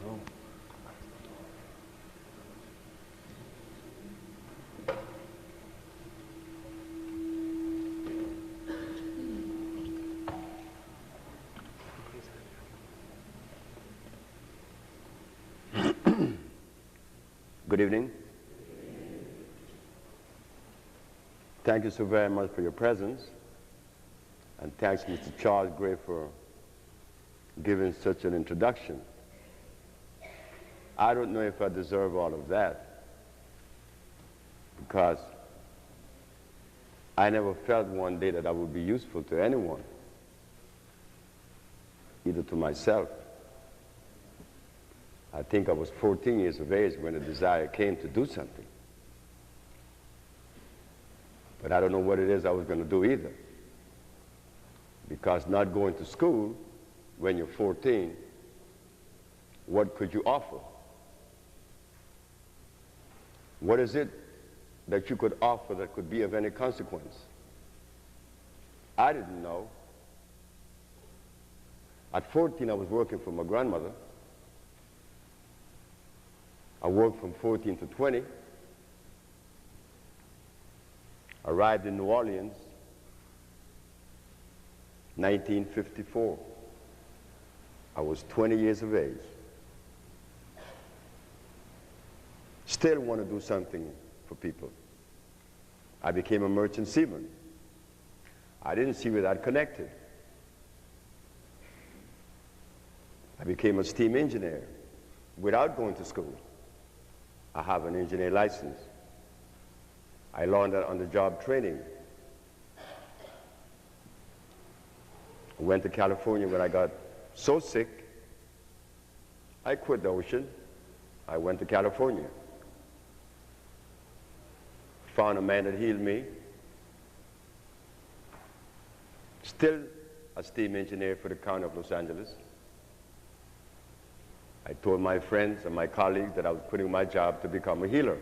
room. Good evening. Thank you so very much for your presence. And thanks, Mr. Charles Gray, for giving such an introduction. I don't know if I deserve all of that, because I never felt one day that I would be useful to anyone, either to myself. I think I was 14 years of age when the desire came to do something. But I don't know what it is I was going to do either. Because not going to school when you're 14, what could you offer? What is it that you could offer that could be of any consequence? I didn't know. At 14, I was working for my grandmother. I worked from 14 to 20. Arrived in New Orleans, 1954. I was 20 years of age. Still want to do something for people. I became a merchant seaman. I didn't see where that connected. I became a steam engineer without going to school. I have an engineer license. I learned that on-the-job training. I went to California when I got so sick, I quit the ocean. I went to California. Found a man that healed me. Still a steam engineer for the county of Los Angeles. I told my friends and my colleagues that I was quitting my job to become a healer.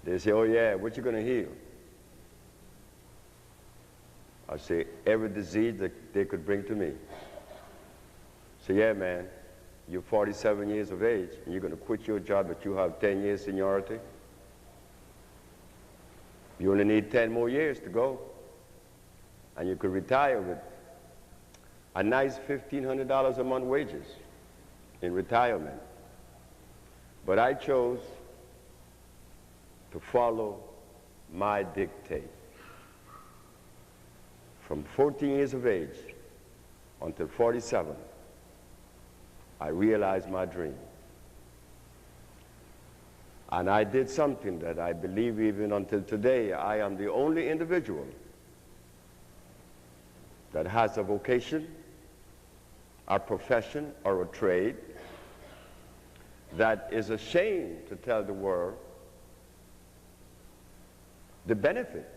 They say, oh yeah, what you gonna heal? I say, every disease that they could bring to me. So yeah, man, you're 47 years of age, and you're gonna quit your job that you have 10 years seniority? You only need 10 more years to go, and you could retire with a nice $1,500 a month wages in retirement. But I chose to follow my dictate. From 14 years of age until 47, I realized my dream. And I did something that I believe even until today, I am the only individual that has a vocation, a profession, or a trade that is ashamed to tell the world the benefit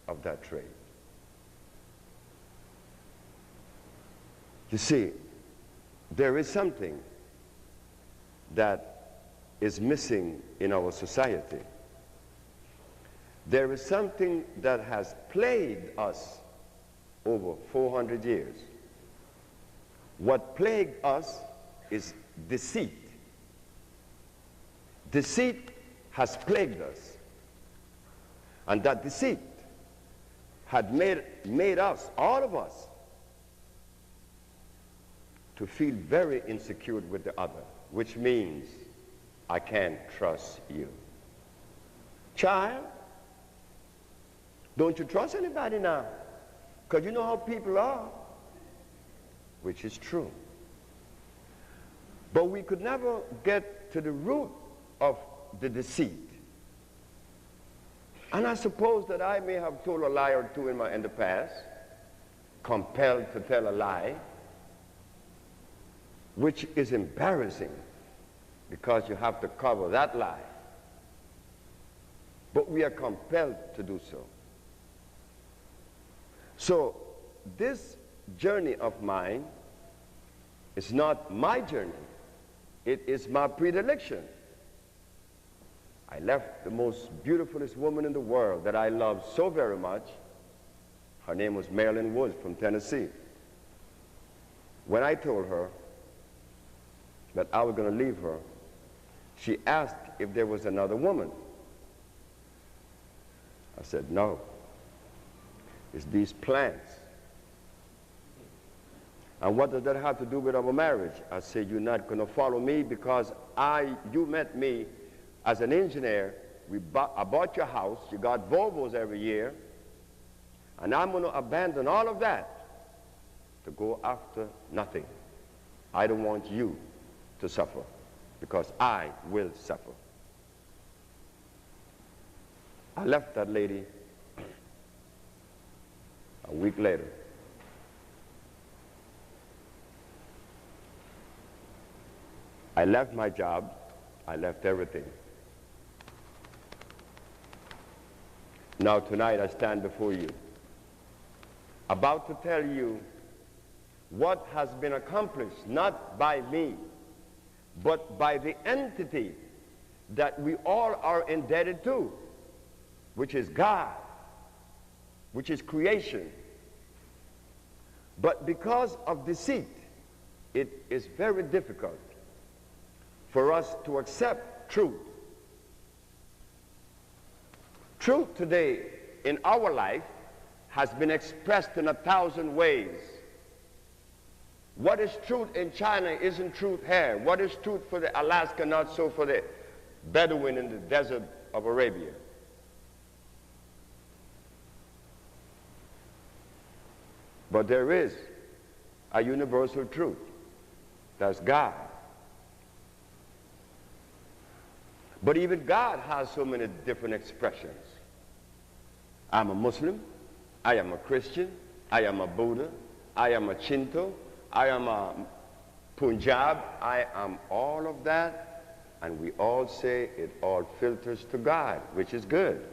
of that trade. You see, there is something that is missing in our society. There is something that has plagued us over 400 years. What plagued us is deceit. Deceit has plagued us. And that deceit had made us, all of us, to feel very insecure with the other, which means I can't trust you. Child, don't you trust anybody now? Because you know how people are, which is true. But we could never get to the root of the deceit. And I suppose that I may have told a lie or two in the past, compelled to tell a lie, which is embarrassing because you have to cover that lie. But we are compelled to do so. So this journey of mine is not my journey. It is my predilection. I left the most beautifulest woman in the world that I loved so very much. Her name was Marilyn Woods from Tennessee. When I told her that I was going to leave her, she asked if there was another woman. I said, no. It's these plants. And what does that have to do with our marriage? I said, you're not going to follow me because you met me as an engineer. I bought your house. You got Volvos every year. And I'm going to abandon all of that to go after nothing. I don't want you to suffer because I will suffer. I left that lady a week later. I left my job. I left everything. Now tonight I stand before you, about to tell you what has been accomplished, not by me, but by the entity that we all are indebted to, which is God, which is creation. But because of deceit, it is very difficult for us to accept truth. Truth today in our life has been expressed in 1,000 ways. What is truth in China isn't truth here. What is truth for the Alaska, not so for the Bedouin in the desert of Arabia. But there is a universal truth. That's God. But even God has so many different expressions. I'm a Muslim, I am a Christian, I am a Buddha, I am a Shinto, I am a Punjab, I am all of that, and we all say it all filters to God, which is good.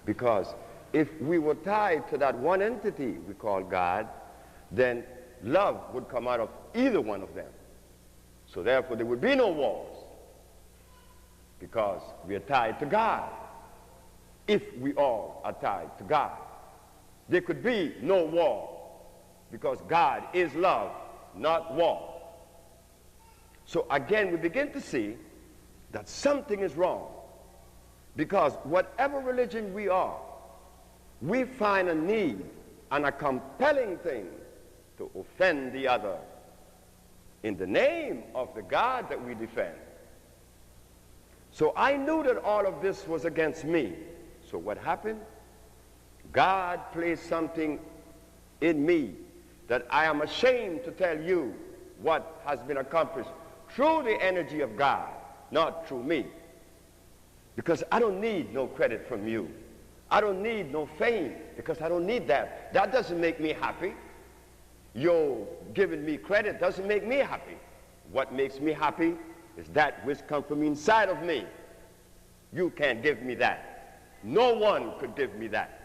Because if we were tied to that one entity we call God, then love would come out of either one of them. So therefore there would be no wars, because we are tied to God. If we all are tied to God, there could be no war, because God is love, not war. So again, we begin to see that something is wrong, because whatever religion we are, we find a need and a compelling thing to offend the other in the name of the God that we defend. So I knew that all of this was against me. So what happened? God placed something in me that I am ashamed to tell you what has been accomplished through the energy of God, not through me. Because I don't need no credit from you. I don't need no fame, because I don't need that. That doesn't make me happy. Your giving me credit doesn't make me happy. What makes me happy is that which comes from inside of me. You can't give me that. No one could give me that.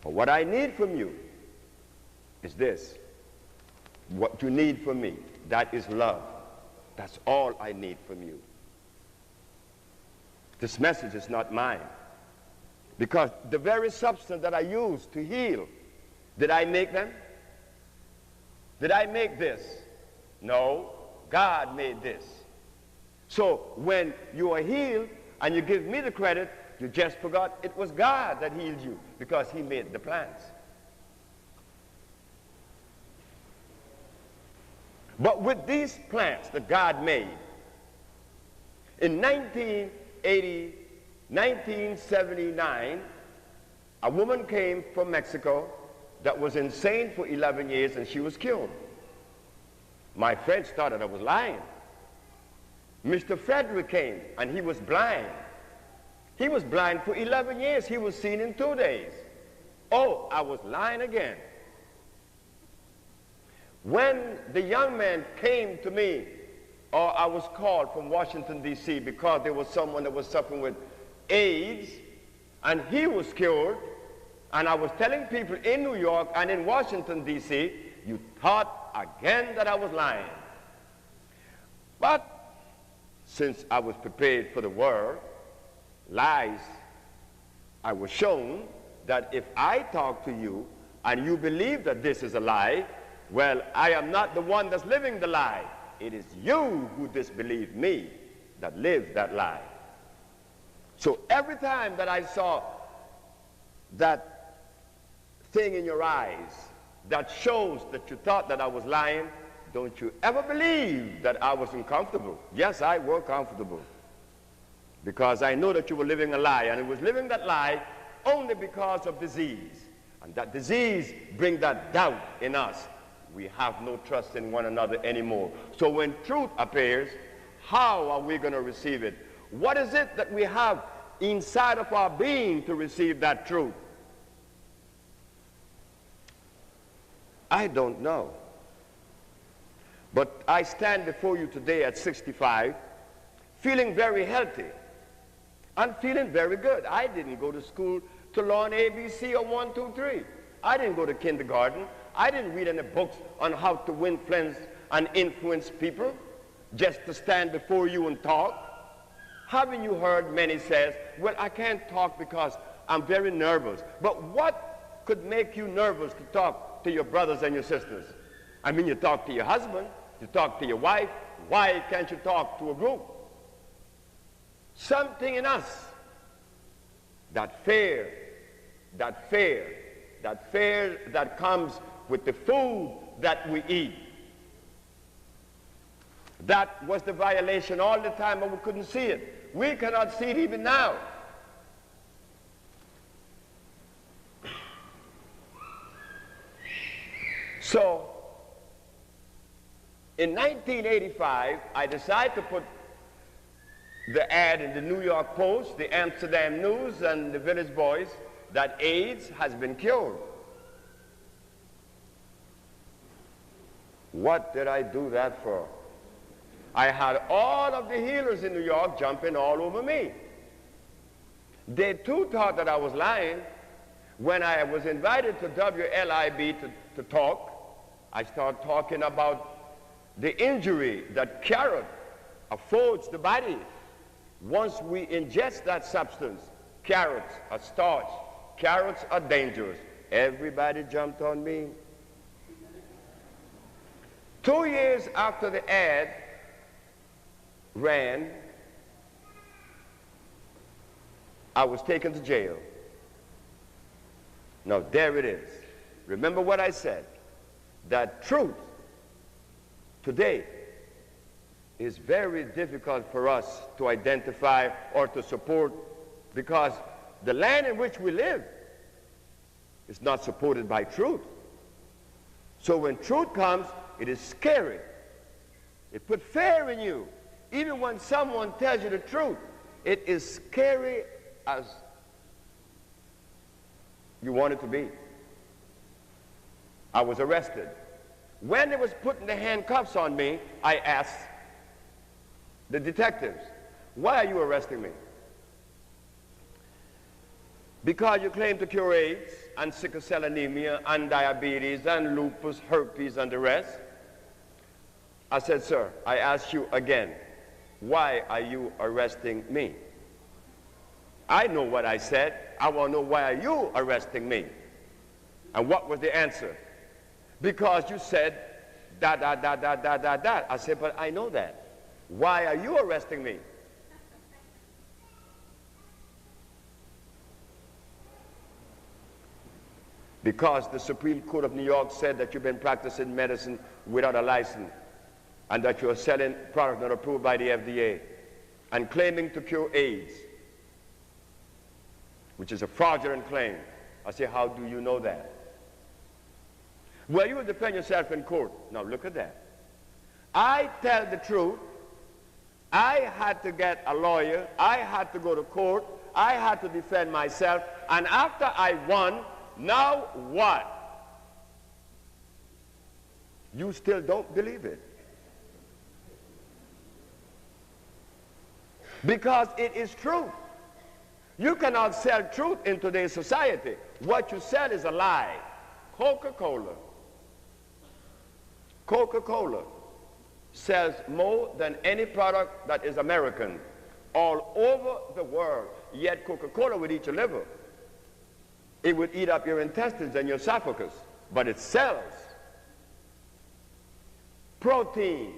But what I need from you is this. What you need from me, that is love. That's all I need from you. This message is not mine. Because the very substance that I use to heal, did I make them? Did I make this? No, God made this. So when you are healed and you give me the credit, you just forgot it was God that healed you, because he made the plants. But with these plants that God made, in 1979, a woman came from Mexico that was insane for 11 years, and she was killed. My friends thought that I was lying. Mr. Frederick came, and he was blind. He was blind for 11 years. He was seen in 2 days. Oh, I was lying again. When the young man came to me, or I was called from Washington, D.C., because there was someone that was suffering with AIDS, and he was cured, and I was telling people in New York and in Washington, D.C., you thought again that I was lying. But since I was prepared for the world, lies, I was shown that if I talk to you and you believe that this is a lie, Well, I am not the one that's living the lie. It is you who disbelieve me that lives that lie. So every time that I saw that thing in your eyes that shows that you thought that I was lying, don't you ever believe that I wasn't comfortable. Yes, I was comfortable, because I know that you were living a lie, and it was living that lie only because of disease. And that disease brings that doubt in us. We have no trust in one another anymore. So when truth appears, how are we going to receive it? What is it that we have inside of our being to receive that truth? I don't know. But I stand before you today at 65, feeling very healthy and feeling very good. I didn't go to school to learn ABC or 1, 2, 3. I didn't go to kindergarten. I didn't read any books on how to win friends and influence people just to stand before you and talk. Haven't you heard many says, well, I can't talk because I'm very nervous. But what could make you nervous to talk to your brothers and your sisters? I mean, you talk to your husband, you talk to your wife. Why can't you talk to a group? Something in us, that fear that comes with the food that we eat. That was the violation all the time, but we couldn't see it. We cannot see it even now. So, in 1985, I decided to put the ad in the New York Post, the Amsterdam News, and the Village Voice that AIDS has been cured. What did I do that for? I had all of the healers in New York jumping all over me. They too thought that I was lying. When I was invited to WLIB to talk, I started talking about the injury that carrot affords the body. Once we ingest that substance, carrots are starch, carrots are dangerous. Everybody jumped on me. 2 years after the ad ran, I was taken to jail. Now there it is. Remember what I said, that truth today is very difficult for us to identify or to support, because the land in which we live is not supported by truth. So when truth comes, it is scary. It puts fear in you. Even when someone tells you the truth, it is scary as you want it to be. I was arrested. When they was putting the handcuffs on me, I asked the detectives, why are you arresting me? Because you claim to cure AIDS and sickle cell anemia and diabetes and lupus, herpes, and the rest. I said, sir, I ask you again, why are you arresting me? I know what I said. I want to know, why are you arresting me? And what was the answer? Because you said da da da da da da da. I said, but I know that. Why are you arresting me? Because the Supreme Court of New York said that you've been practicing medicine without a license, and that you're selling products not approved by the FDA and claiming to cure AIDS, which is a fraudulent claim. I say, how do you know that? Well, you will defend yourself in court. Now look at that. I tell the truth. I had to get a lawyer. I had to go to court. I had to defend myself. And after I won, now what? You still don't believe it. Because it is truth. You cannot sell truth in today's society. What you sell is a lie. Coca-Cola. Coca-Cola sells more than any product that is American all over the world. Yet Coca-Cola would eat your liver. It would eat up your intestines and your esophagus. But it sells. Protein.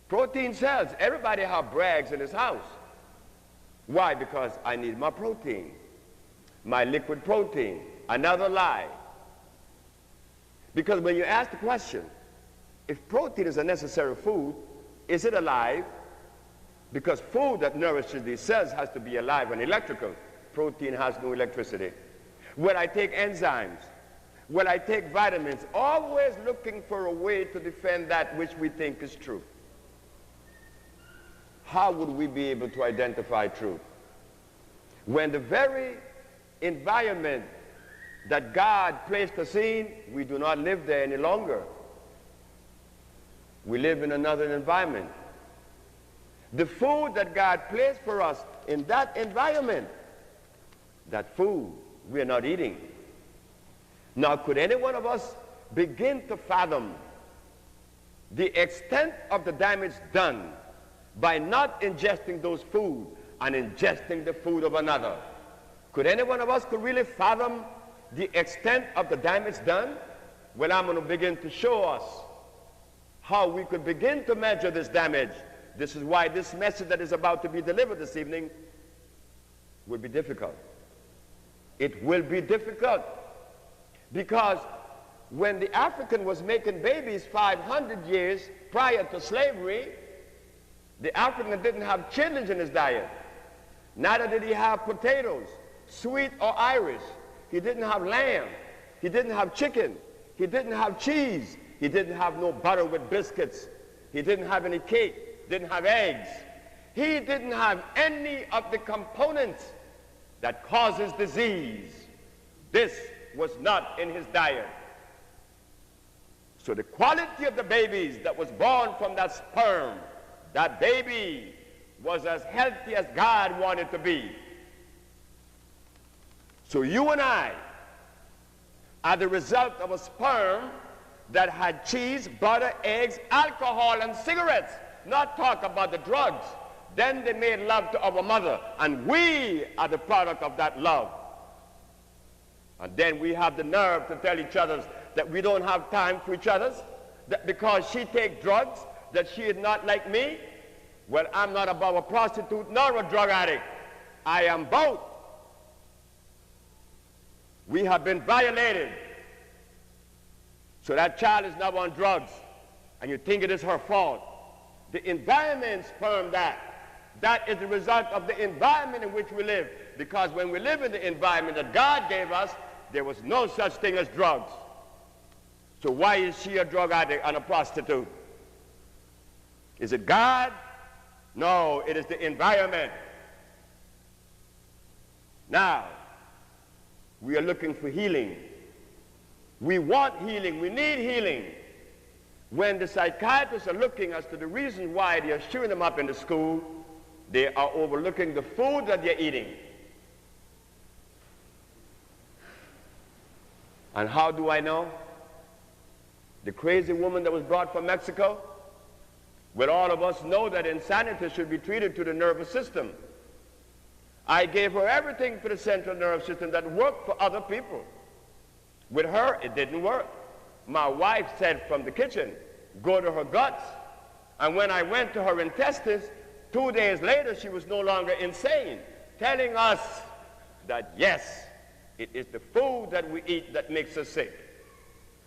Protein cells. Everybody have brags in his house. Why? Because I need my protein, my liquid protein. Another lie. Because when you ask the question, if protein is a necessary food, is it alive? Because food that nourishes these cells has to be alive and electrical. Protein has no electricity. When I take enzymes, when I take vitamins, always looking for a way to defend that which we think is true. How would we be able to identify truth? When the very environment that God placed us in, we do not live there any longer. We live in another environment. The food that God placed for us in that environment, that food we are not eating. Now, could any one of us begin to fathom the extent of the damage done by not ingesting those food and ingesting the food of another? Could any one of us could really fathom the extent of the damage done? Well, I'm going to begin to show us how we could begin to measure this damage. This is why this message that is about to be delivered this evening will be difficult. It will be difficult because when the African was making babies 500 years prior to slavery, the African didn't have chitlins in his diet. Neither did he have potatoes, sweet or Irish. He didn't have lamb. He didn't have chicken. He didn't have cheese. He didn't have no butter with biscuits. He didn't have any cake. Didn't have eggs. He didn't have any of the components that causes disease. This was not in his diet. So the quality of the babies that was born from that sperm, that baby was as healthy as God wanted to be. So you and I are the result of a sperm that had cheese, butter, eggs, alcohol, and cigarettes. Not talk about the drugs. Then they made love to our mother, and we are the product of that love. And then we have the nerve to tell each other that we don't have time for each other, that because she takes drugs, that she is not like me. Well, I'm not about a prostitute nor a drug addict. I am both. We have been violated. So that child is now on drugs, and you think it is her fault. The environment spermed that. That is the result of the environment in which we live. Because when we live in the environment that God gave us, there was no such thing as drugs. So why is she a drug addict and a prostitute? Is it God? No, it is the environment. Now, we are looking for healing. We want healing. We need healing. When the psychiatrists are looking as to the reason why they are shooing them up in the school, they are overlooking the food that they're eating. And how do I know? The crazy woman that was brought from Mexico? Well, all of us know that insanity should be treated to the nervous system. I gave her everything for the central nervous system that worked for other people. With her, it didn't work. My wife said from the kitchen, go to her guts. And when I went to her intestines, 2 days later, she was no longer insane, telling us that, yes, it is the food that we eat that makes us sick.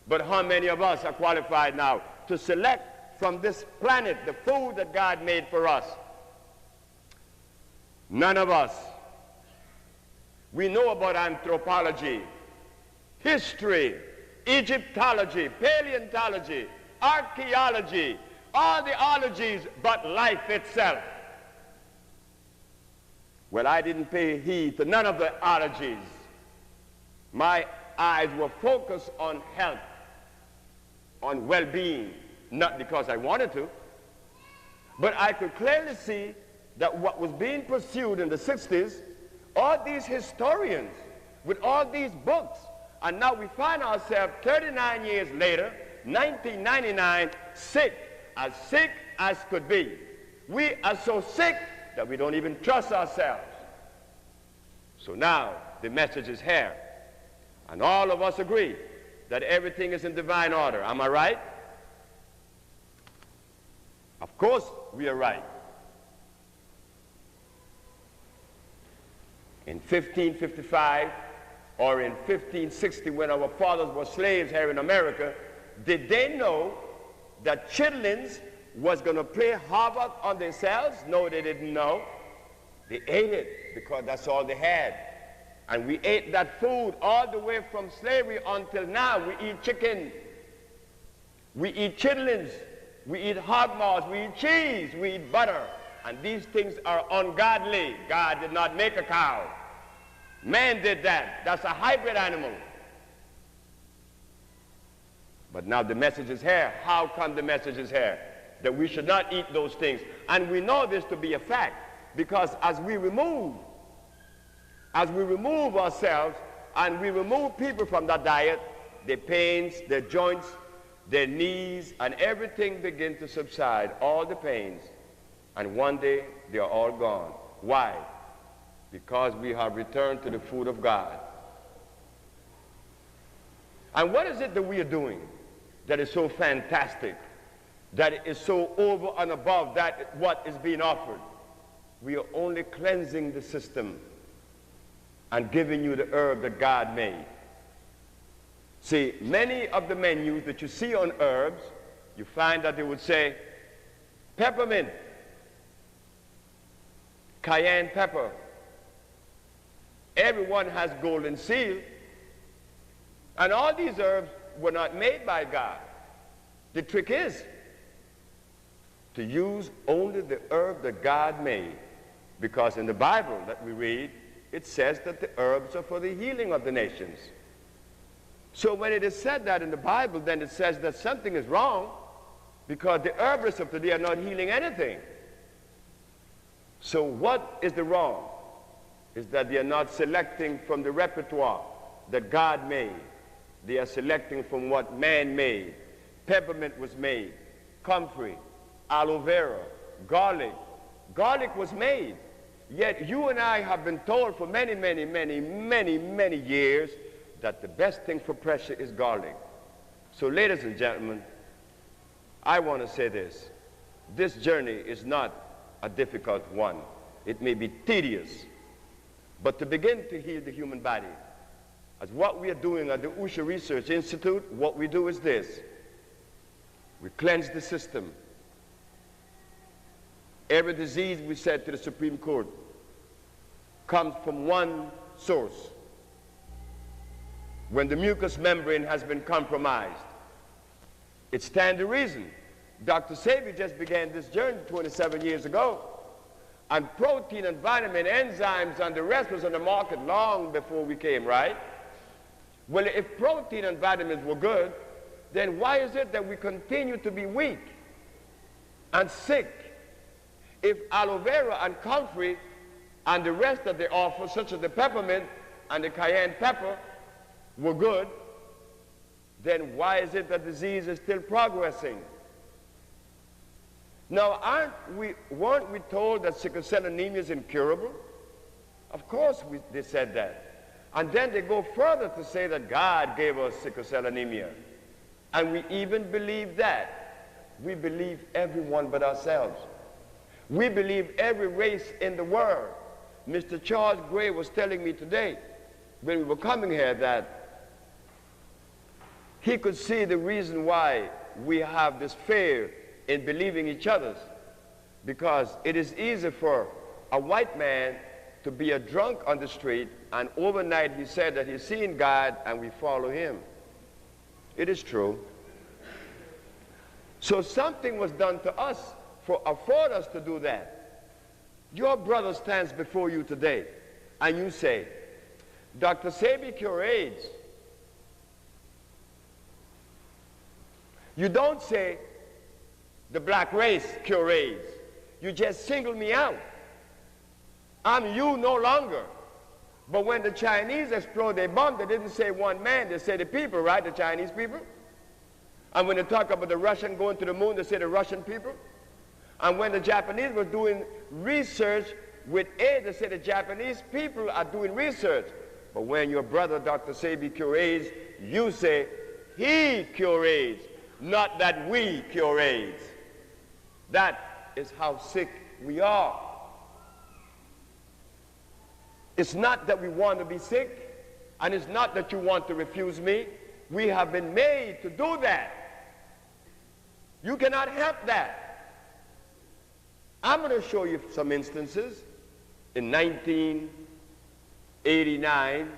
But how many of us are qualified now to select from this planet the food that God made for us? None of us. We know about anthropology, history, Egyptology, paleontology, archaeology, all the ologies but life itself. Well, I didn't pay heed to none of the ologies. My eyes were focused on health, on well-being, not because I wanted to, but I could clearly see that what was being pursued in the 60s, all these historians with all these books, and now we find ourselves 39 years later, 1999, sick as could be. We are so sick that we don't even trust ourselves. So now the message is here. And all of us agree that everything is in divine order. Am I right? Of course, we are right. In 1555 or in 1560, when our fathers were slaves here in America, did they know that chitlins was going to play havoc on themselves? No, they didn't know. They ate it because that's all they had. And we ate that food all the way from slavery until now. We eat chicken. We eat chitlins. We eat hog maws. We eat cheese. We eat butter. And these things are ungodly. God did not make a cow. Man did that. That's a hybrid animal. But now the message is here. How come the message is here? That we should not eat those things. And we know this to be a fact, because as we remove ourselves and we remove people from that diet, their pains, their joints, their knees, and everything begin to subside, all the pains. And one day, they are all gone. Why? Because we have returned to the food of God. And what is it that we are doing that is so fantastic, that is so over and above that what is being offered? We are only cleansing the system and giving you the herb that God made. See, many of the menus that you see on herbs, you find that they would say peppermint, cayenne pepper. Everyone has golden seal. And all these herbs were not made by God. The trick is to use only the herb that God made. Because in the Bible that we read, it says that the herbs are for the healing of the nations. So when it is said that in the Bible, then it says that something is wrong, because the herbalists of today are not healing anything. So what is the wrong? Is that they are not selecting from the repertoire that God made. They are selecting from what man made. Peppermint was made, comfrey, aloe vera, garlic. Garlic was made. Yet you and I have been told for many, many, many, many, many years that the best thing for pressure is garlic. So ladies and gentlemen, I want to say this. This journey is not a difficult one. It may be tedious, but to begin to heal the human body, as what we are doing at the Usha Research Institute, what we do is this. We cleanse the system. Every disease, we said to the Supreme Court, comes from one source. When the mucous membrane has been compromised, it stands to reason. Dr. Sebi just began this journey 27 years ago. And protein and vitamin, enzymes, and the rest was on the market long before we came, right? Well, if protein and vitamins were good, then why is it that we continue to be weak and sick? If aloe vera and comfrey and the rest that they offer, such as the peppermint and the cayenne pepper, were good, then why is it that disease is still progressing? Now, weren't we told that sickle cell anemia is incurable? Of course they said that. And then they go further to say that God gave us sickle cell anemia. And we even believe that. We believe everyone but ourselves. We believe every race in the world. Mr. Charles Gray was telling me today, when we were coming here, that he could see the reason why we have this fear in believing each other's. Because it is easy for a white man to be a drunk on the street, and overnight he said that he's seen God and we follow him. It is true. So something was done to us for afford us to do that. Your brother stands before you today and you say, Dr. Sebi cure AIDS. You don't say the black race cure AIDS. You just single me out. I'm you no longer. But when the Chinese explode their bomb, they didn't say one man, they say the people, right? The Chinese people. And when they talk about the Russian going to the moon, they say the Russian people. And when the Japanese were doing research with AIDS, they say the Japanese people are doing research. But when your brother, Dr. Sebi, cure AIDS, you say he cure AIDS, not that we cure AIDS. That is how sick we are. It's not that we want to be sick, and it's not that you want to refuse me. We have been made to do that. You cannot help that. I'm going to show you some instances. In 1989,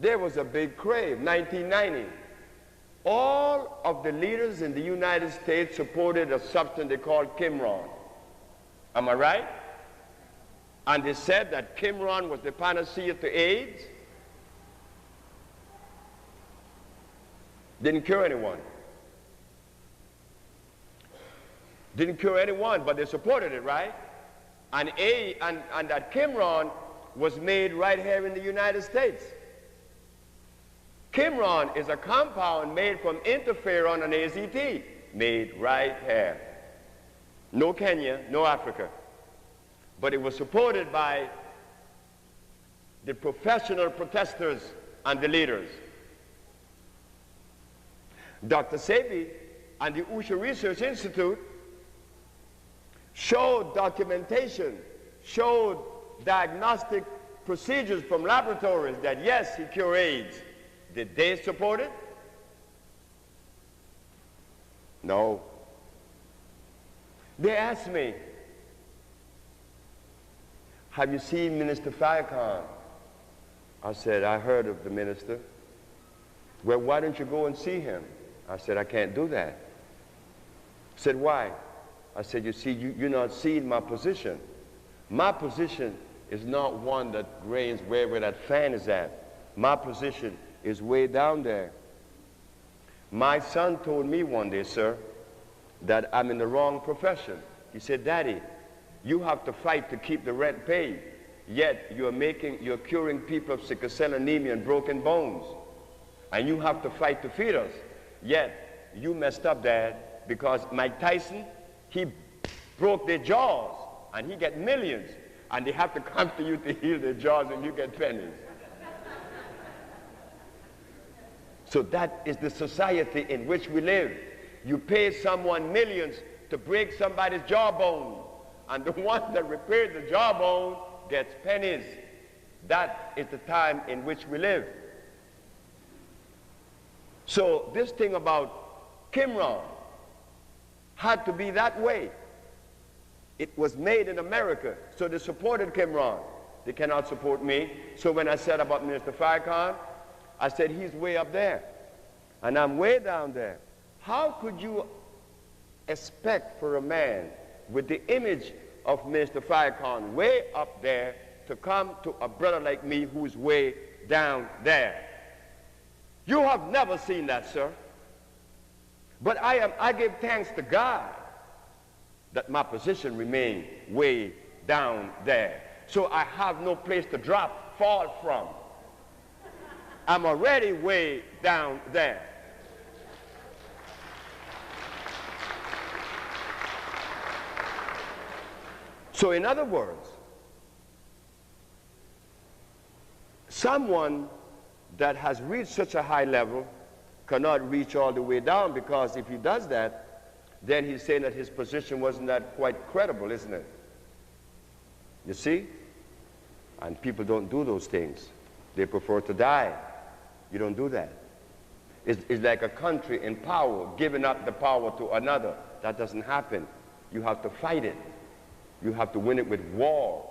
there was a big crave. 1990, all of the leaders in the United States supported a substance they called Qimron. Am I right? And they said that Qimron was the panacea to AIDS. Didn't cure anyone. Didn't cure anyone, but they supported it, right? And that Qimron was made right here in the United States. Qimron is a compound made from interferon and AZT, made right here. No Kenya, no Africa. But it was supported by the professional protesters and the leaders. Dr. Sebi and the Usha Research Institute showed documentation, showed diagnostic procedures from laboratories that yes, he cured AIDS. Did they support it? No. They asked me, have you seen Minister Farrakhan? I said, I heard of the minister. Well, why don't you go and see him? I said, I can't do that. He said, why? I said, you see, you're not seeing my position. My position is not one that reigns where that fan is at. My position is way down there. My son told me one day, sir, that I'm in the wrong profession. He said, Daddy, you have to fight to keep the rent paid, yet you're curing people of sickle cell anemia and broken bones. And you have to fight to feed us. Yet, you messed up, Dad, because Mike Tyson, he broke their jaws, and he get millions, and they have to come to you to heal their jaws, and you get pennies. So that is the society in which we live. You pay someone millions to break somebody's jawbone, and the one that repaired the jawbone gets pennies. That is the time in which we live. So this thing about Qimron had to be that way. It was made in America, so they supported Qimron. They cannot support me. So when I said about Minister Farrakhan, I said he's way up there, and I'm way down there. How could you expect for a man with the image of Minister Farrakhan way up there to come to a brother like me who's way down there? You have never seen that, sir. But I give thanks to God that my position remained way down there. So I have no place to fall from. I'm already way down there. So in other words, someone that has reached such a high level cannot reach all the way down, because if he does that, then he's saying that his position wasn't that quite credible, isn't it? You see? And people don't do those things. They prefer to die. You don't do that. It's like a country in power giving up the power to another. That doesn't happen. You have to fight it. You have to win it with war.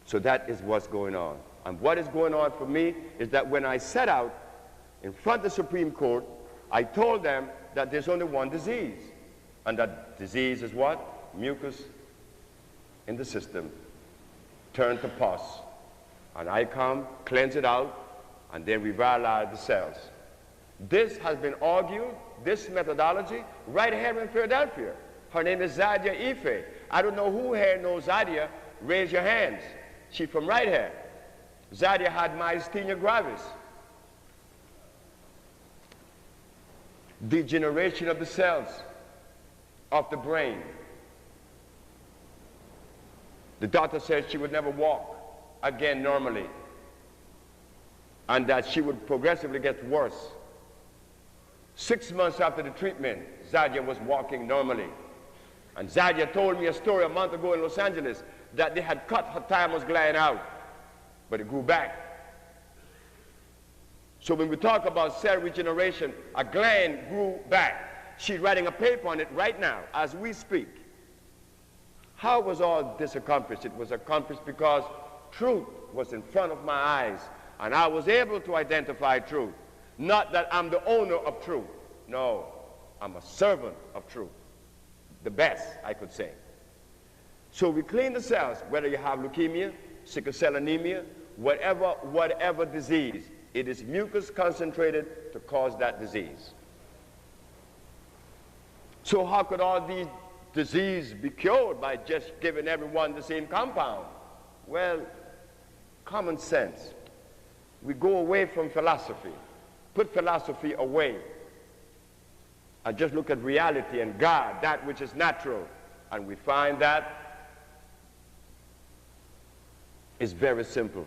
So that is what's going on. And what is going on for me is that when I set out in front of the Supreme Court, I told them that there's only one disease. And that disease is what? Mucus in the system. Turn to pus. And I come, cleanse it out, and then revitalize the cells. This has been argued, this methodology, right here in Philadelphia. Her name is Zadia Ife. I don't know who here knows Zadia. Raise your hands. She's from right here. Zadia had myasthenia gravis. Degeneration of the cells of the brain. The doctor said she would never walk again normally, and that she would progressively get worse. 6 months after the treatment, Zadia was walking normally. And Zadia told me a story a month ago in Los Angeles that they had cut her thymus gland out, but it grew back. So when we talk about cell regeneration, a gland grew back. She's writing a paper on it right now as we speak. How was all this accomplished? It was accomplished because truth was in front of my eyes, and I was able to identify truth. Not that I'm the owner of truth. No, I'm a servant of truth. The best, I could say. So we clean the cells, whether you have leukemia, sickle cell anemia, whatever disease. It is mucus concentrated to cause that disease. So how could all these diseases be cured by just giving everyone the same compound? Well, common sense. We go away from philosophy, put philosophy away, and just look at reality and God, that which is natural. And we find that it's very simple.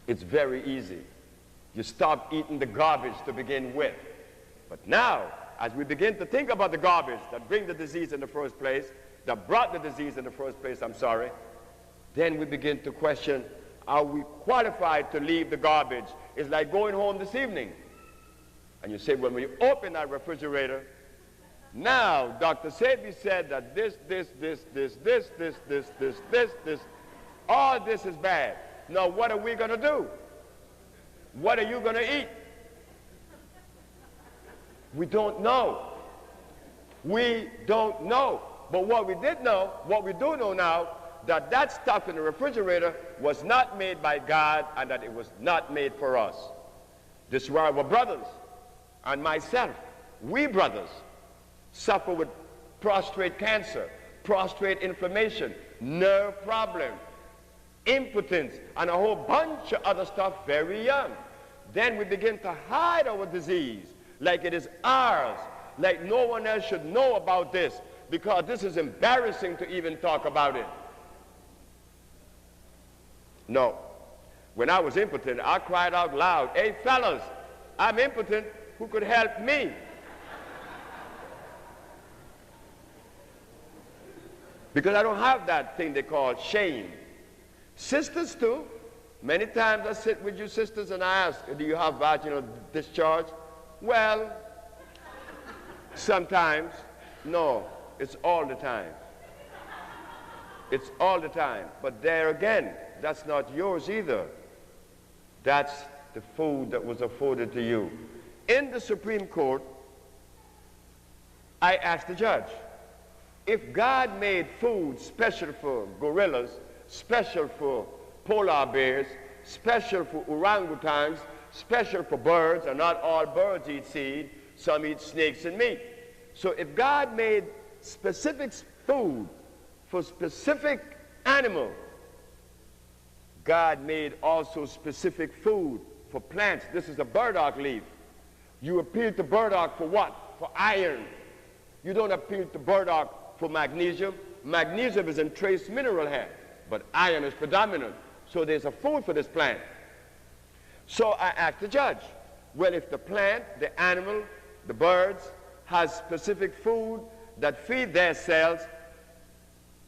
It's very easy. You stop eating the garbage to begin with. But now, as we begin to think about the garbage that bring the disease in the first place, that brought the disease in the first place, then we begin to question, are we qualified to leave the garbage? It's like going home this evening. And you say, when we open that refrigerator, now Dr. Sebi said that this, all this is bad. Now what are we going to do? What are you going to eat? We don't know. We don't know. But what we did know, what we do know now, that that stuff in the refrigerator was not made by God and that it was not made for us. This is why our brothers and myself, we brothers, suffer with prostate cancer, prostate inflammation, nerve problem, impotence, and a whole bunch of other stuff very young. Then we begin to hide our disease like it is ours, like no one else should know about this, because this is embarrassing to even talk about it. No. When I was impotent, I cried out loud, hey fellas, I'm impotent, who could help me? Because I don't have that thing they call shame. Sisters too. Many times I sit with you sisters and I ask, do you have vaginal discharge? Well, sometimes. No, it's all the time. It's all the time. But there again, that's not yours either. That's the food that was afforded to you. In the Supreme Court, I asked the judge, if God made food special for gorillas, special for polar bears, special for orangutans, special for birds, and not all birds eat seed, some eat snakes and meat. So if God made specific food for specific animal, God made also specific food for plants. This is a burdock leaf. You appeal to burdock for what? For iron. You don't appeal to burdock for magnesium. Magnesium is in trace mineral here, but iron is predominant. So there's a food for this plant. So I asked the judge, well, if the plant, the animal, the birds, has specific food that feed their cells,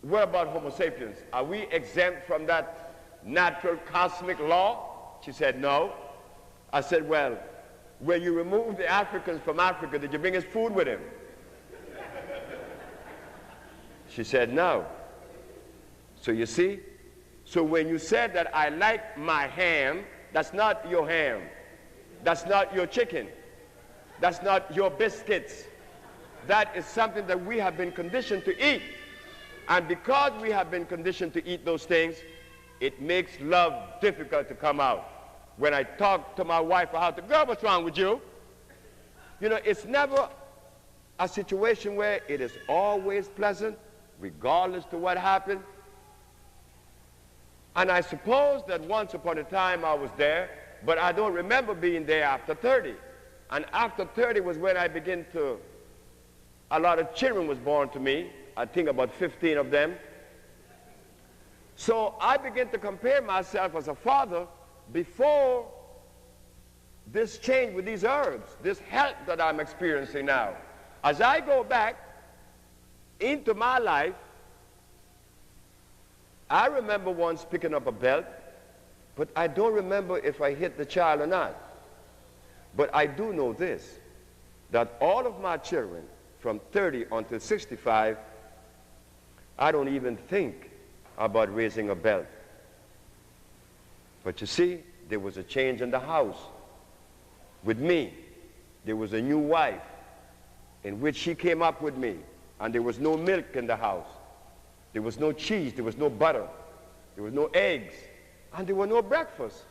what about Homo sapiens? Are we exempt from that natural cosmic law? She said, no. I said, well, when you removed the Africans from Africa, did you bring his food with him? She said, no. So you see, so when you said that I like my ham, that's not your ham. That's not your chicken. That's not your biscuits. That is something that we have been conditioned to eat. And because we have been conditioned to eat those things, it makes love difficult to come out. When I talk to my wife about the girl, what's wrong with you? You know, it's never a situation where it is always pleasant, regardless to what happened. And I suppose that once upon a time I was there, but I don't remember being there after 30. And after 30 was when I began to, a lot of children was born to me. I think about 15 of them. So I began to compare myself as a father before this change with these herbs, this health that I'm experiencing now. As I go back, into my life, I remember once picking up a belt, but I don't remember if I hit the child or not. But I do know this, that all of my children, from 30 until 65, I don't even think about raising a belt. But you see, there was a change in the house. With me, there was a new wife in which she came up with me, and there was no milk in the house. There was no cheese, there was no butter, there was no eggs, and there was no breakfast.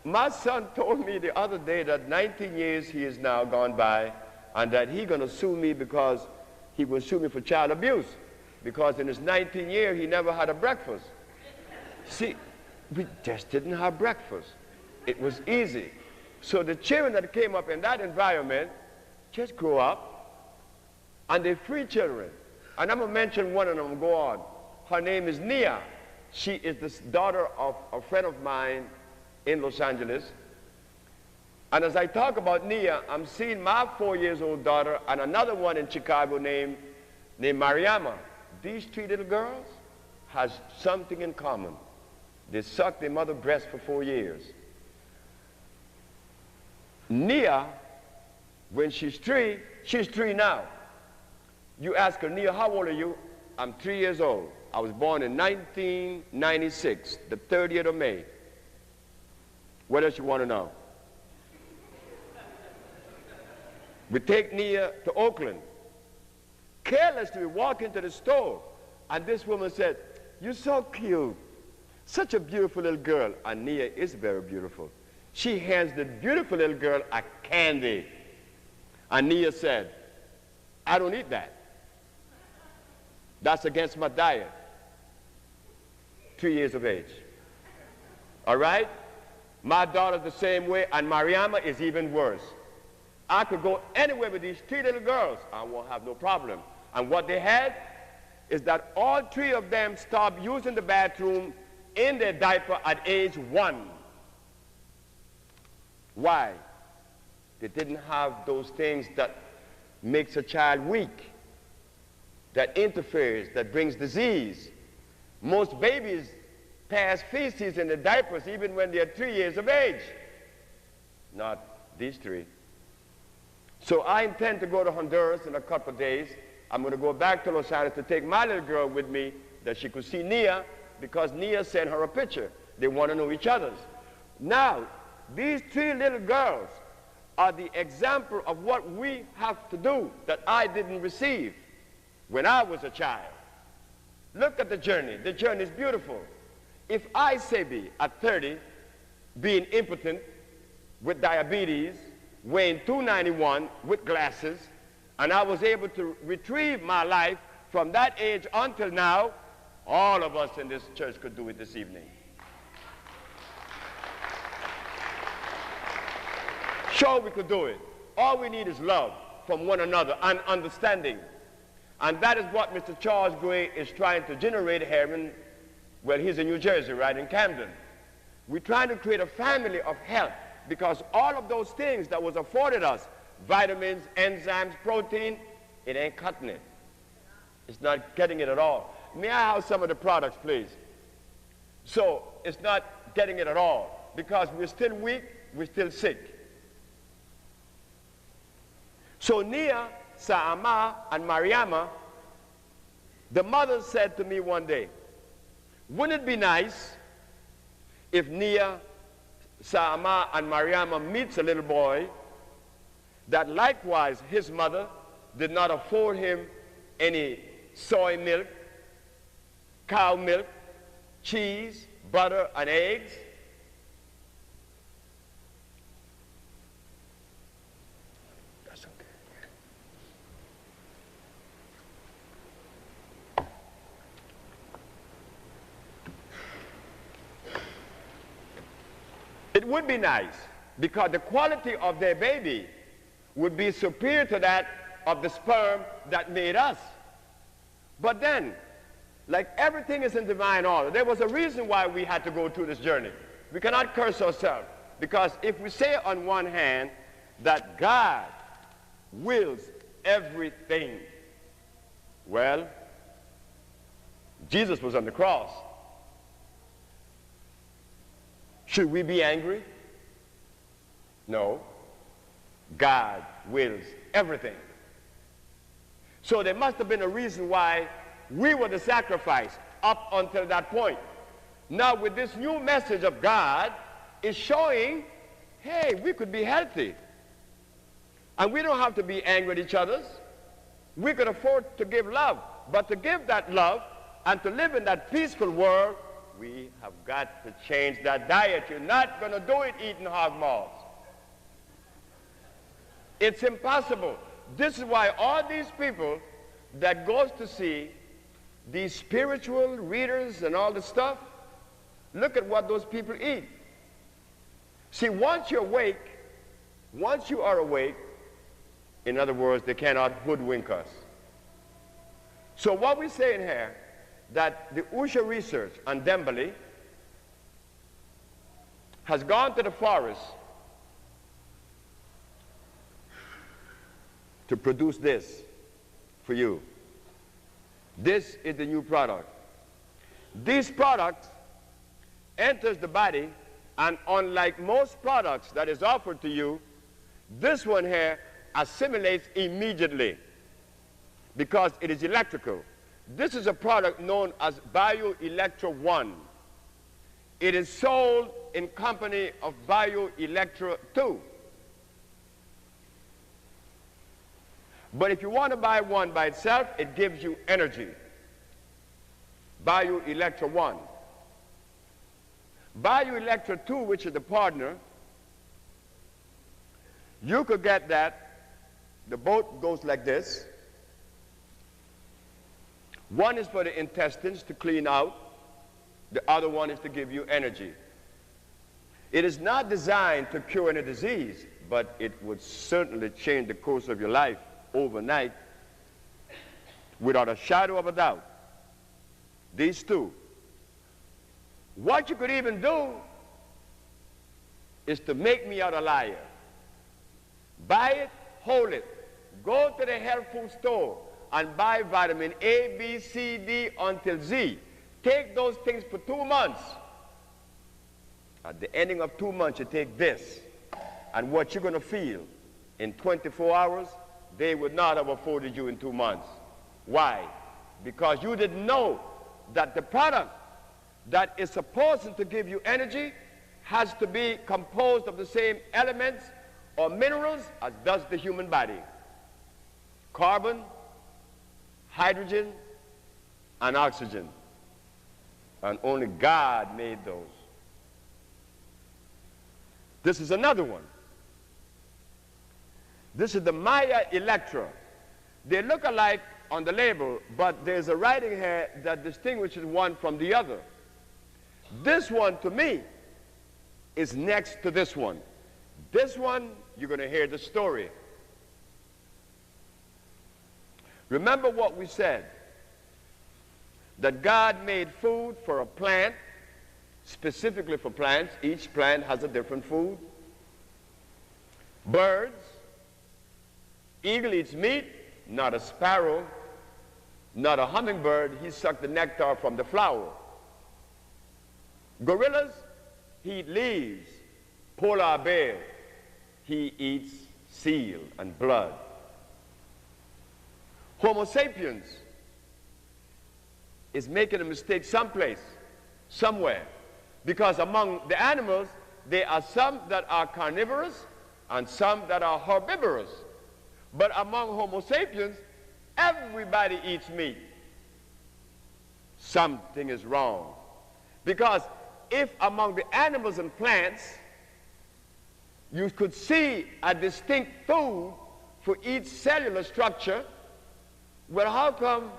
My son told me the other day that 19 years he is now gone by, and that he's going to sue me because he will sue me for child abuse, because in his 19 years he never had a breakfast. See, we just didn't have breakfast. It was easy. So the children that came up in that environment just grew up, and they're free children. And I'm going to mention one of them and go on. Her name is Nia. She is the daughter of a friend of mine in Los Angeles. And as I talk about Nia, I'm seeing my 4-year-old daughter and another one in Chicago named Mariama. These 3 little girls has something in common. They sucked their mother's breast for 4 years. Nia, when she's 3 now. You ask her, Nia, how old are you? I'm 3 years old. I was born in 1996, the 30th of May. What else you want to know? We take Nia to Oakland. Carelessly, we walk into the store, and this woman said, you're so cute. Such a beautiful little girl. And Nia is very beautiful. She hands the beautiful little girl a candy. And Nia said, I don't eat that. That's against my diet. 3 years of age. All right? My daughter's the same way, and Mariama is even worse. I could go anywhere with these 3 little girls. I won't have no problem. And what they had is that all 3 of them stopped using the bathroom in their diaper at age 1. Why? They didn't have those things that makes a child weak, that interferes, that brings disease. Most babies pass feces in the diapers even when they're 3 years of age. Not these 3. So I intend to go to Honduras in a couple of days. I'm going to go back to Los Angeles to take my little girl with me that she could see Nia, because Nia sent her a picture. They want to know each other's. Now, these 3 little girls are the example of what we have to do that I didn't receive when I was a child. Look at the journey. The journey is beautiful. If I, Sebi, at 30, being impotent with diabetes, weighing 291 with glasses, and I was able to retrieve my life from that age until now, all of us in this church could do it this evening. Sure, we could do it. All we need is love from one another and understanding. And that is what Mr. Charles Gray is trying to generate here in, well, he's in New Jersey, right, in Camden. We're trying to create a family of health, because all of those things that was afforded us, vitamins, enzymes, protein, it ain't cutting it. It's not getting it at all. May I have some of the products, please? So it's not getting it at all, because we're still weak, we're still sick. So Nia, Saama, and Mariama, the mother said to me one day, wouldn't it be nice if Nia, Saama, and Mariama meets a little boy that likewise his mother did not afford him any soy milk, cow milk, cheese, butter, and eggs? That's okay. It would be nice, because the quality of their baby would be superior to that of the sperm that made us. But then, like everything is in divine order, there was a reason why we had to go through this journey. We cannot curse ourselves, because if we say on one hand that God wills everything, Well, Jesus was on the cross. Should we be angry? No. God wills everything. So there must have been a reason why we were the sacrifice up until that point. Now with this new message of God, it's showing, hey, we could be healthy. And we don't have to be angry at each other. We could afford to give love. But to give that love and to live in that peaceful world, we have got to change that diet. You're not going to do it eating hog maws. It's impossible. This is why all these people that goes to see these spiritual readers and all this stuff, look at what those people eat. See, once you're awake, once you are awake, in other words, they cannot hoodwink us. So what we're saying here, that the Usha research on Dembele has gone to the forest to produce this for you. This is the new product. This product enters the body, and unlike most products that is offered to you, this one here assimilates immediately because it is electrical. This is a product known as BioElectro 1. It is sold in company of BioElectro 2. But if you want to buy one by itself, it gives you energy. BioElectro 1. BioElectro 2, which is the partner, you could get that. The boat goes like this. One is for the intestines to clean out. The other one is to give you energy. It is not designed to cure any disease, but it would certainly change the course of your life overnight without a shadow of a doubt. These two. What you could even do is to make me out a liar. Buy it, hold it. Go to the health food store and buy vitamin A, B, C, D until Z. Take those things for 2 months. At the ending of 2 months, you take this. And what you're going to feel in 24 hours, they would not have afforded you in 2 months. Why? Because you didn't know that the product that is supposed to give you energy has to be composed of the same elements or minerals as does the human body. Carbon, hydrogen, and oxygen. And only God made those. This is another one. This is the Maya Electra. They look alike on the label, but there's a writing here that distinguishes one from the other. This one, to me, is next to this one. This one, you're going to hear the story. Remember what we said, that God made food for a plant, specifically for plants. Each plant has a different food. Birds, eagle eats meat, not a sparrow, not a hummingbird. He sucked the nectar from the flower. Gorillas, he eats leaves. Polar bear, he eats seal and blood. Homo sapiens is making a mistake someplace, somewhere, because among the animals, there are some that are carnivorous and some that are herbivorous. But among Homo sapiens, everybody eats meat. Something is wrong. Because if among the animals and plants, you could see a distinct food for each cellular structure, well, how come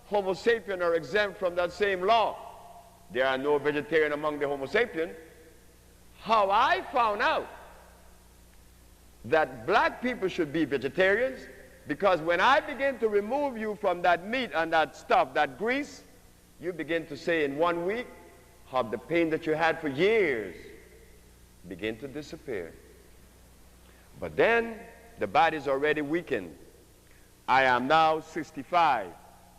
Homo sapiens are exempt from that same law? There are no vegetarians among the Homo sapiens. How I found out that black people should be vegetarians, because when I begin to remove you from that meat and that stuff, that grease, you begin to say in 1 week how the pain that you had for years begin to disappear. But then the body's already weakened. I am now 65.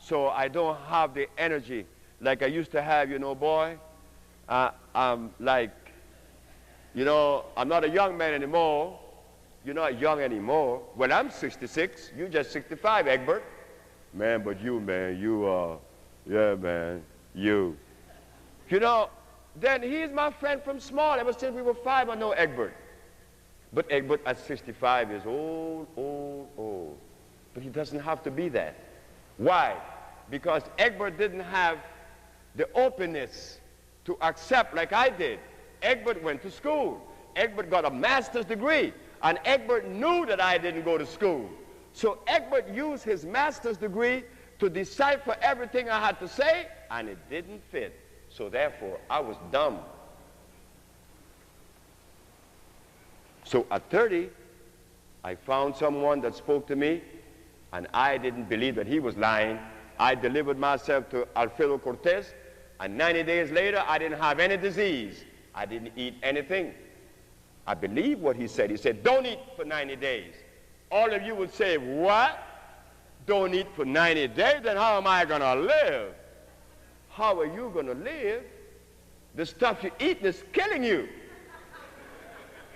So I don't have the energy like I used to have, you know, boy. I'm like, you know, I'm not a young man anymore. You're not young anymore. Well, I'm 66. You just 65, Egbert. Man, but you, man, you, yeah, man, you. You know, then he's my friend from small. Ever since we were 5, I know Egbert. But Egbert at 65 is old, old, old. But he doesn't have to be that. Why? Because Egbert didn't have the openness to accept like I did. Egbert went to school. Egbert got a master's degree. And Egbert knew that I didn't go to school. So Egbert used his master's degree to decipher everything I had to say, and it didn't fit. So therefore, I was dumb. So at 30, I found someone that spoke to me, and I didn't believe that he was lying. I delivered myself to Alfredo Cortez, and 90 days later, I didn't have any disease. I didn't eat anything. I believe what he said. He said, don't eat for 90 days. All of you would say, what? Don't eat for 90 days? Then how am I going to live? How are you going to live? The stuff you're eating is killing you.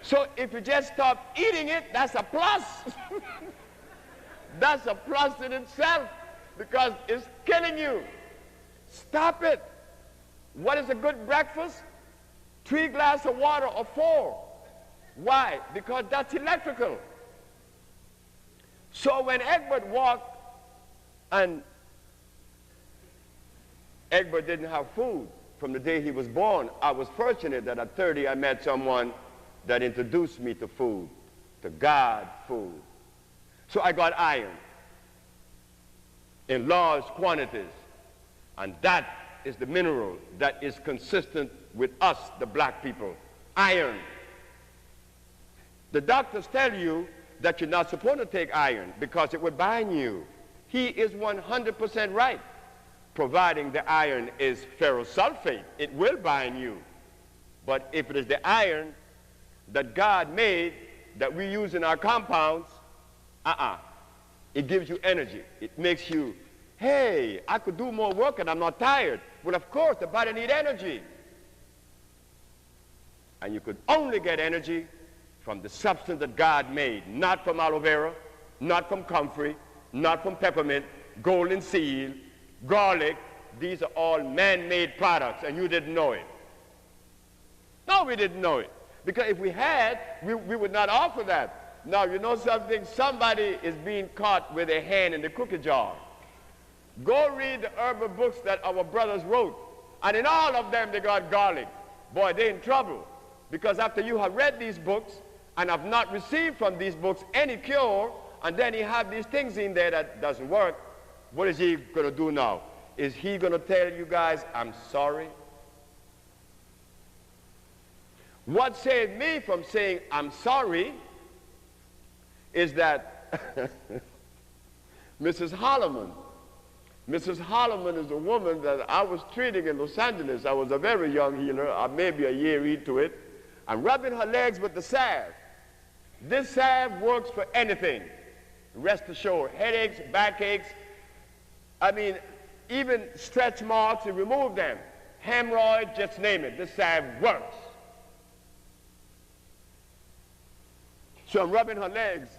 So if you just stop eating it, that's a plus. That's a plus in itself because it's killing you. Stop it. What is a good breakfast? 3 glasses of water or 4. Why? Because that's electrical. So when Egbert walked, and Egbert didn't have food from the day he was born, I was fortunate that at 30 I met someone that introduced me to food, to God food. So I got iron in large quantities, and that is the mineral that is consistent with us, the black people, iron. The doctors tell you that you're not supposed to take iron because it would bind you. He is 100% right, providing the iron is ferrosulfate. It will bind you. But if it is the iron that God made that we use in our compounds, it gives you energy. It makes you, hey, I could do more work and I'm not tired. Well, of course, the body needs energy. And you could only get energy from the substance that God made, not from aloe vera, not from comfrey, not from peppermint, golden seal, garlic. These are all man-made products, and you didn't know it. No, we didn't know it. Because if we had, we would not offer that. Now, you know something? Somebody is being caught with a hand in the cookie jar. Go read the herbal books that our brothers wrote, and in all of them they got garlic. Boy, they're in trouble. Because after you have read these books and have not received from these books any cure, and then he have these things in there that doesn't work, what is he going to do now? Is he going to tell you guys, I'm sorry? What saved me from saying I'm sorry is that Mrs. Holloman is a woman that I was treating in Los Angeles. I was a very young healer, maybe a year into it. I'm rubbing her legs with the salve. This salve works for anything. Rest assured, headaches, backaches, I mean, even stretch marks, you remove them. Hemorrhoid, just name it. This salve works. So I'm rubbing her legs,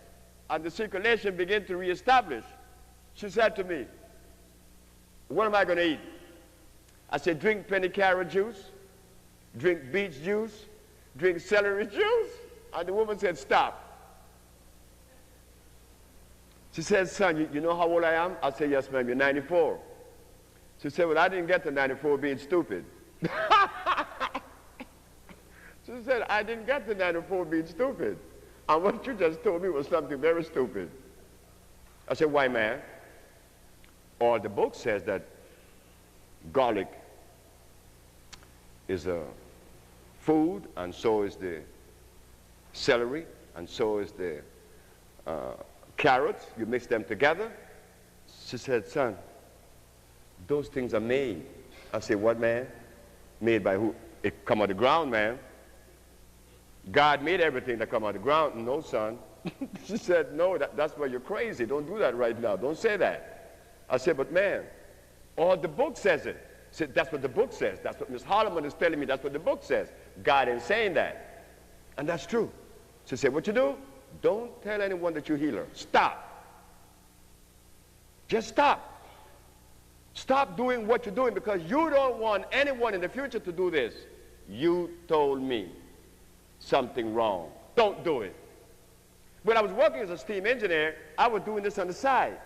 and the circulation began to reestablish. She said to me, what am I going to eat? I said, drink penny carrot juice, drink beet juice, drink celery juice. And the woman said, stop. She said, son, you know how old I am? I said, yes, ma'am, you're 94. She said, well, I didn't get to 94 being stupid. She said, I didn't get to 94 being stupid. And what you just told me was something very stupid. I said, why, ma'am? Or the book says that garlic is a food, and so is the celery, and so is the carrots. You mix them together. She said, son, those things are made. I said, what, man? Made by who? It come out of the ground, man. God made everything that come out of the ground. No, son. She said, no, that's why you're crazy. Don't do that right now. Don't say that. I said, but man, all the book says it. I said, that's what the book says. That's what Miss Holloman is telling me. That's what the book says. God ain't saying that. And that's true. She said, what you do? Don't tell anyone that you're a healer. Stop. Just stop. Stop doing what you're doing because you don't want anyone in the future to do this. You told me something wrong. Don't do it. When I was working as a steam engineer, I was doing this on the side.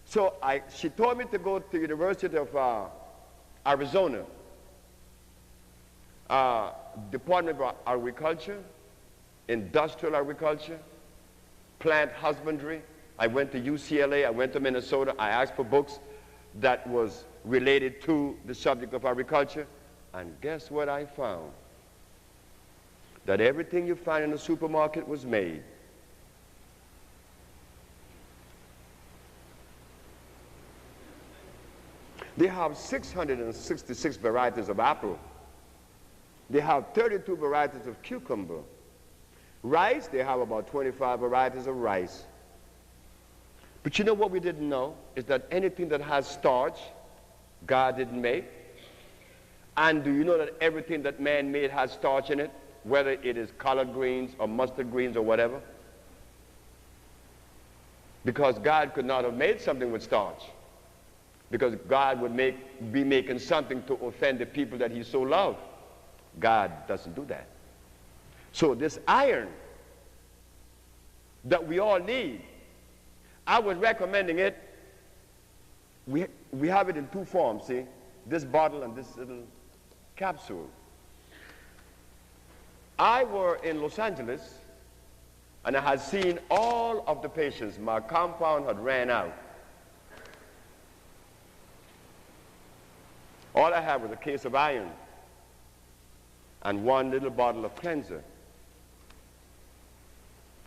So she told me to go to the University of Arizona, Department of Agriculture, Industrial Agriculture, Plant Husbandry. I went to UCLA, I went to Minnesota, I asked for books that was related to the subject of agriculture, and guess what I found? That everything you find in the supermarket was made. They have 666 varieties of apple. They have 32 varieties of cucumber. Rice, they have about 25 varieties of rice. But you know what we didn't know? Is that anything that has starch, God didn't make. And do you know that everything that man made has starch in it? Whether it is collard greens or mustard greens or whatever? Because God could not have made something with starch. Because God would be making something to offend the people that he so loved. God doesn't do that. So this iron that we all need, I was recommending it. We have it in two forms, see? This bottle and this little capsule. I were in Los Angeles, and I had seen all of the patients. My compound had ran out. All I had was a case of iron and one little bottle of cleanser.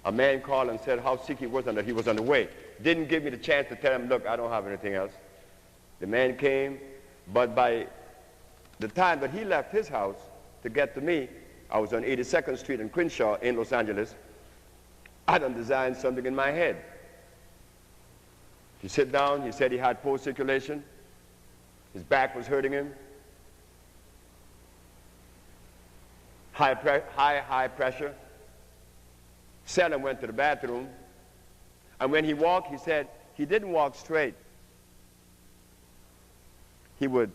A man called and said how sick he was and that he was on the way. Didn't give me the chance to tell him, look, I don't have anything else. The man came, but by the time that he left his house to get to me, I was on 82nd Street in Crenshaw in Los Angeles. I done designed something in my head. He sat down, he said he had poor circulation. His back was hurting him. High pressure. Seldom went to the bathroom. And when he walked, he said he didn't walk straight. He would,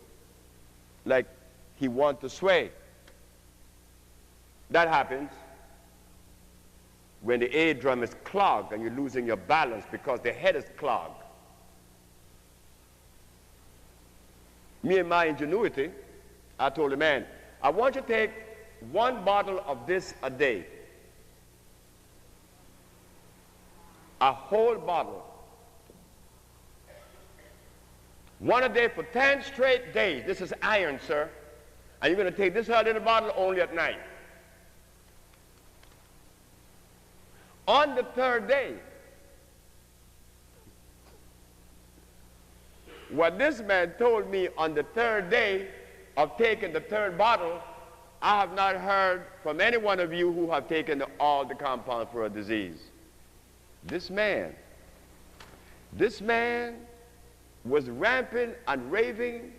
like, he wanted to sway. That happens when the eardrum is clogged and you're losing your balance because the head is clogged. Me and my ingenuity, I told the man, I want you to take one bottle of this a day. A whole bottle. One a day for 10 straight days. This is iron, sir. And you're going to take this little bottle only at night. On the third day, what this man told me on the third day of taking the third bottle, I have not heard from any one of you who have taken all the compound for a disease. This man was rampant and raving.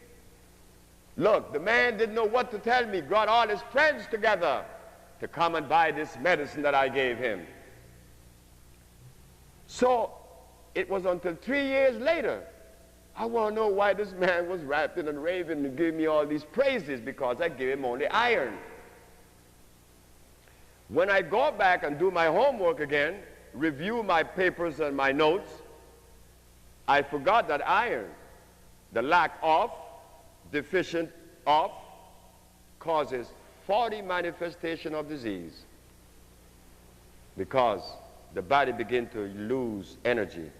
Look, the man didn't know what to tell me, brought all his friends together to come and buy this medicine that I gave him. So it was until 3 years later, I want to know why this man was ranting and raving and giving me all these praises, because I gave him only iron. When I go back and do my homework again, review my papers and my notes, I forgot that iron, the lack of, deficient of, causes 40 manifestations of disease, because the body begins to lose energy.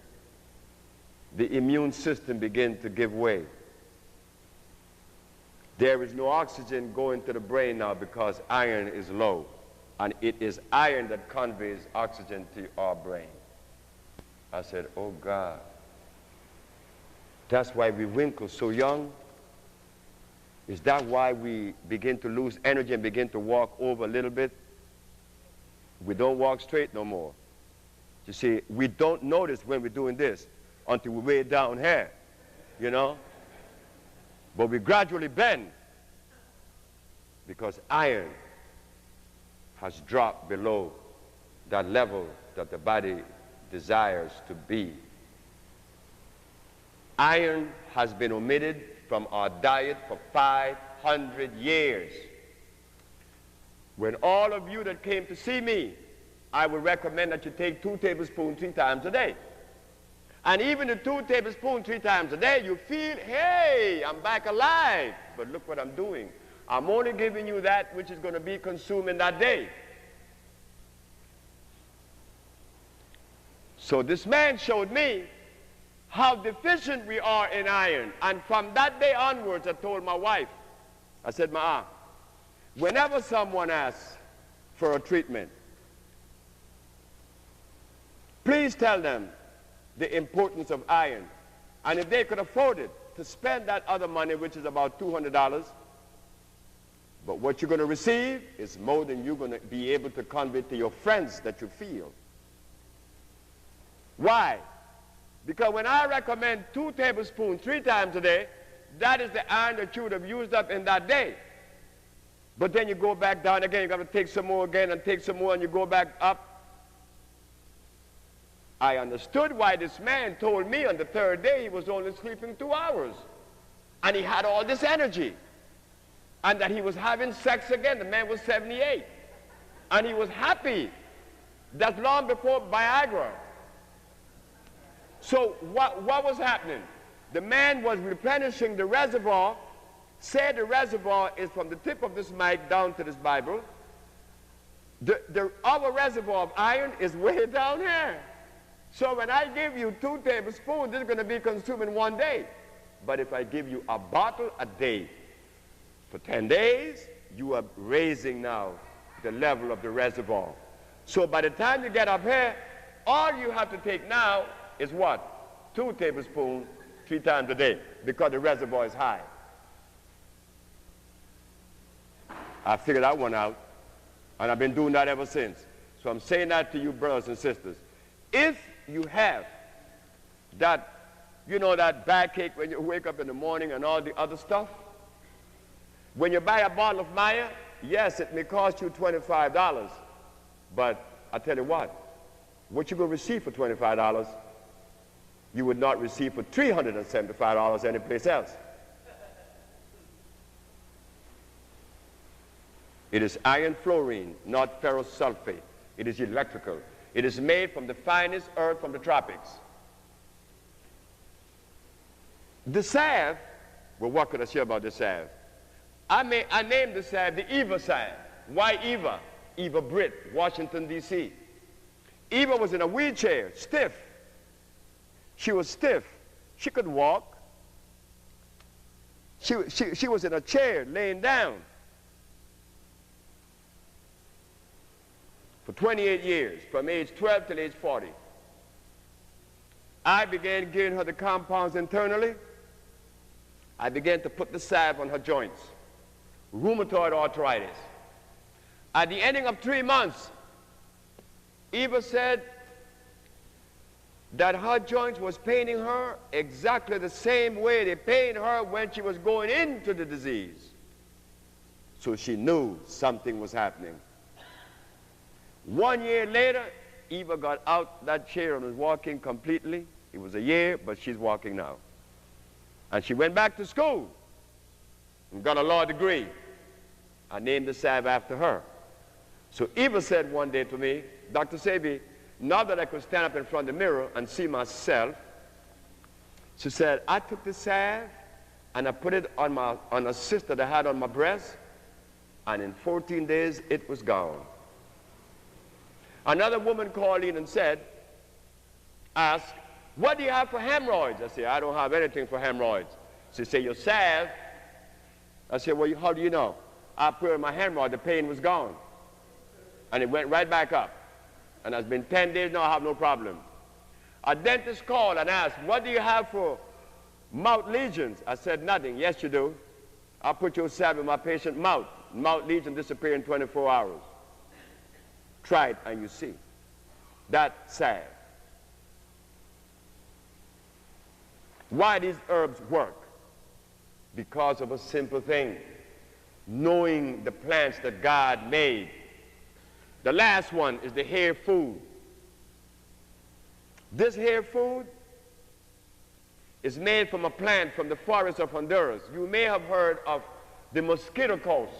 The immune system begins to give way. There is no oxygen going to the brain now because iron is low. And it is iron that conveys oxygen to our brain. I said, oh God. That's why we wrinkle so young. Is that why we begin to lose energy and begin to walk over a little bit? We don't walk straight no more. You see, we don't notice when we're doing this until we're way down here. you know. But we gradually bend because iron has dropped below that level that the body desires to be. Iron has been omitted from our diet for 500 years. When all of you that came to see me, I would recommend that you take 2 tablespoons 3 times a day. And even the 2 tablespoons 3 times a day, you feel, hey, I'm back alive. But look what I'm doing. I'm only giving you that which is going to be consumed in that day. So this man showed me how deficient we are in iron. And from that day onwards, I told my wife, I said, Ma, whenever someone asks for a treatment, please tell them the importance of iron. And if they could afford it, to spend that other money, which is about $200, but what you're going to receive is more than you're going to be able to convey to your friends that you feel. Why? Because when I recommend 2 tablespoons 3 times a day, that is the iron that you would have used up in that day. But then you go back down again, you got to take some more again and take some more, and you go back up. I understood why this man told me on the 3rd day he was only sleeping 2 hours. And he had all this energy. And that he was having sex again. The man was 78. And he was happy. That's long before Viagra. So what was happening? The man was replenishing the reservoir. Say the reservoir is from the tip of this mic down to this Bible. Our reservoir of iron is way down here. So when I give you 2 tablespoons, it's going to be consumed in 1 day. But if I give you a bottle a day for 10 days, you are raising now the level of the reservoir. So by the time you get up here, all you have to take now is what? 2 tablespoons 3 times a day, because the reservoir is high. I figured that one out, and I've been doing that ever since. So I'm saying that to you, brothers and sisters. If you have that, you know, that backache when you wake up in the morning and all the other stuff, when you buy a bottle of Maya, yes, it may cost you $25, but I tell you what you're going to receive for $25, you would not receive for $375 anyplace else. It is iron fluorine, not ferrous sulfate. It is electrical. It is made from the finest earth from the tropics. The salve, well, what could I say about the salve? I named the salve the Eva salve. Why Eva? Eva Britt, Washington, D.C. Eva was in a wheelchair, stiff. She was stiff. She could walk. She was in a chair, laying down. For 28 years, from age 12 till age 40. I began giving her the compounds internally. I began to put the salve on her joints. Rheumatoid arthritis. At the ending of 3 months, Eva said that her joints was paining her exactly the same way they pained her when she was going into the disease. So she knew something was happening. 1 year later, Eva got out that chair and was walking completely. It was a year, but she's walking now. And she went back to school and got a law degree. I named the salve after her. So Eva said one day to me, Dr. Sebi, now that I could stand up in front of the mirror and see myself, she said, I took the salve and I put it on a cyst that I had on my breast, and in 14 days it was gone. Another woman called in and asked, what do you have for hemorrhoids? I said, I don't have anything for hemorrhoids. She said, your salve. I said, well, how do you know? I put it in my hemorrhoid, the pain was gone. And it went right back up. And it's been 10 days now, I have no problem. A dentist called and asked, what do you have for mouth lesions? I said, nothing. Yes, you do. I'll put your salve in my patient's mouth. Mouth lesion disappear in 24 hours. Try it and you see. That salve. Why these herbs work? Because of a simple thing: knowing the plants that God made. The last one is the hair food. This hair food is made from a plant from the forest of Honduras. You may have heard of the Mosquito Coast.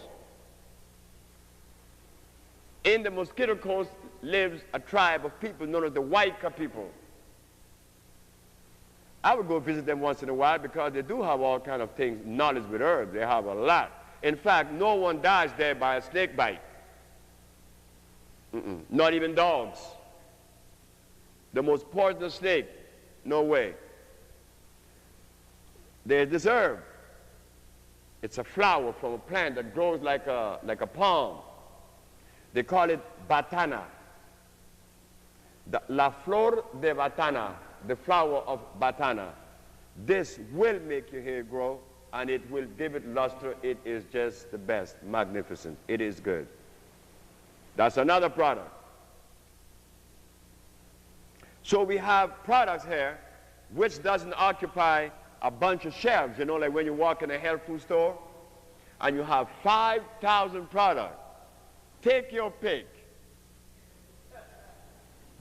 In the Mosquito Coast lives a tribe of people known as the Waika people. I would go visit them once in a while because they do have all kind of things, knowledge with herbs. They have a lot. In fact, no one dies there by a snake bite. Not even dogs. The most poisonous snake, no way. There's this herb. It's a flower from a plant that grows like a palm. They call it batana. La flor de batana, the flower of batana. This will make your hair grow, and it will give it luster. It is just the best, magnificent. It is good. That's another product. So we have products here which doesn't occupy a bunch of shelves. You know, like when you walk in a health food store and you have 5,000 products. Take your pick.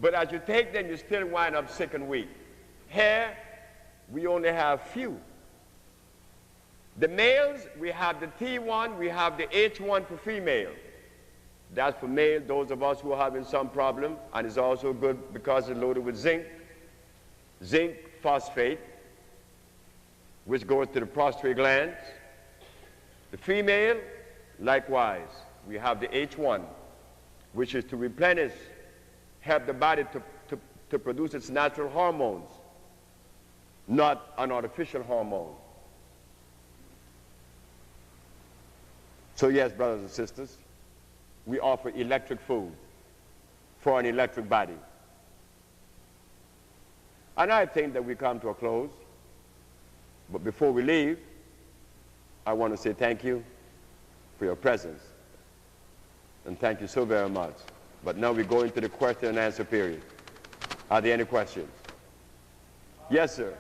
But as you take them, you still wind up sick and weak. Here, we only have few. The males, we have the T1, we have the H1 for female. That's for male, those of us who are having some problem, and it's also good because it's loaded with zinc phosphate, which goes to the prostate glands. The female, likewise, we have the H1, which is to replenish, help the body to produce its natural hormones, not an artificial hormone. So yes, brothers and sisters, we offer electric food for an electric body. And I think that we come to a close. But before we leave, I want to say thank you for your presence. And thank you so very much. But now we go into the question and answer period. Are there any questions? Yes, sir.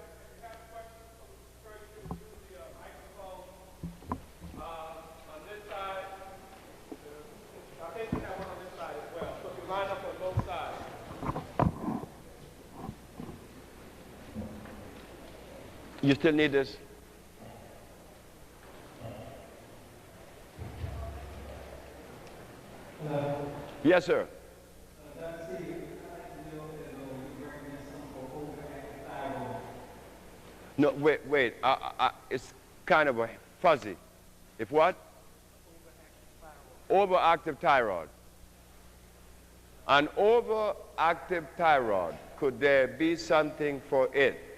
You still need this? Yes, sir. No, wait. It's kind of a fuzzy. If what? Overactive thyroid. An overactive thyroid, could there be something for it?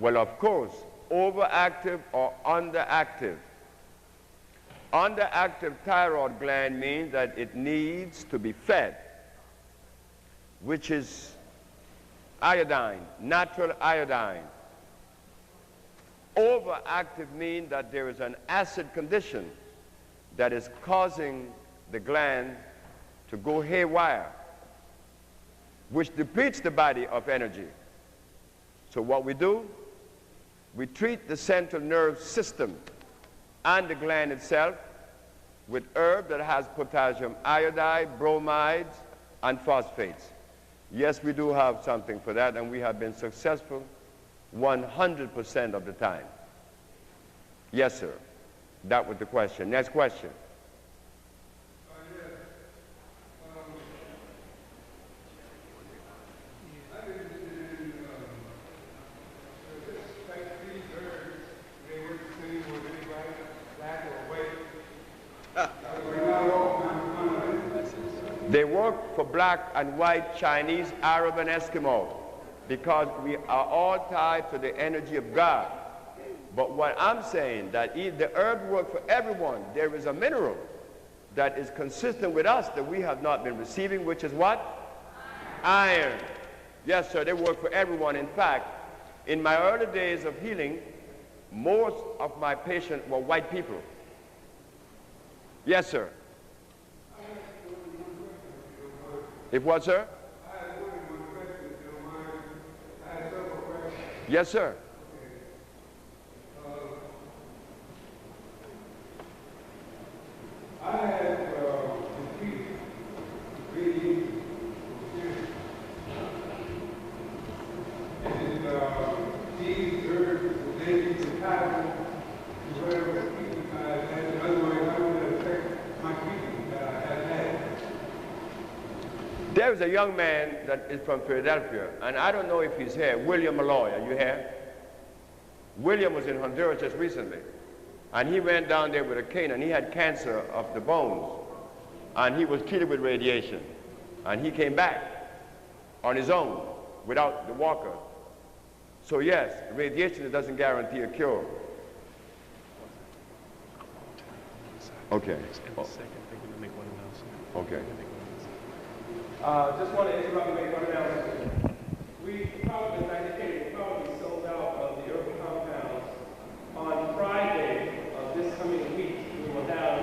Well, of course, overactive or underactive. Underactive thyroid gland means that it needs to be fed, which is iodine, natural iodine. Overactive means that there is an acid condition that is causing the gland to go haywire, which depletes the body of energy. So what we do, we treat the central nerve system and the gland itself with herb that has potassium iodide, bromides, and phosphates. Yes, we do have something for that, and we have been successful 100% of the time. Yes, sir. That was the question. Next question. They work for black and white, Chinese, Arab, and Eskimo, because we are all tied to the energy of God. But what I'm saying, that the herbs work for everyone. There is a mineral that is consistent with us that we have not been receiving, which is what? Iron. Yes, sir, they work for everyone. In fact, in my early days of healing, most of my patients were white people. Yes, sir. If what, sir? Yes, sir. happen to where we're speaking, and otherwise how would it affect my treatment that I have had? There is a young man that is from Philadelphia, and I don't know if he's here. William Malloy, are you here? William was in Honduras just recently, and he went down there with a cane, and he had cancer of the bones, and he was treated with radiation, and he came back on his own without the walker. So yes, radiation doesn't guarantee a cure. Okay. Okay. Just want to interrupt and make one announcement. We probably, as I indicated, probably sold out of the urban compounds. On Friday of this coming week, we will have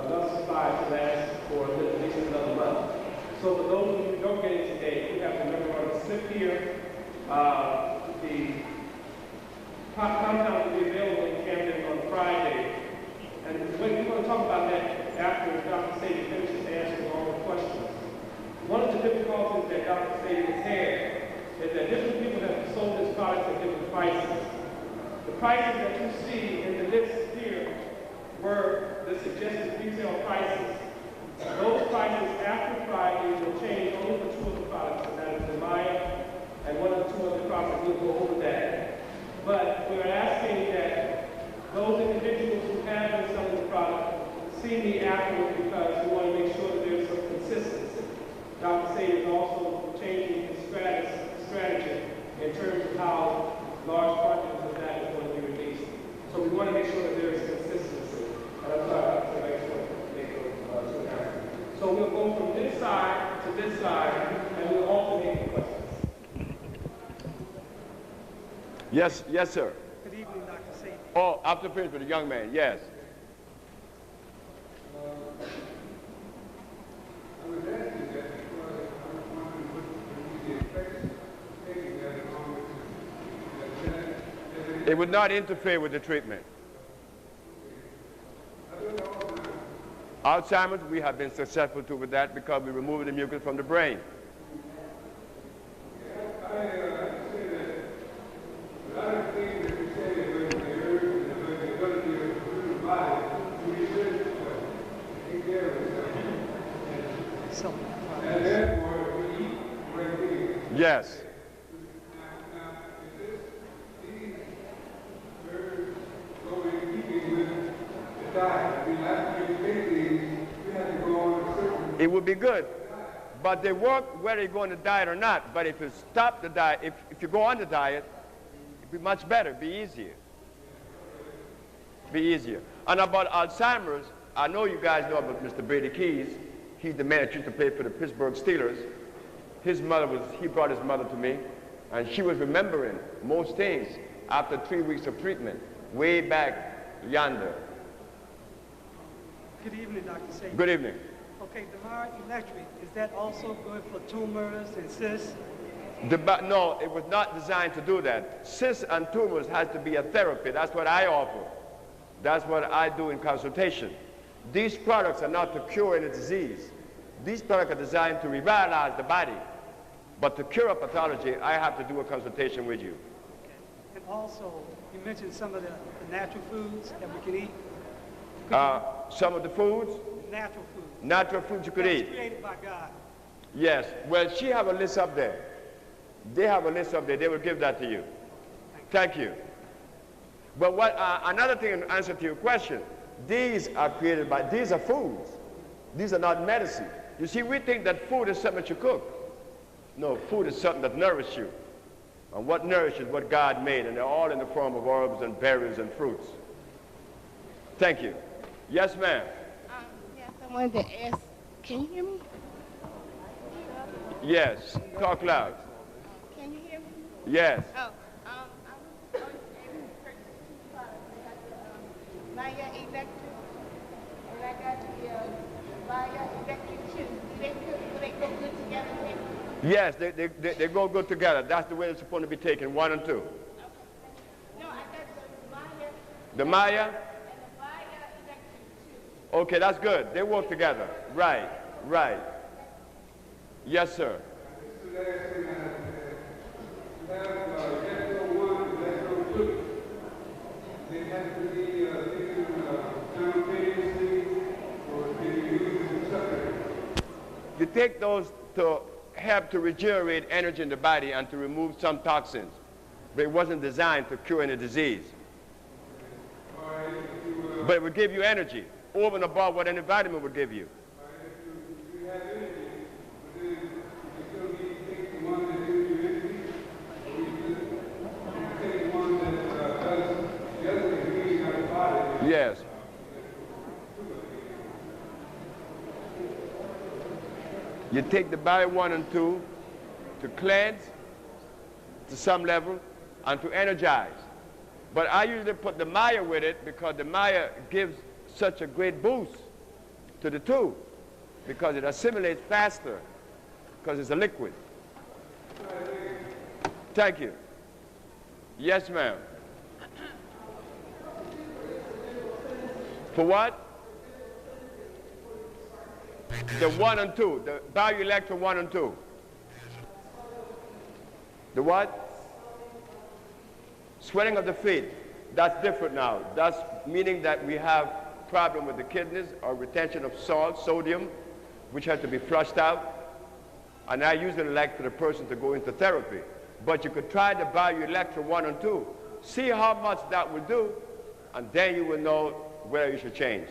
enough supply to last for at least another month. So for those of you who don't get it today, you have to remember on the slip here, the compound will be available in Camden on Friday. And we're going to talk about that after Dr. Sebi finishes answering all the questions. One of the difficulties that Dr. Sebi has had is that different people have sold this product at different prices. The prices that you see in the list here were the suggested retail prices. Those prices after Friday will change only for two of the products, and that is the Maya and one of the two other products. We'll go over that. But we're asking that those individuals who have been selling the product see me afterwards because we want to make sure that there's some consistency. Dr. Sebi is also changing his strategy in terms of how large quantities of that is going to be released. So we want to make sure that there is consistency. And I'm sorry, Dr. Sebi, I just want to make those two announcements. So we'll go from this side to this side, and we'll alternate the questions. Yes, yes, sir. Good evening, Dr. Sebi. Oh, after finish with the young man, yes. I was asking that because I was wondering what would be the effects of taking that along with it. It would not interfere with the treatment. Alzheimer's, we have been successful too with that because we removed the mucus from the brain. Yes. It would be good, but they work whether you're going to diet or not. But if you stop the diet, if you go on the diet, it'd be much better, be easier. Be easier. And about Alzheimer's, I know you guys know about Mr. Brady Keys. He's the man that used to play for the Pittsburgh Steelers. His mother he brought his mother to me, and she was remembering most things after 3 weeks of treatment, way back yonder. Good evening, Dr. Sebi. Good evening. Okay, the Mara Electric, is that also good for tumors and cysts? No, it was not designed to do that. Cysts and tumors has to be a therapy. That's what I offer. That's what I do in consultation. These products are not to cure any disease. These products are designed to revitalize the body. But to cure a pathology, I have to do a consultation with you. Okay. And also, you mentioned some of the natural foods that we can eat. Some of the foods? Natural foods. Natural foods you could eat. Created by God. Yes. Well, she have a list up there. They have a list up there. They will give that to you. Thank you. But what another thing in answer to your question, these are created by, these are foods. These are not medicine. You see, we think that food is something that you cook. No, food is something that nourishes you. And what nourishes what God made, and they're all in the form of herbs and berries and fruits. Thank you. Yes, ma'am. Yes, I wanted to ask, can you hear me? Yes, talk loud. Can you hear me? Yes. Oh, I was able to purchase two products. I got the Maya Electric, and I got the Maya Electric too. Do they go good together? Yes, they go good together. That's the way it's supposed to be taken, 1 and 2. Okay. No, I got the Maya. The Maya? And the Maya Electric too. Okay, that's good. They work together. Right, right. Yes, sir. they have to be taken simultaneously, or can you use them separately? You take those to help to regenerate energy in the body and to remove some toxins. But it wasn't designed to cure any disease. All right, if you, But it would give you energy over and above what any vitamin would give you. if you have energy, but then you still need to take the one that gives you energy, or you take the one that does the other thing, healing out the body. Yes. You take the Bio 1 and 2 to cleanse to some level and to energize. But I usually put the Maya with it because the Maya gives such a great boost to the 2 because it assimilates faster because it's a liquid. Thank you. Yes, ma'am. For what? The 1 and 2, the bioelectro 1 and 2. The what? Swelling of the feet. That's different now. That's meaning that we have problem with the kidneys or retention of salt, sodium, which has to be flushed out. And I usually like for the person to go into therapy. But you could try the bioelectro 1 and 2. See how much that will do, and then you will know where you should change.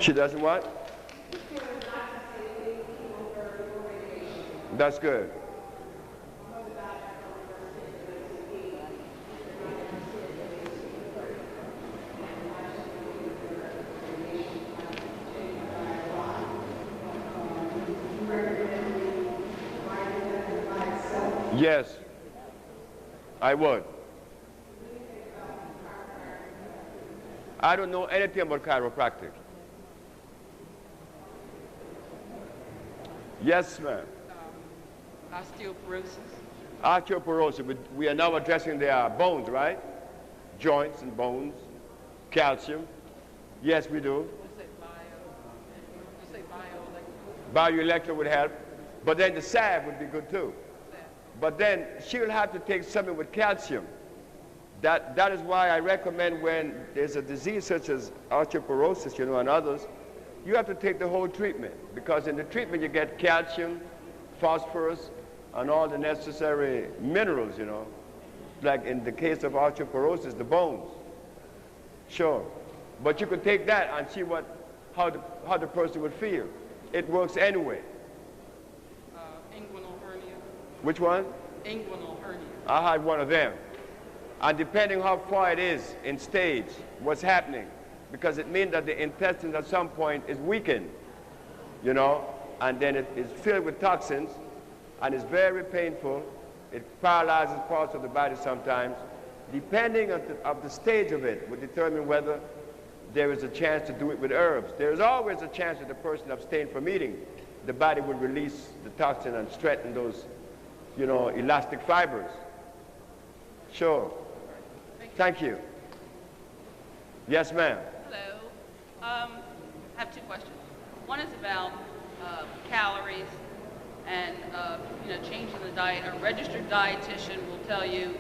She doesn't what? That's good. Yes, I would. I don't know anything about chiropractic. Yes, ma'am. Osteoporosis. Osteoporosis. We are now addressing the bones, right? Joints and bones, calcium. Yes, we do. You say bio. Bioelectro would help, but then the salve would be good too. But then she will have to take something with calcium. That is why I recommend when there's a disease such as osteoporosis, you know, and others, you have to take the whole treatment, because in the treatment you get calcium, phosphorus, and all the necessary minerals, you know, like in the case of osteoporosis, the bones. Sure. But you could take that and see how the person would feel. It works anyway. Inguinal hernia. Which one? Inguinal hernia. I had one of them. And depending how far it is in stage, what's happening, because it means that the intestine at some point is weakened, you know, and then it is filled with toxins, and it's very painful. It paralyzes parts of the body sometimes. Depending on the stage of it would determine whether there is a chance to do it with herbs. There is always a chance that the person abstained from eating. The body will release the toxin and strengthen those, you know, elastic fibers. Sure. Thank you. Yes, ma'am. Hello. I have two questions. One is about calories and you know, changing the diet. A registered dietitian will tell you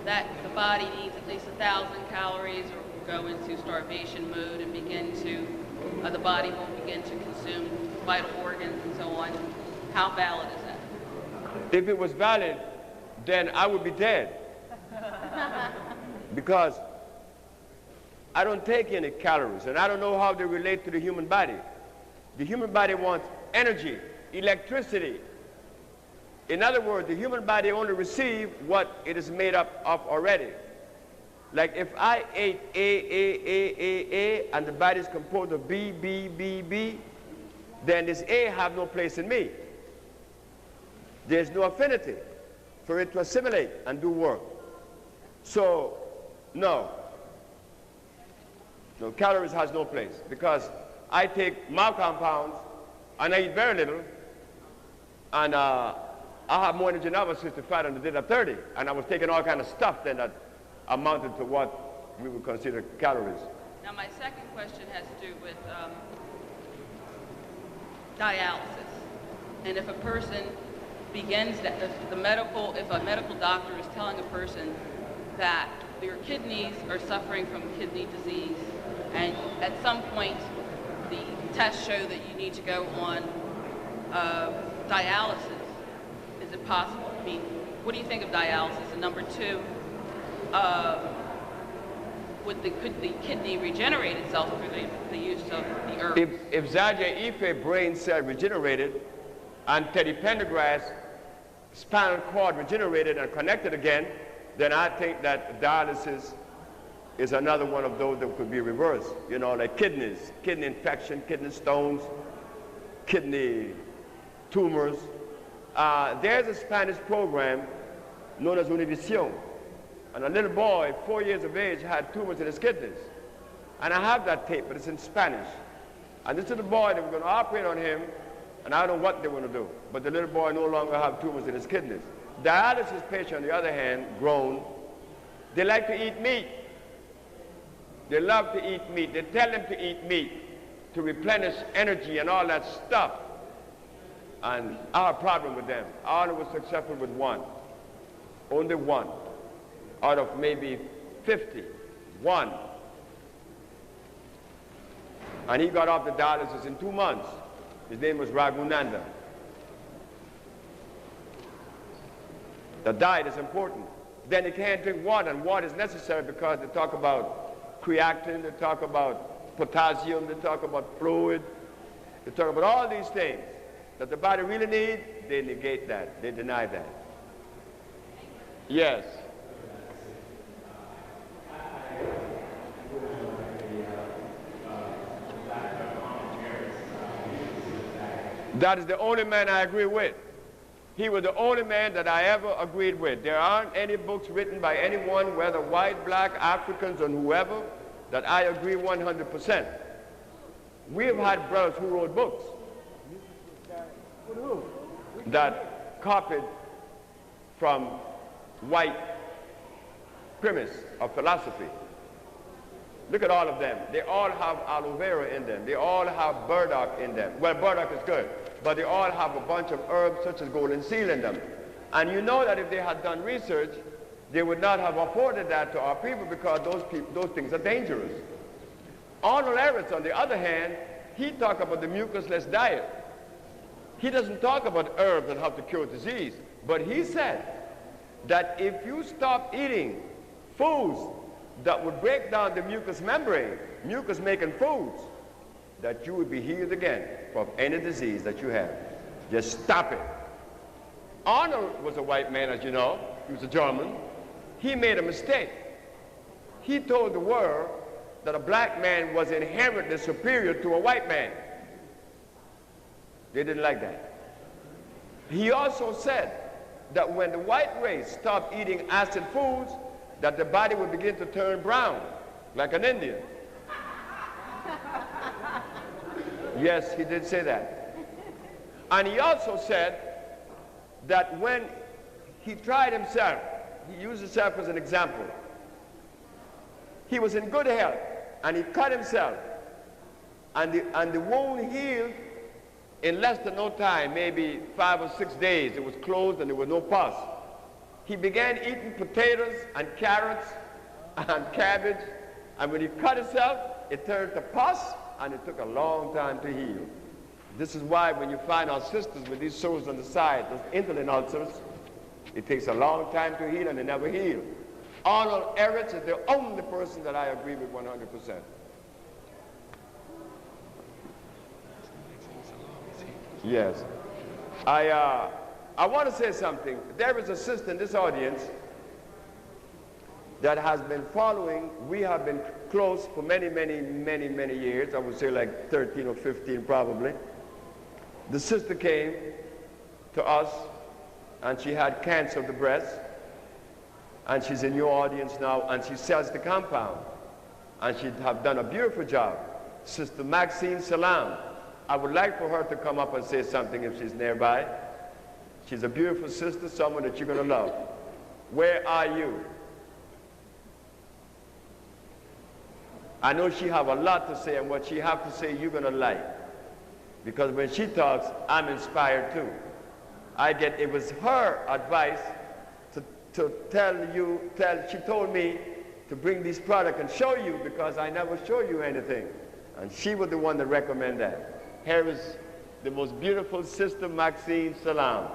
that the body needs at least 1,000 calories, or will go into starvation mode and begin to the body won't begin to consume vital organs and so on. How valid is that? If it was valid, then I would be dead. Because I don't take any calories, and I don't know how they relate to the human body. The human body wants energy, electricity. In other words, the human body only receives what it is made up of already. Like if I ate A, and the body is composed of B, then this A have no place in me. There's no affinity for it to assimilate and do work. So, no, calories has no place, because I take my compounds and I eat very little, and I have more energy now at 65 than I did at 30, and I was taking all kind of stuff then that amounted to what we would consider calories. Now, my second question has to do with dialysis. And if a person begins that, if a medical doctor is telling a person that your kidneys are suffering from kidney disease, and at some point the tests show that you need to go on dialysis, is it possible? I mean, what do you think of dialysis? And number two, could the kidney regenerate itself through the use of the herbs? If Zaja Ife brain cell regenerated and Teddy Pendergrass spinal cord regenerated and connected again, then I think that dialysis is another one of those that could be reversed. You know, like kidneys, kidney infection, kidney stones, kidney tumors. There's a Spanish program known as Univision. And a little boy, 4 years of age, had tumors in his kidneys. And I have that tape, but it's in Spanish. And this little boy, they were going to operate on him, and I don't know what they were going to do. But the little boy no longer have tumors in his kidneys. Dialysis patients, on the other hand, grown, they like to eat meat. They love to eat meat. They tell them to eat meat to replenish energy and all that stuff. And our problem with them, I only was successful with one. Only one. Out of maybe 50, one. And he got off the dialysis in 2 months. His name was Raghunanda. The diet is important. Then he can't drink water, and water is necessary because they talk about creatinine, they talk about potassium, they talk about fluid, they talk about all these things that the body really needs. They negate that, they deny that. Yes. That is the only man I agree with. He was the only man that I ever agreed with. There aren't any books written by anyone, whether white, black, Africans, or whoever, that I agree 100%. We have had brothers who wrote books that copied from white premise of philosophy. Look at all of them. They all have aloe vera in them. They all have burdock in them. Well, burdock is good, but they all have a bunch of herbs such as golden seal in them. And you know that if they had done research, they would not have afforded that to our people because those things are dangerous. Arnold Everett, on the other hand, he talked about the mucusless diet. He doesn't talk about herbs and how to cure disease, but he said that if you stop eating foods that would break down the mucous membrane, mucus-making foods, that you would be healed again from any disease that you have. Just stop it. Arnold was a white man, as you know. He was a German. He made a mistake. He told the world that a black man was inherently superior to a white man. They didn't like that. He also said that when the white race stopped eating acid foods, that the body would begin to turn brown, like an Indian. Yes, he did say that. And he also said that when he tried himself, he used himself as an example. He was in good health, and he cut himself, and the wound healed in less than no time, maybe 5 or 6 days. It was closed and there was no pus. He began eating potatoes and carrots and cabbage, and when he cut himself, it turned to pus, and it took a long time to heal. This is why when you find our sisters with these sores on the side, those indolent ulcers, it takes a long time to heal, and they never heal. Arnold Everett is the only person that I agree with 100%. Yes. I want to say something. There is a sister in this audience that has been following. We have been close for many, many, many, many years. I would say like 13 or 15 probably. The sister came to us, and she had cancer of the breast, and she's in your audience now, and she sells the compound, and she have done a beautiful job. Sister Maxine Salam. I would like for her to come up and say something if she's nearby. She's a beautiful sister, someone that you're going to love. Where are you? I know she have a lot to say, and what she have to say, you're going to like. Because when she talks, I'm inspired too. It was her advice to she told me to bring this product and show you because I never show you anything. And she was the one that recommended that. Here is the most beautiful Sister Maxine Salam.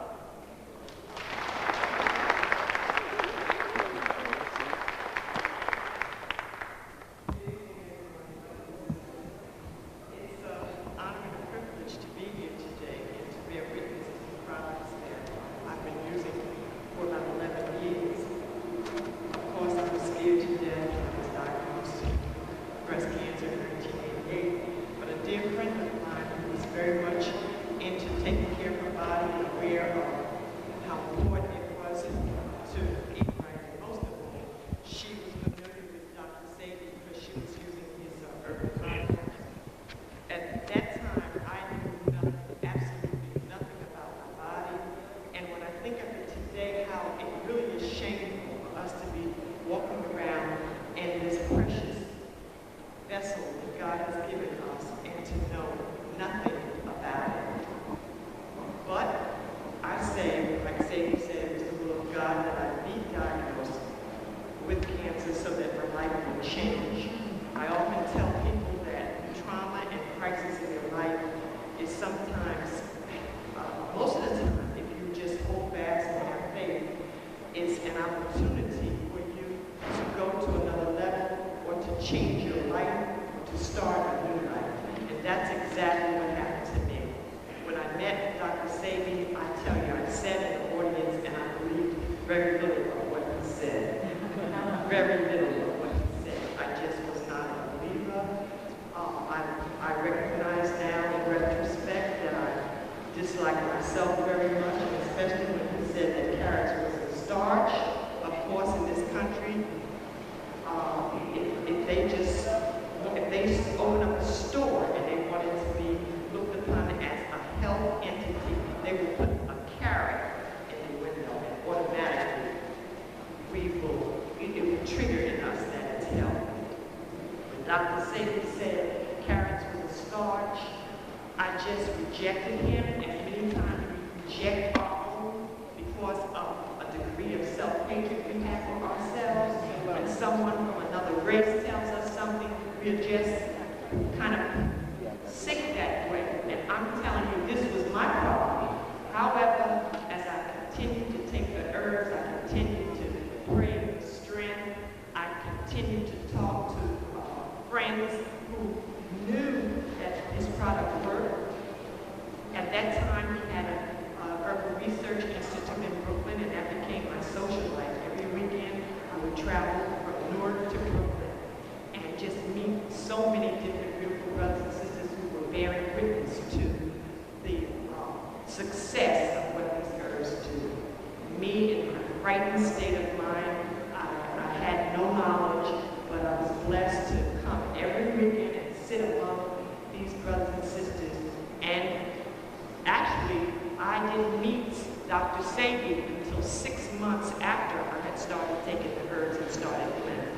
Dr. Sebi until 6 months after I had started taking the herbs and started blending.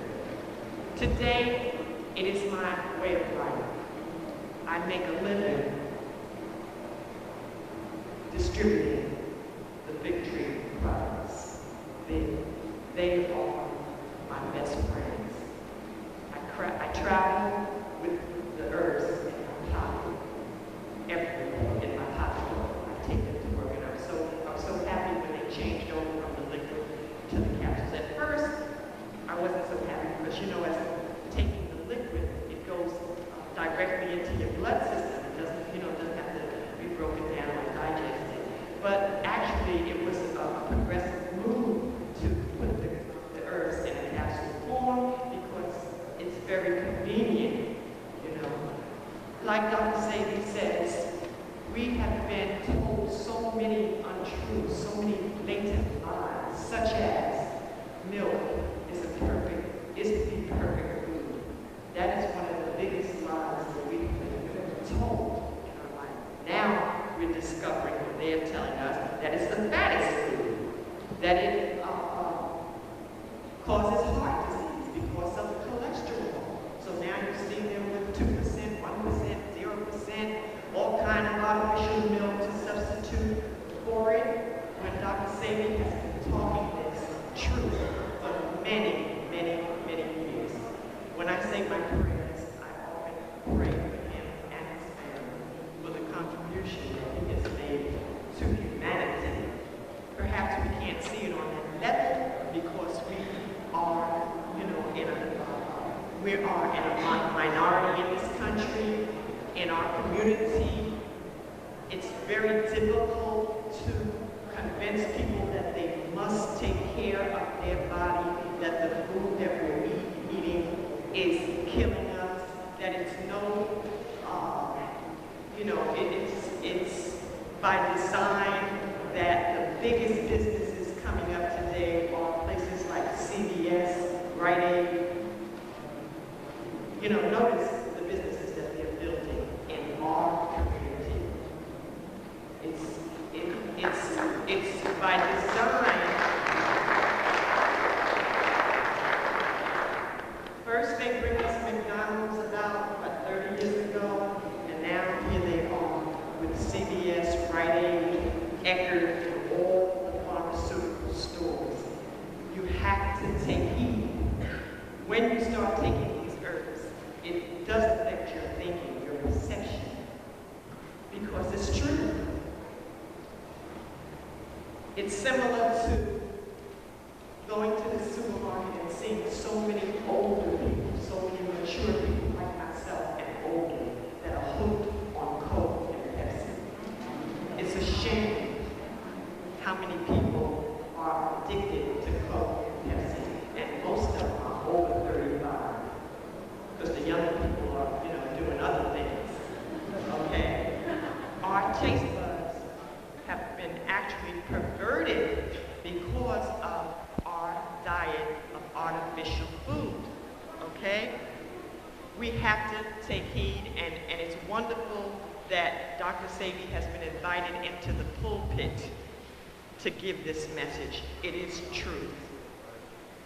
Today, it is my way of life. I make a living distributing the victory products. They are my best friends. I travel with the herbs in my pocket, every day in my pocket. I take them to work, and I'm so happy when they changed over from the liquid to the capsules. At first, I wasn't so happy because, you know, as taking the liquid, it goes directly into your blood system. It doesn't have to be broken down or digested. But actually, it was a progressive move to put the herbs in a capsule form because it's very convenient, you know. Like Dr. Sebi says, we have been told so many untruths, so many blatant lies, such as milk is the perfect food. That is one of the biggest lies that we've been told in our life. Now we're discovering what they're telling us, that it's the fattest food, that it causes heart disease because of the cholesterol. So now you we are in a minority in this country, in our community. It's very difficult to convince people that they must take care of their body, that the food that we're eating is killing us, that it's no, it's by design that the biggest businesses coming up today are places like CVS, Rite Aid. Notice the businesses that they're building in our community. It's by design. First they bring us McDonald's about 30 years ago, and now here they are with CVS, Rite Aid, Eckerd, and all the pharmaceutical stores. You have to take heed. When you start taking these herbs, it does affect your thinking, your perception, because it's true. It's similar to going to the supermarket and seeing so many older people, so many mature people like myself and older that are hooked on Coke and Pepsi. It's a shame how many people are addicted to Coke and Pepsi, and most of them are over 35, because the younger people are, doing other things. Okay? Our taste buds have been actually perverted because of our diet of artificial food. Okay? We have to take heed, and it's wonderful that Dr. Sebi has been invited into the pulpit to give this message. It is truth.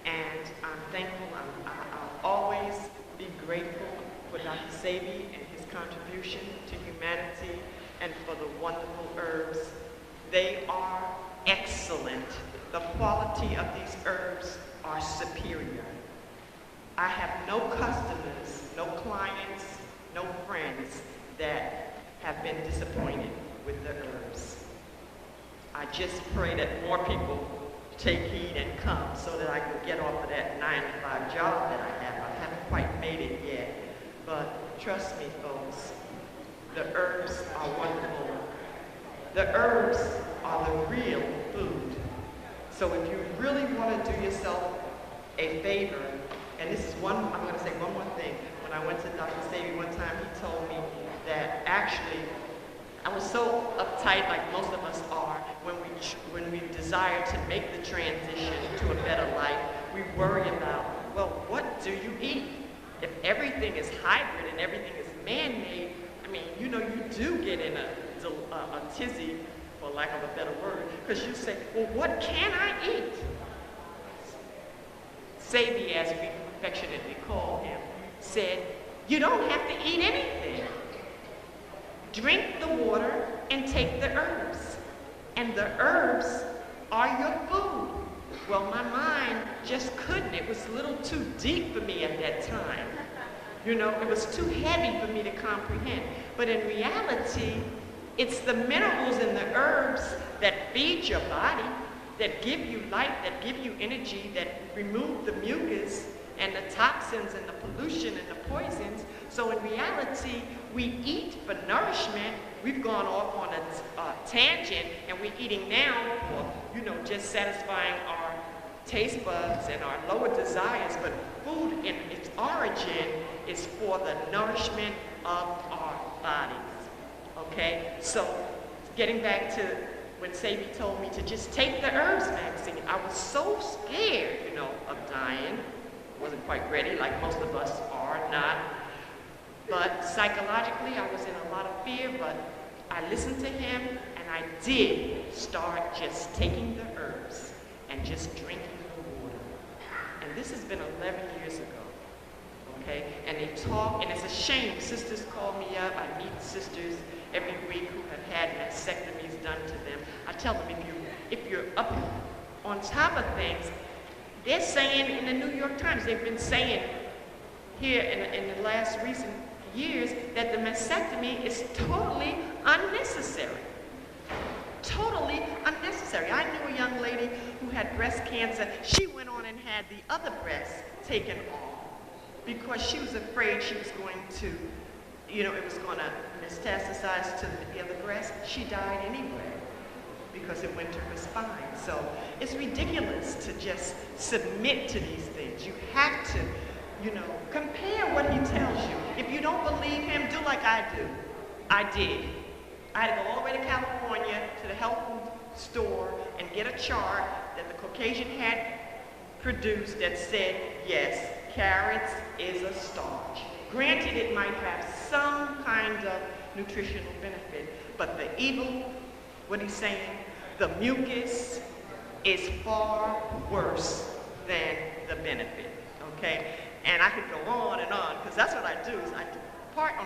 And I'm thankful. I'll always be grateful for Dr. Sebi and his contribution to humanity and for the wonderful herbs. They are excellent. The quality of these herbs are superior. I have no customers, no clients, no friends that have been disappointed with the herbs. I just pray that more people take heed and come so that I can get off of that 9-to-5 job that I have. I haven't quite made it yet, but trust me, folks, the herbs are wonderful. The herbs are the real food. So if you really want to do yourself a favor, and this is I'm going to say one more thing. When I went to Dr. Sebi one time, he told me that actually I was so uptight, like most of us are, when we desire to make the transition to a better life. We worry about, well, what do you eat? If everything is hybrid and everything is man-made, I mean, you do get in a tizzy, for lack of a better word, because you say, well, what can I eat? Sebi, as we affectionately call him, said, you don't have to eat anything. Drink the water and take the herbs. And the herbs are your food. Well, my mind just couldn't. It was a little too deep for me at that time. It was too heavy for me to comprehend. But in reality, it's the minerals in the herbs that feed your body, that give you life, that give you energy, that remove the mucus and the toxins and the pollution and the poisons. So in reality, we eat for nourishment. We've gone off on a tangent, and we're eating now for, just satisfying our taste buds and our lower desires. But food in its origin is for the nourishment of our bodies. Okay? So getting back to when Sebi told me to just take the herbs, Maxine, I was so scared, of dying. Wasn't quite ready, like most of us are not. But psychologically, I was in a lot of fear, but I listened to him, and I did start just taking the herbs and just drinking the water. And this has been 11 years ago, okay? And they talk, and it's a shame. Sisters call me up. I meet sisters every week who have had mastectomies done to them. I tell them, if you're up on top of things, they're saying in the New York Times, they've been saying here in the last recent years that the mastectomy is totally unnecessary. Totally unnecessary. I knew a young lady who had breast cancer. She went on and had the other breast taken off. because she was afraid she was going to, you know, it was going to metastasize to the other breast. She died anyway because it went to her spine. So it's ridiculous to just submit to these things. You have to, you know, compare what he tells you. If you don't believe him, do like I do. I did. I had to go all the way to California to the health food store and get a chart that the Caucasian had produced that said, yes, carrots is a starch. Granted, it might have some kind of nutritional benefit, but the evil, what he's saying, the mucus is far worse than the benefit, okay? And I could go on, because that's what I do, is on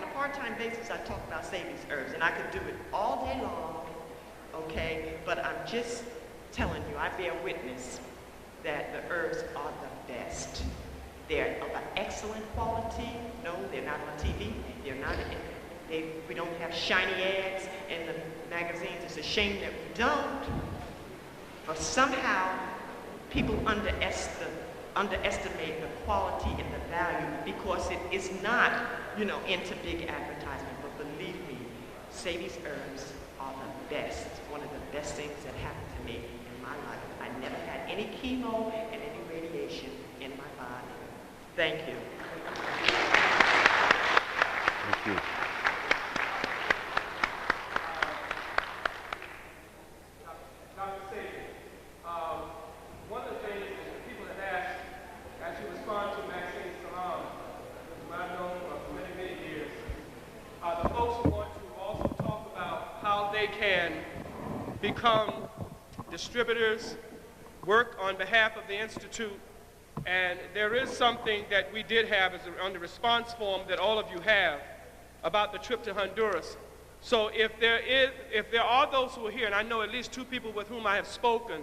a part-time basis, I talk about Sebi's herbs, and I could do it all day long, okay? But I'm just telling you, I bear witness that the herbs are the best. They're of an excellent quality. No, they're not on TV. They're not, we don't have shiny ads in the magazines. It's a shame that we don't. But somehow, people underestimate the quality and the value because it is not, you know, into big advertisement. But believe me, Sebi's herbs are the best. One of the best things that happened to me in my life. I never had any chemo and any radiation in my body. Thank you. Thank you. Dr. Sebi, one of the things that people have asked as you respond to Maxine's Salam, whom I've known for many, many years, the folks who want to also talk about how they can become distributors, work on behalf of the Institute, and there is something that we did have on the response form that all of you have about the trip to Honduras. So if there are those who are here, and I know at least 2 people with whom I have spoken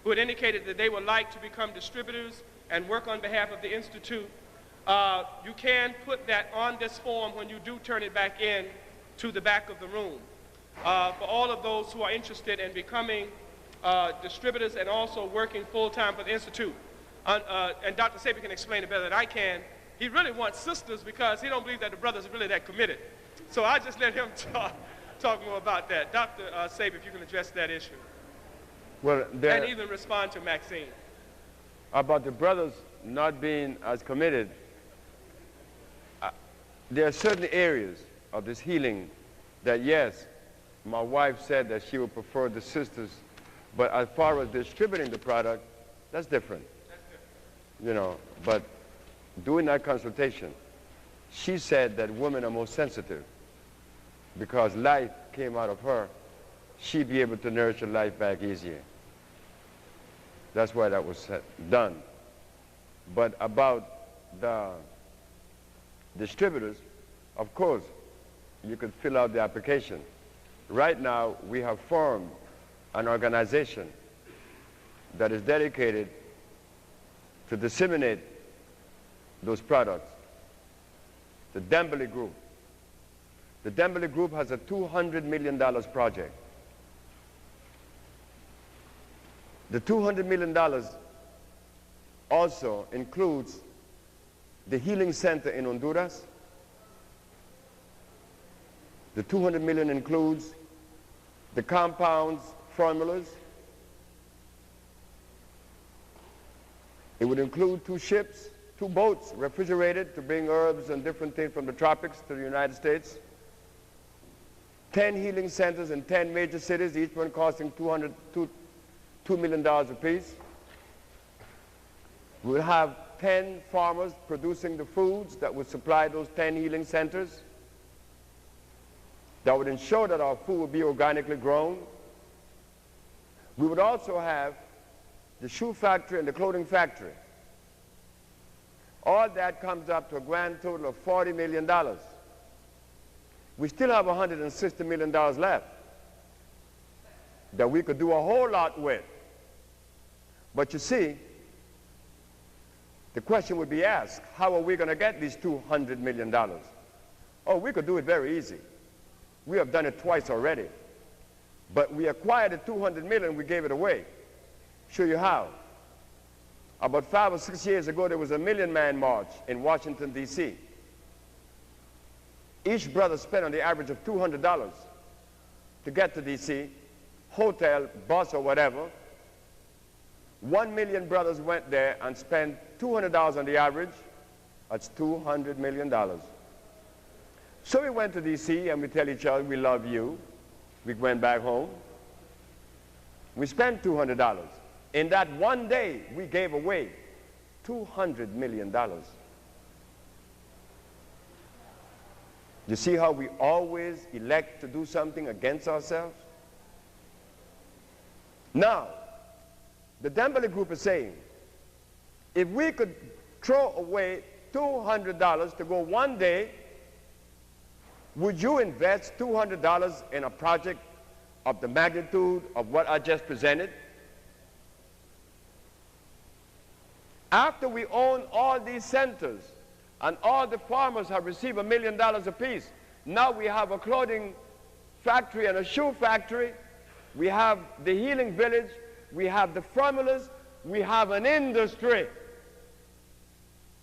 who had indicated that they would like to become distributors and work on behalf of the Institute, you can put that on this form when you do turn it back in to the back of the room. For all of those who are interested in becoming distributors and also working full-time for the Institute. And Dr. Sebi can explain it better than I can. He really wants sisters because he don't believe that the brothers are really that committed. So I just let him talk more about that. Dr. Sebi, if you can address that issue. Well, And even respond to Maxine. about the brothers not being as committed, there are certain areas of this healing that, yes, my wife said that she would prefer the sisters, but as far as distributing the product, that's different. You know, but during that consultation, she said that women are more sensitive because life came out of her. She'd be able to nourish her life back easier. That's why that was done. But about the distributors, of course, you could fill out the application. Right now, we have formed an organization that is dedicated to disseminate those products. The Dembele Group. The Dembele Group has a $200 million project. The $200 million also includes the Healing Center in Honduras. The $200 million includes the compounds, formulas. It would include 2 ships, 2 boats, refrigerated to bring herbs and different things from the tropics to the United States. 10 healing centers in 10 major cities, each one costing $2 million apiece. We will have 10 farmers producing the foods that would supply those 10 healing centers. That would ensure that our food would be organically grown. We would also have the shoe factory and the clothing factory. All that comes up to a grand total of $40 million. We still have $160 million left that we could do a whole lot with. But you see, the question would be asked, how are we going to get these $200 million? Oh, we could do it very easy. We have done it twice already. But we acquired the $200 million, we gave it away. Show you how. About 5 or 6 years ago, there was a Million Man March in Washington, D.C. Each brother spent on the average of $200 to get to D.C., hotel, bus, or whatever. 1 million brothers went there and spent $200 on the average. That's $200 million. So we went to D.C. and we tell each other, we love you. We went back home. We spent $200. In that one day, we gave away $200 million. You see how we always elect to do something against ourselves? Now, the Dembele group is saying, if we could throw away $200 to go one day, would you invest $200 in a project of the magnitude of what I just presented? After we own all these centers and all the farmers have received $1 million apiece, now we have a clothing factory and a shoe factory, we have the healing village, we have the formulas, we have an industry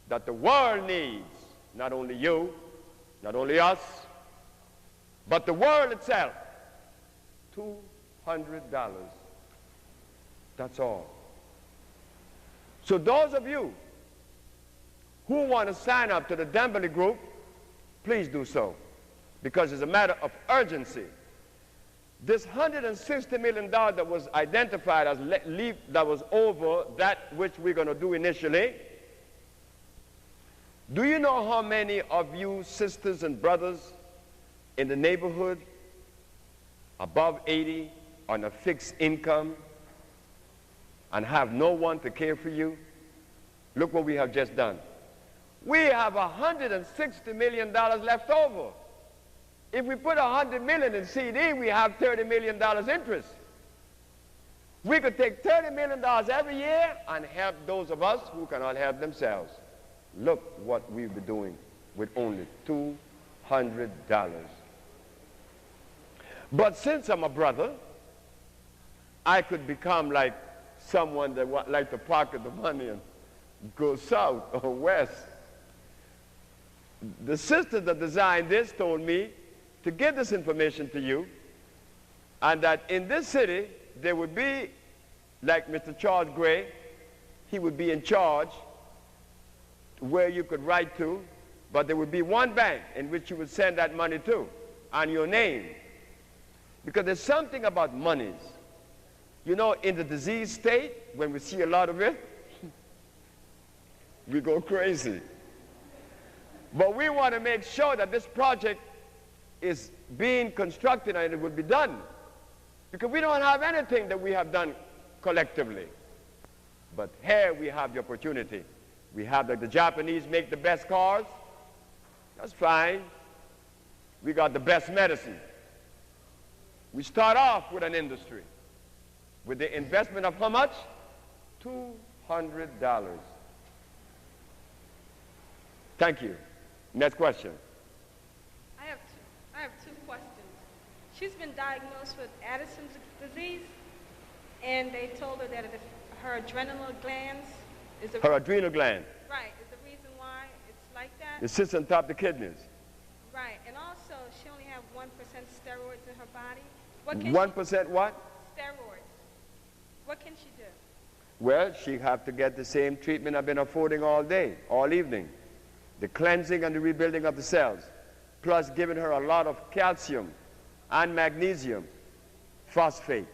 that the world needs. Not only you, not only us, but the world itself. $200. That's all. So those of you who want to sign up to the Dembele group, please do so, because it's a matter of urgency. This $160 million that was identified as that was over that which we're going to do initially, do you know how many of you sisters and brothers in the neighborhood above 80 on a fixed income and have no one to care for you? Look what we have just done. We have $160 million left over. If we put $100 million in CD, we have $30 million interest. We could take $30 million every year and help those of us who cannot help themselves. Look what we'll be doing with only $200. But since I'm a brother, I could become like someone that would like to pocket the money and go south or west. The sister that designed this told me to give this information to you, and that in this city there would be, like Mr. Charles Gray, he would be in charge where you could write to, but there would be one bank in which you would send that money to, and your name. Because there's something about monies. You know, in the disease state, when we see a lot of it, we go crazy. But we want to make sure that this project is being constructed and it will be done. Because we don't have anything that we have done collectively. But here we have the opportunity. We have the Japanese make the best cars. That's fine. We got the best medicine. We start off with an industry with the investment of how much? $200. Thank you. Next question. I have two questions. She's been diagnosed with Addison's disease, and they told her that her adrenal glands is the Her adrenal gland. Right, is the reason why it's like that. It sits on top of the kidneys. Right, and also she only has 1% steroids in her body. What can 1% what? Steroids. What can she do? Well, she have to get the same treatment I've been affording all day, all evening. The cleansing and the rebuilding of the cells, plus giving her a lot of calcium and magnesium, phosphate.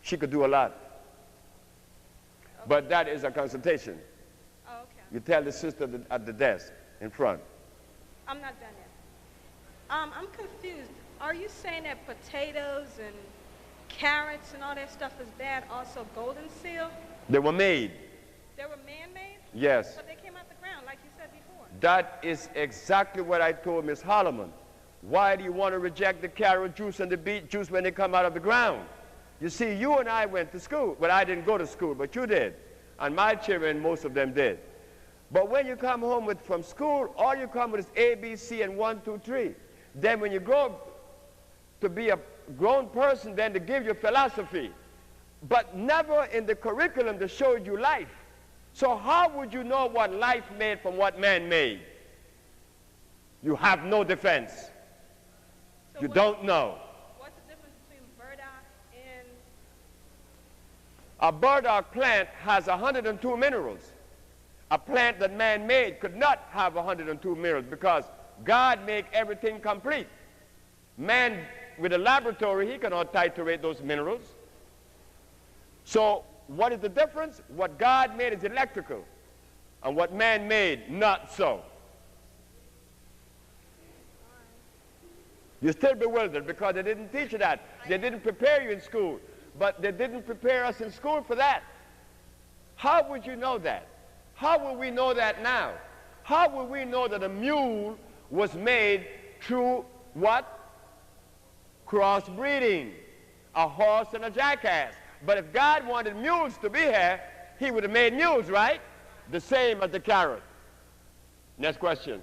She could do a lot. Okay. But that is a consultation. Oh, okay. You tell the sister at the desk in front. I'm not done yet. I'm confused. Are you saying that potatoes and carrots and all that stuff is bad, also golden seal? They were made. They were man-made? Yes. But they came out the ground, like you said before. That is exactly what I told Miss Holloman. Why do you want to reject the carrot juice and the beet juice when they come out of the ground? You see, you and I went to school. Well, I didn't go to school, but you did. And my children, most of them did. But when you come home from school, all you come with is A, B, C, and 1, 2, 3. Then when you grow to be a grown person, then to give you philosophy. But never in the curriculum to show you life. So how would you know what life made from what man made? You have no defense. So You don't know. What's the difference between burdock and... A burdock plant has 102 minerals. A plant that man made could not have 102 minerals because God made everything complete. Man, with a laboratory, he cannot titrate those minerals. So what is the difference? What God made is electrical, and what man made, not so. You're still bewildered because they didn't teach you that. They didn't prepare you in school, but they didn't prepare us in school for that. How would you know that? How will we know that now? How will we know that a mule was made through what? Crossbreeding. A horse and a jackass. But if God wanted mules to be here, he would have made mules, right? The same as the carrot. Next question.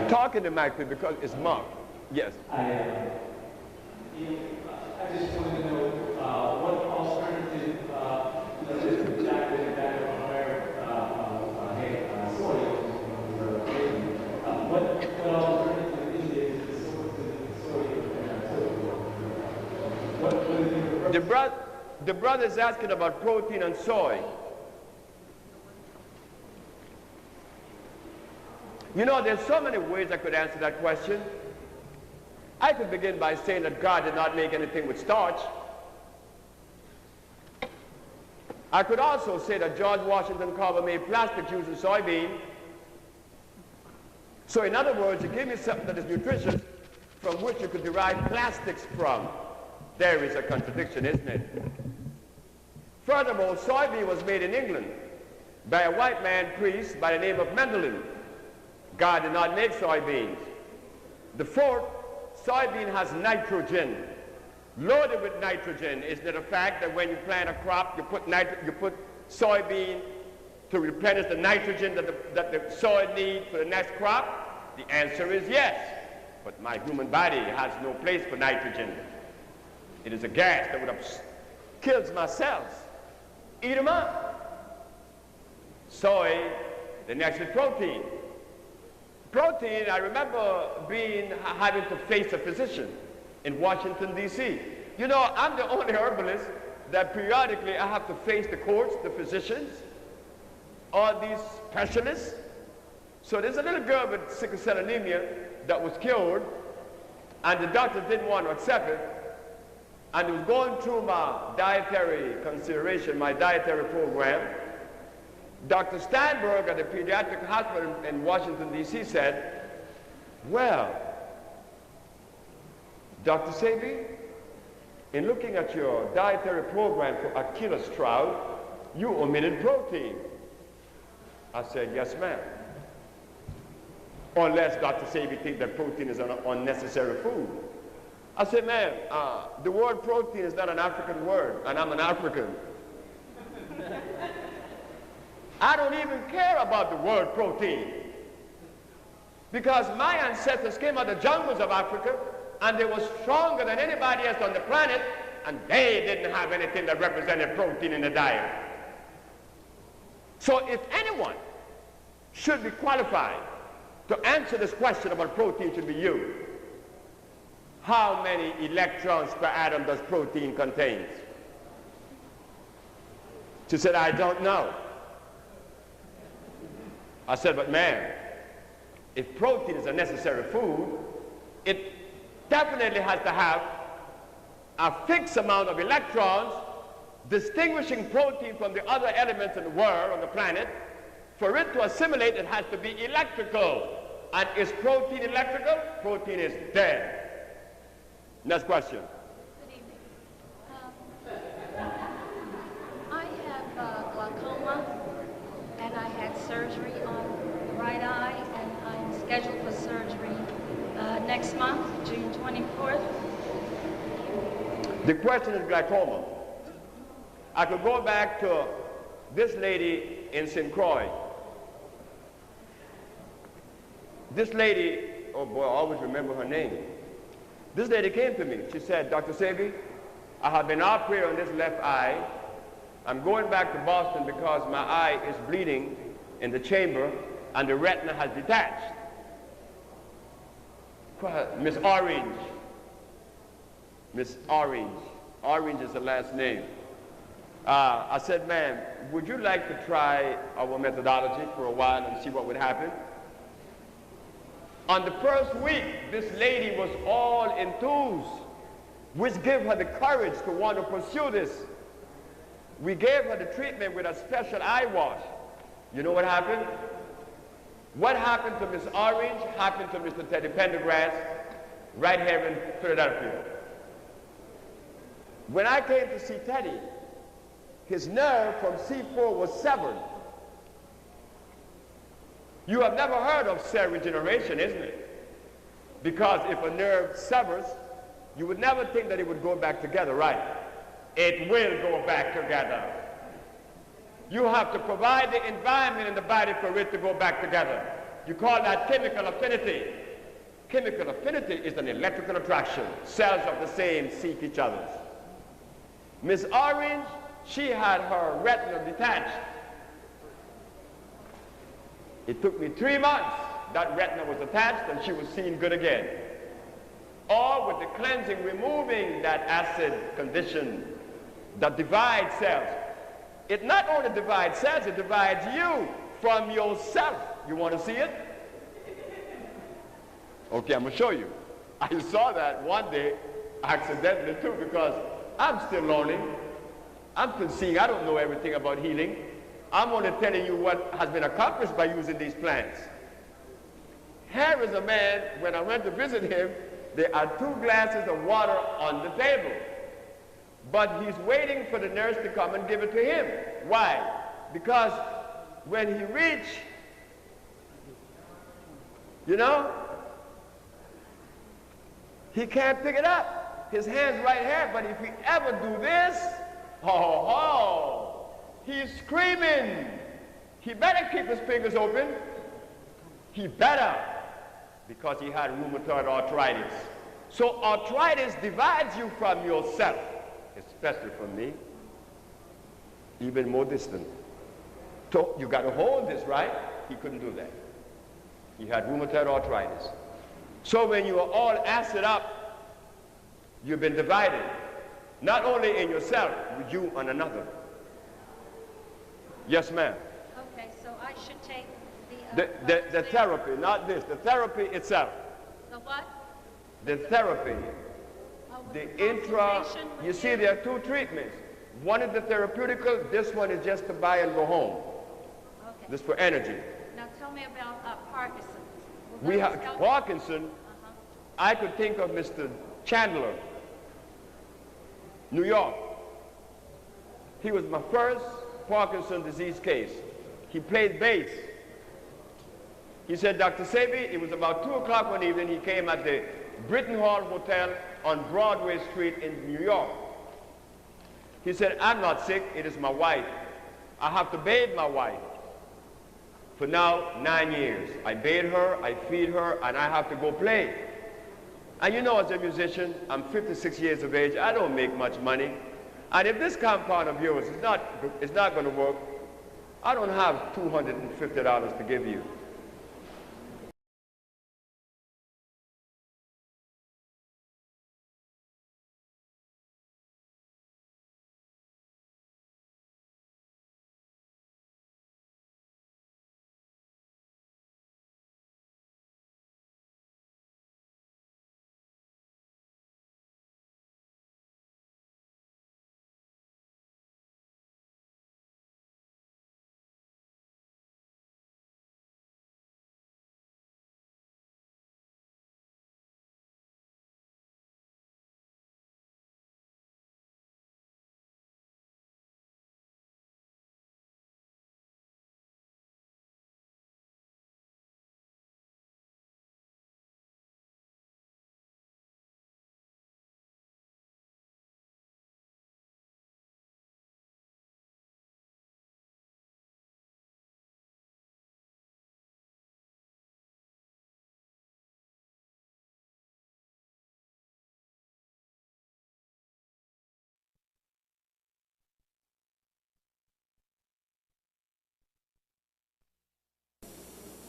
Talk in the mic, please, because it's marked. Yes. I just wanted to know what alternative, just exactly that on where soil what alternative is there to the soil? The brother is asking about protein and soy. You know, there's so many ways I could answer that question. I could begin by saying that God did not make anything with starch. I could also say that George Washington Carver made plastic using soybean. So in other words, you give me something that is nutritious from which you could derive plastics from. There is a contradiction, isn't it? Furthermore, soybean was made in England by a white man priest by the name of Mendelin. God did not make soybeans. The fourth, soybean has nitrogen. Loaded with nitrogen. Isn't it a fact that when you plant a crop, you put soybean to replenish the nitrogen that the soil needs for the next crop? The answer is yes. But my human body has no place for nitrogen. It is a gas that would have killed my cells. Eat them up. Soy, the next is protein. Protein, I remember having to face a physician in Washington, D.C. You know, I'm the only herbalist that periodically I have to face the courts, the physicians, all these specialists. So there's a little girl with sickle cell anemia that was cured, and the doctor didn't want to accept it, and it was going through my dietary consideration, my dietary program. Dr. Steinberg at the pediatric hospital in Washington, D.C. said, well, Dr. Sebi, in looking at your dietary program for Achilles trout, you omitted protein. I said, yes, ma'am. Unless Dr. Sebi thinks that protein is an unnecessary food. I said, ma'am, the word protein is not an African word, and I'm an African. I don't even care about the word protein, because my ancestors came out of the jungles of Africa, and they were stronger than anybody else on the planet, and they didn't have anything that represented protein in the diet. So if anyone should be qualified to answer this question about protein, should be you. How many electrons per atom does protein contain? She said, I don't know. I said, but ma'am, if protein is a necessary food, it definitely has to have a fixed amount of electrons distinguishing protein from the other elements in the world, on the planet. For it to assimilate, it has to be electrical. And is protein electrical? Protein is dead. Next question. Good evening. I have glaucoma, and I had surgery on the right eye, and I'm scheduled for surgery next month, June 24th. The question is glaucoma. I could go back to this lady in St. Croix. This lady, oh boy, I always remember her name. This lady came to me. She said, Dr. Sebi, I have been operated on this left eye. I'm going back to Boston because my eye is bleeding in the chamber and the retina has detached. Miss Orange. Miss Orange. Orange is the last name. I said, ma'am, would you like to try our methodology for a while and see what would happen? On the first week, this lady was all enthused, which gave her the courage to want to pursue this. We gave her the treatment with a special eye wash. You know what happened? What happened to Miss Orange happened to Mr. Teddy Pendergrass right here in Philadelphia. When I came to see Teddy, his nerve from C4 was severed. You have never heard of cell regeneration, isn't it? Because if a nerve severs, you would never think that it would go back together, right? It will go back together. You have to provide the environment in the body for it to go back together. You call that chemical affinity. Chemical affinity is an electrical attraction. Cells of the same seek each other. Miss Orange, she had her retina detached. It took me 3 months. That retina was attached and she was seeing good again. All with the cleansing, removing that acid condition that divides cells. It not only divides cells, it divides you from yourself. You want to see it? Okay, I'm going to show you. I saw that one day accidentally too because I'm still learning. I'm still seeing. I don't know everything about healing. I'm only telling you what has been accomplished by using these plants. Here is a man, when I went to visit him, there are 2 glasses of water on the table. But he's waiting for the nurse to come and give it to him. Why? Because when he reached, you know, he can't pick it up. His hand's right here, but if he ever do this, he's screaming. He better keep his fingers open. He better, because he had rheumatoid arthritis. So arthritis divides you from yourself, especially from me, even more distant. So you got to hold this, right? He couldn't do that. He had rheumatoid arthritis. So when you are all acid up, you've been divided, not only in yourself, but you and another. Yes, ma'am. Okay, so I should take The therapy, not this, the therapy itself. The what? The therapy. With The the intra, consultation with you see there are 2 treatments. One is the therapeutical, this one is just to buy and go home. Okay. This for energy. Now tell me about Parkinson's. Will We those have help? Parkinson. I could think of Mr. Chandler, New York. He was my first Parkinson's disease case. He played bass. He said, Dr. Sebi, it was about 2 o'clock one evening, he came at the Britton Hall Hotel on Broadway Street in New York. He said, I'm not sick, it is my wife. I have to bathe my wife. For now, 9 years. I bathe her, I feed her, and I have to go play. And you know, as a musician, I'm 56 years of age, I don't make much money. And if this compound of yours is not going to work, I don't have $250 to give you.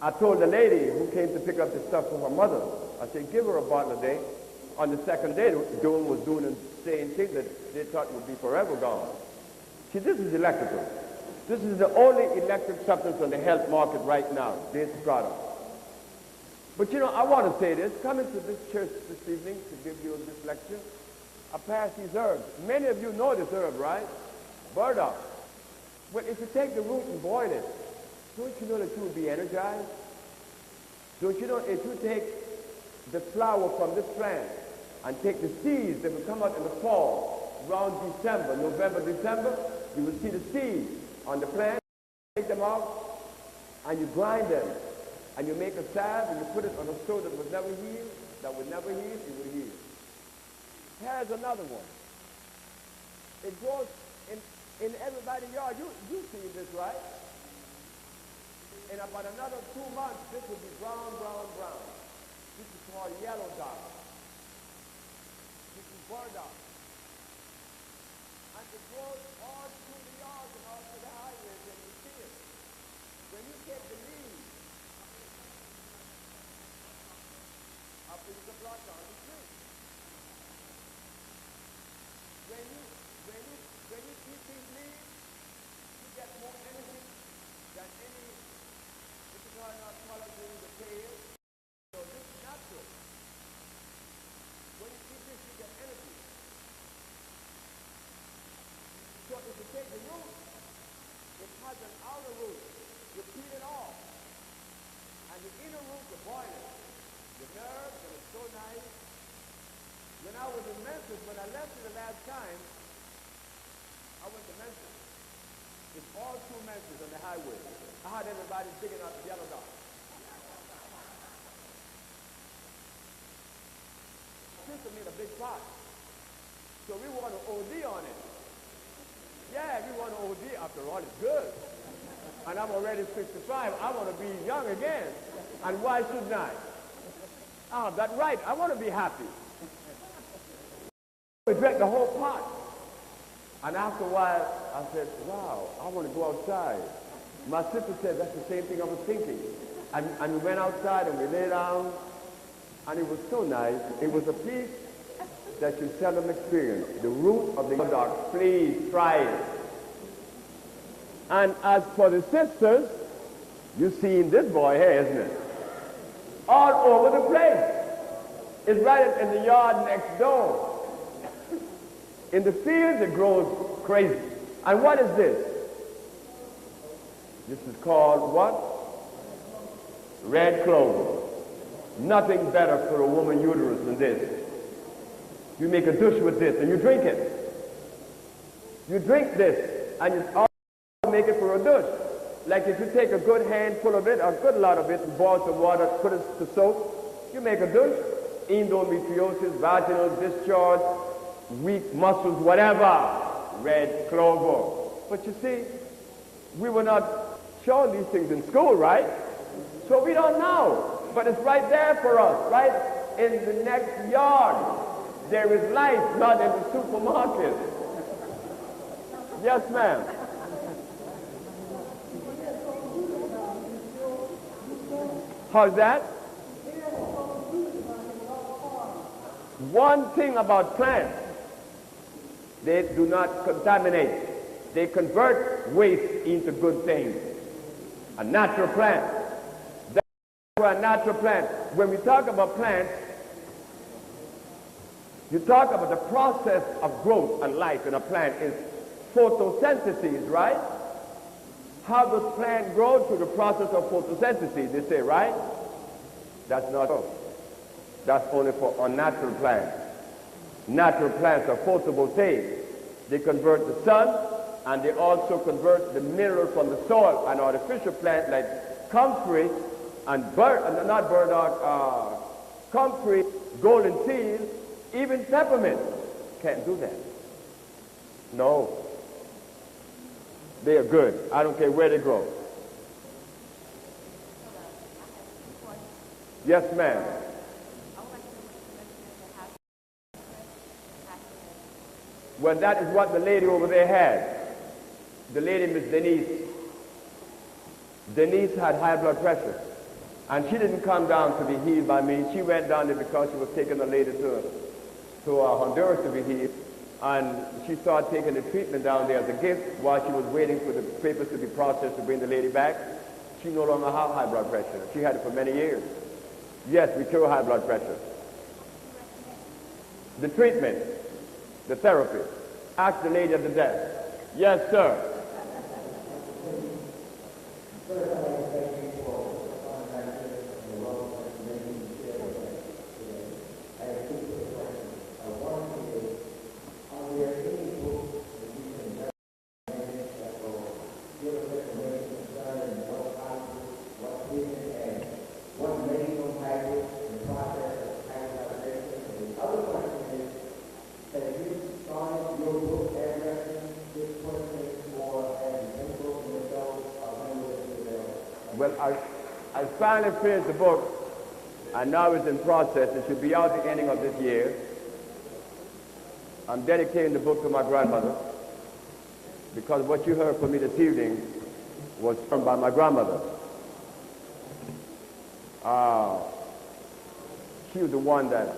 I told the lady who came to pick up the stuff for her mother, I said, give her a bottle a day. On the second day, Dawn was doing and saying things that they thought would be forever gone. See, this is electrical. This is the only electric substance on the health market right now, this product. But you know, I want to say this, coming to this church this evening to give you this lecture, I passed these herbs. Many of you know this herb, right? Burdock. Well, if you take the root and boil it, don't you know that you will be energized? Don't you know if you take the flower from this plant and take the seeds that will come out in the fall, around December, November, December, you will see the seeds on the plant, take them out, and you grind them, and you make a salve, and you put it on a sore that will never heal, it will heal. Here's another one. It grows in everybody's yard. You've seen this, right? In about another 2 months, this will be brown, brown, brown. This is called yellow dot. This is burdock. And it grows all through the yards and all through the highways, and you see it. When you take the leaves, up in the block on the tree. When you eat these leaves, you get more energy than any, if you are not collagen, the tail. So this is natural. When you eat this, you get energy. So if you take the root, it has an outer root. You peel it off. And the inner root, you boil it. The nerves, and it's so nice. When I was in Memphis, when I left you the last time, I went to Memphis. It's all through Memphis on the highway. I had everybody digging out the yellow dot. Sister made a big pot. So we want to OD on it. Yeah, we want to OD. After all, it's good. And I'm already 65. I want to be young again. And why shouldn't I? Oh, that's right. I want to be happy. We drank the whole pot. And after a while, I said, wow, I want to go outside. My sister said, that's the same thing I was thinking. And we went outside and we lay down. And it was so nice. It was a peace that you seldom experience. The root of the burdock, please try it. And as for the sisters, you've seen this boy here, isn't it? All over the place. It's right in the yard next door. In the fields, it grows crazy. And what is this? This is called what? Red clover. Nothing better for a woman uterus than this. You make a douche with this and you drink it. You drink this and you also make it for a douche. Like if you take a good handful of it, a good lot of it, and boil some water, put it to soak, you make a douche. Endometriosis, vaginal discharge, weak muscles, whatever. Red clover. But you see, we were not shown these things in school, right? So we don't know. But it's right there for us, right in the next yard. There is life, not in the supermarket. Yes, ma'am. How's that? One thing about plants, they do not contaminate. They convert waste into good things. A natural plant. That's a natural plant. When we talk about plants, you talk about the process of growth and life in a plant is photosynthesis, right? How does plant grow? Through the process of photosynthesis, they say, right? That's not so. That's only for unnatural plants. Natural plants are photovoltaic. They convert the sun, and they also convert the mineral from the soil. An artificial plant like comfrey and comfrey, golden seal, even peppermint can't do that. No. They are good. I don't care where they grow. Yes, ma'am. Well, that is what the lady over there had. The lady, Miss Denise. Denise had high blood pressure. And she didn't come down to be healed by me. She went down there because she was taking a lady to Honduras to be healed. And she started taking the treatment down there as a gift while she was waiting for the papers to be processed to bring the lady back. She no longer had high blood pressure. She had it for many years. Yes, we cure high blood pressure. The treatment, the therapy. Ask the lady at the desk. Yes, sir. Well, I finally finished the book, and now it's in process. It should be out at the ending of this year. I'm dedicating the book to my grandmother, because what you heard from me this evening was done by my grandmother. She was the one that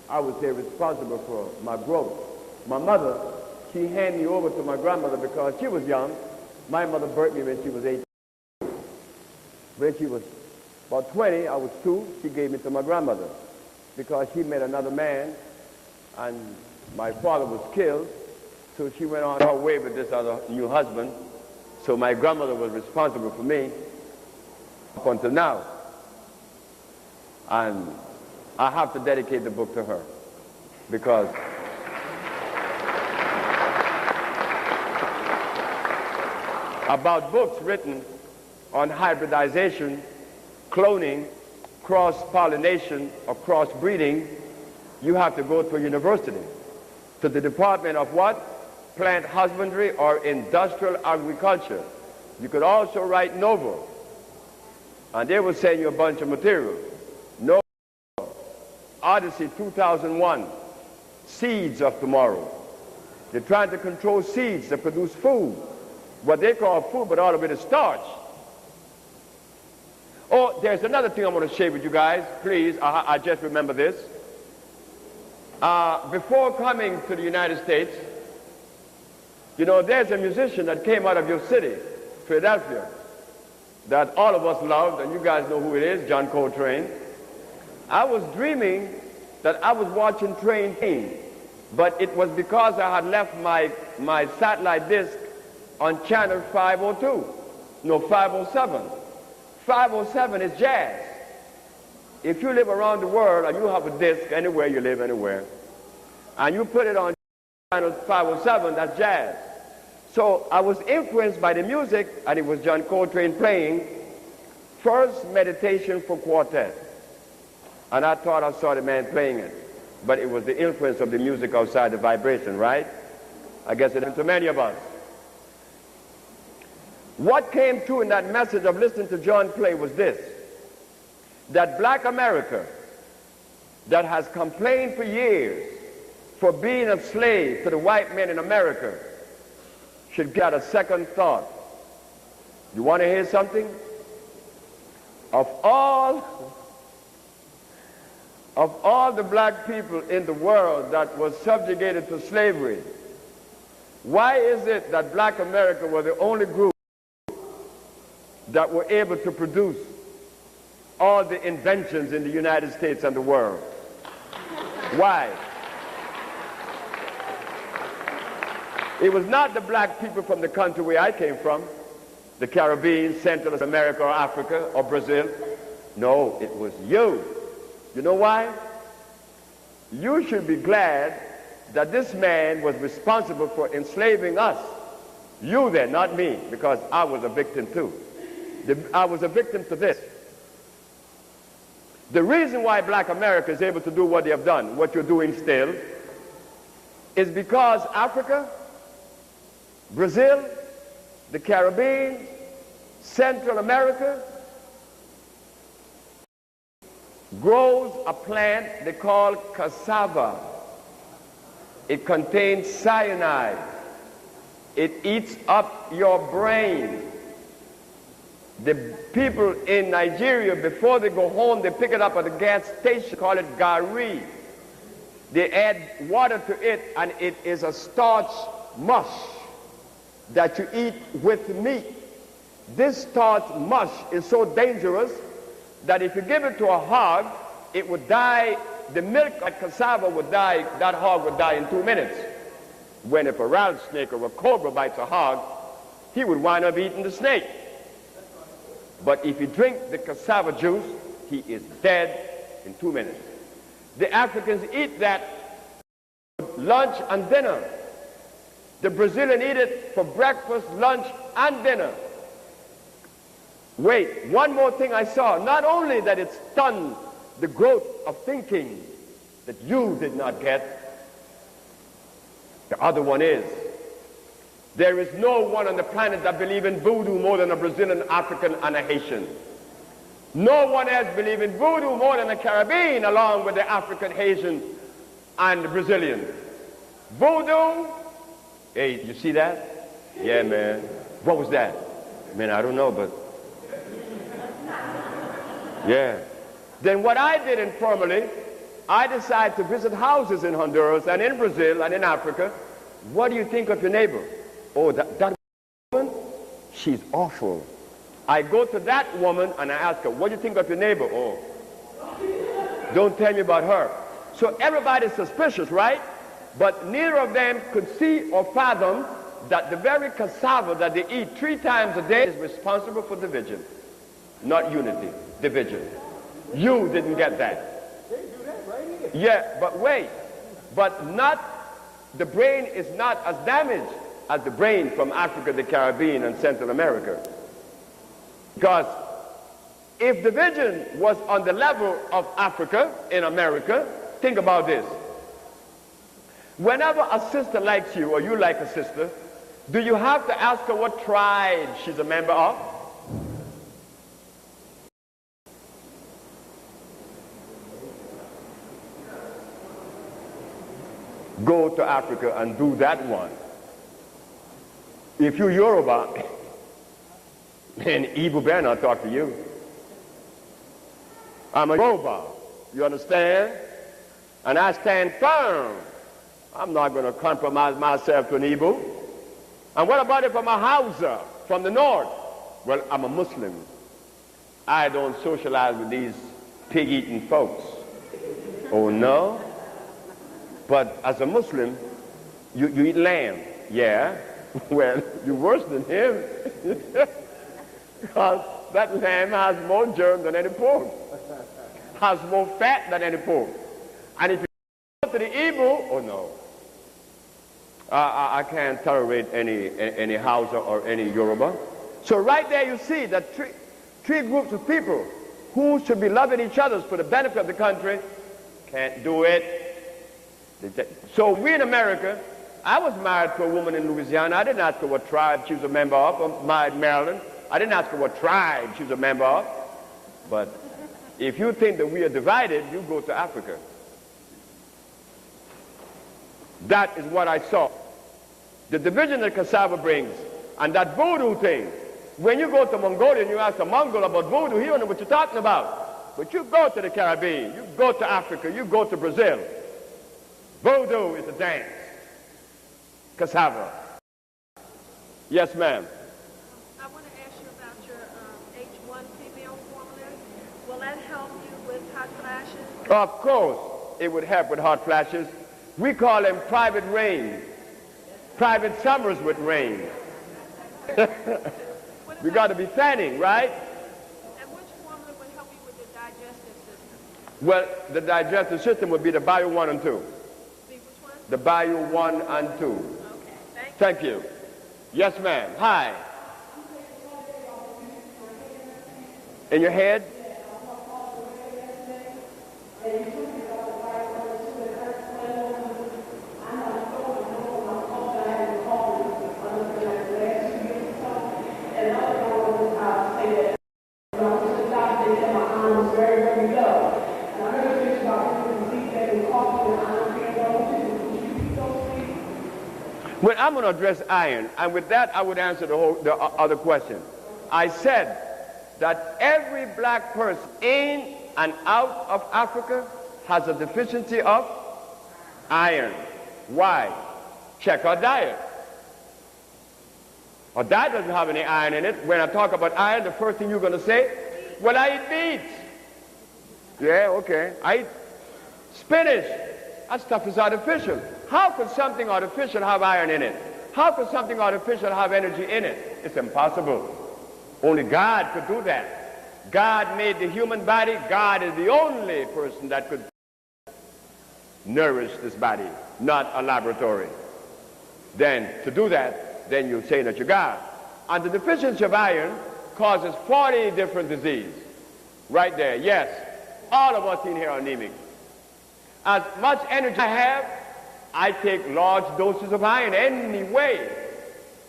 I would say responsible for my growth. My mother, she handed me over to my grandmother because she was young. My mother birthed me when she was 18. When she was about 20, I was 2, she gave me to my grandmother because she met another man and my father was killed. So she went on her way with this other new husband. So my grandmother was responsible for me up until now. And I have to dedicate the book to her because about books written on hybridization, cloning, cross-pollination, or cross-breeding, you have to go to a university, to the Department of what? Plant husbandry or industrial agriculture. You could also write novel, and they will send you a bunch of material. Novel, Odyssey 2001, Seeds of Tomorrow. They're trying to control seeds that produce food. What they call food, but all of it is starch. Oh, there's another thing I want to share with you guys. Please, I just remember this. Before coming to the United States, you know, there's a musician that came out of your city, Philadelphia, that all of us loved, and you guys know who it is, John Coltrane. I was dreaming that I was watching Train, but it was because I had left my satellite disc on channel 502, no, 507. 507 is jazz. If you live around the world and you have a disc anywhere you live, anywhere, and you put it on channel 507, that's jazz. So I was influenced by the music, and it was John Coltrane playing First Meditation for Quartet. And I thought I saw the man playing it, but it was the influence of the music outside, the vibration, right? I guess it is to many of us. What came through in that message of listening to John play was this: that black America, that has complained for years for being a slave to the white men in America, should get a second thought. You want to hear something? Of all the black people in the world that was subjugated to slavery, why is it that black America was the only group that were able to produce all the inventions in the United States and the world? Why? It was not the black people from the country where I came from, the Caribbean, Central America, or Africa, or Brazil. No, it was you. You know why? You should be glad that this man was responsible for enslaving us. You there, not me, because I was a victim too. I was a victim to this. The reason why black America is able to do what they have done, what you're doing still, is because Africa, Brazil, the Caribbean, Central America grows a plant they call cassava. It contains cyanide. It eats up your brain. The people in Nigeria, before they go home, they pick it up at the gas station, call it gari. They add water to it, and it is a starch mush that you eat with meat. This starch mush is so dangerous that if you give it to a hog, it would die. The milk of cassava would die, that hog would die in 2 minutes. When if a rattlesnake or a cobra bites a hog, he would wind up eating the snake. But if you drink the cassava juice, he is dead in 2 minutes. The Africans eat that for lunch and dinner. The Brazilian eat it for breakfast, lunch, and dinner. Wait, one more thing I saw. Not only that it stunned the growth of thinking that you did not get, the other one is, there is no one on the planet that believes in voodoo more than a Brazilian, African, and a Haitian. No one else believes in voodoo more than a Caribbean, along with the African, Haitian, and the Brazilian. Voodoo, hey, you see that? Yeah, man. What was that? Man, I don't know, but yeah. Then what I did informally, I decided to visit houses in Honduras and in Brazil and in Africa. What do you think of your neighbor? Oh, that woman, she's awful. I go to that woman and I ask her, what do you think of your neighbor? Oh, don't tell me about her. So everybody's suspicious, right? But neither of them could see or fathom that the very cassava that they eat 3 times a day is responsible for division, not unity, division. You didn't get that. They do that right here. Yeah, but wait. But the brain is not as damaged as the brain from Africa, the Caribbean, and Central America. Because if division was on the level of Africa in America, think about this. Whenever a sister likes you or you like a sister, do you have to ask her what tribe she's a member of? Go to Africa and do that one. If you're Yoruba, then Igbo better not talk to you. I'm a Yoruba, you understand? And I stand firm. I'm not going to compromise myself to an Igbo. And what about if I'm a Hausa from the north? Well, I'm a Muslim. I don't socialize with these pig-eating folks. Oh, no? But as a Muslim, you eat lamb. Yeah. Well, you're worse than him. Because that lamb has more germ than any pork. Has more fat than any pork. And if you go to the Igbo, oh no. I can't tolerate any Hausa or any Yoruba. So right there you see that three groups of people who should be loving each other for the benefit of the country can't do it. So we in America, I was married to a woman in Louisiana. I didn't ask her what tribe she was a member of. I'm married in Maryland. I didn't ask her what tribe she was a member of. But if you think that we are divided, you go to Africa. That is what I saw. The division that cassava brings, and that voodoo thing. When you go to Mongolia and you ask a Mongol about voodoo, he don't know what you're talking about. But you go to the Caribbean, you go to Africa, you go to Brazil. Voodoo is a dance. Cassava. Yes, ma'am. I want to ask you about your H1 female formula. Will that help you with hot flashes? Of course, it would help with hot flashes. We call them private rain. Private summers with rain. We got to be fanning, right? And which formula would help you with the digestive system? Well, the digestive system would be the Bio 1 and 2. The which one? The Bio 1 and 2. Okay, Thank you. Yes, ma'am. Hi. In your head? I'm going to address iron, and with that I would answer the other question. I said that every black person in and out of Africa has a deficiency of iron. Why? Check our diet. Our diet doesn't have any iron in it. When I talk about iron, the first thing you're going to say, well, I eat meat. Yeah, okay. I eat spinach. That stuff is artificial. How could something artificial have iron in it? How could something artificial have energy in it? It's impossible. Only God could do that. God made the human body. God is the only person that could nourish this body, not a laboratory. Then, to do that, then you say that you're God. And the deficiency of iron causes 40 different diseases. Right there, yes. All of us in here are anemic. As much energy I have, I take large doses of iron anyway,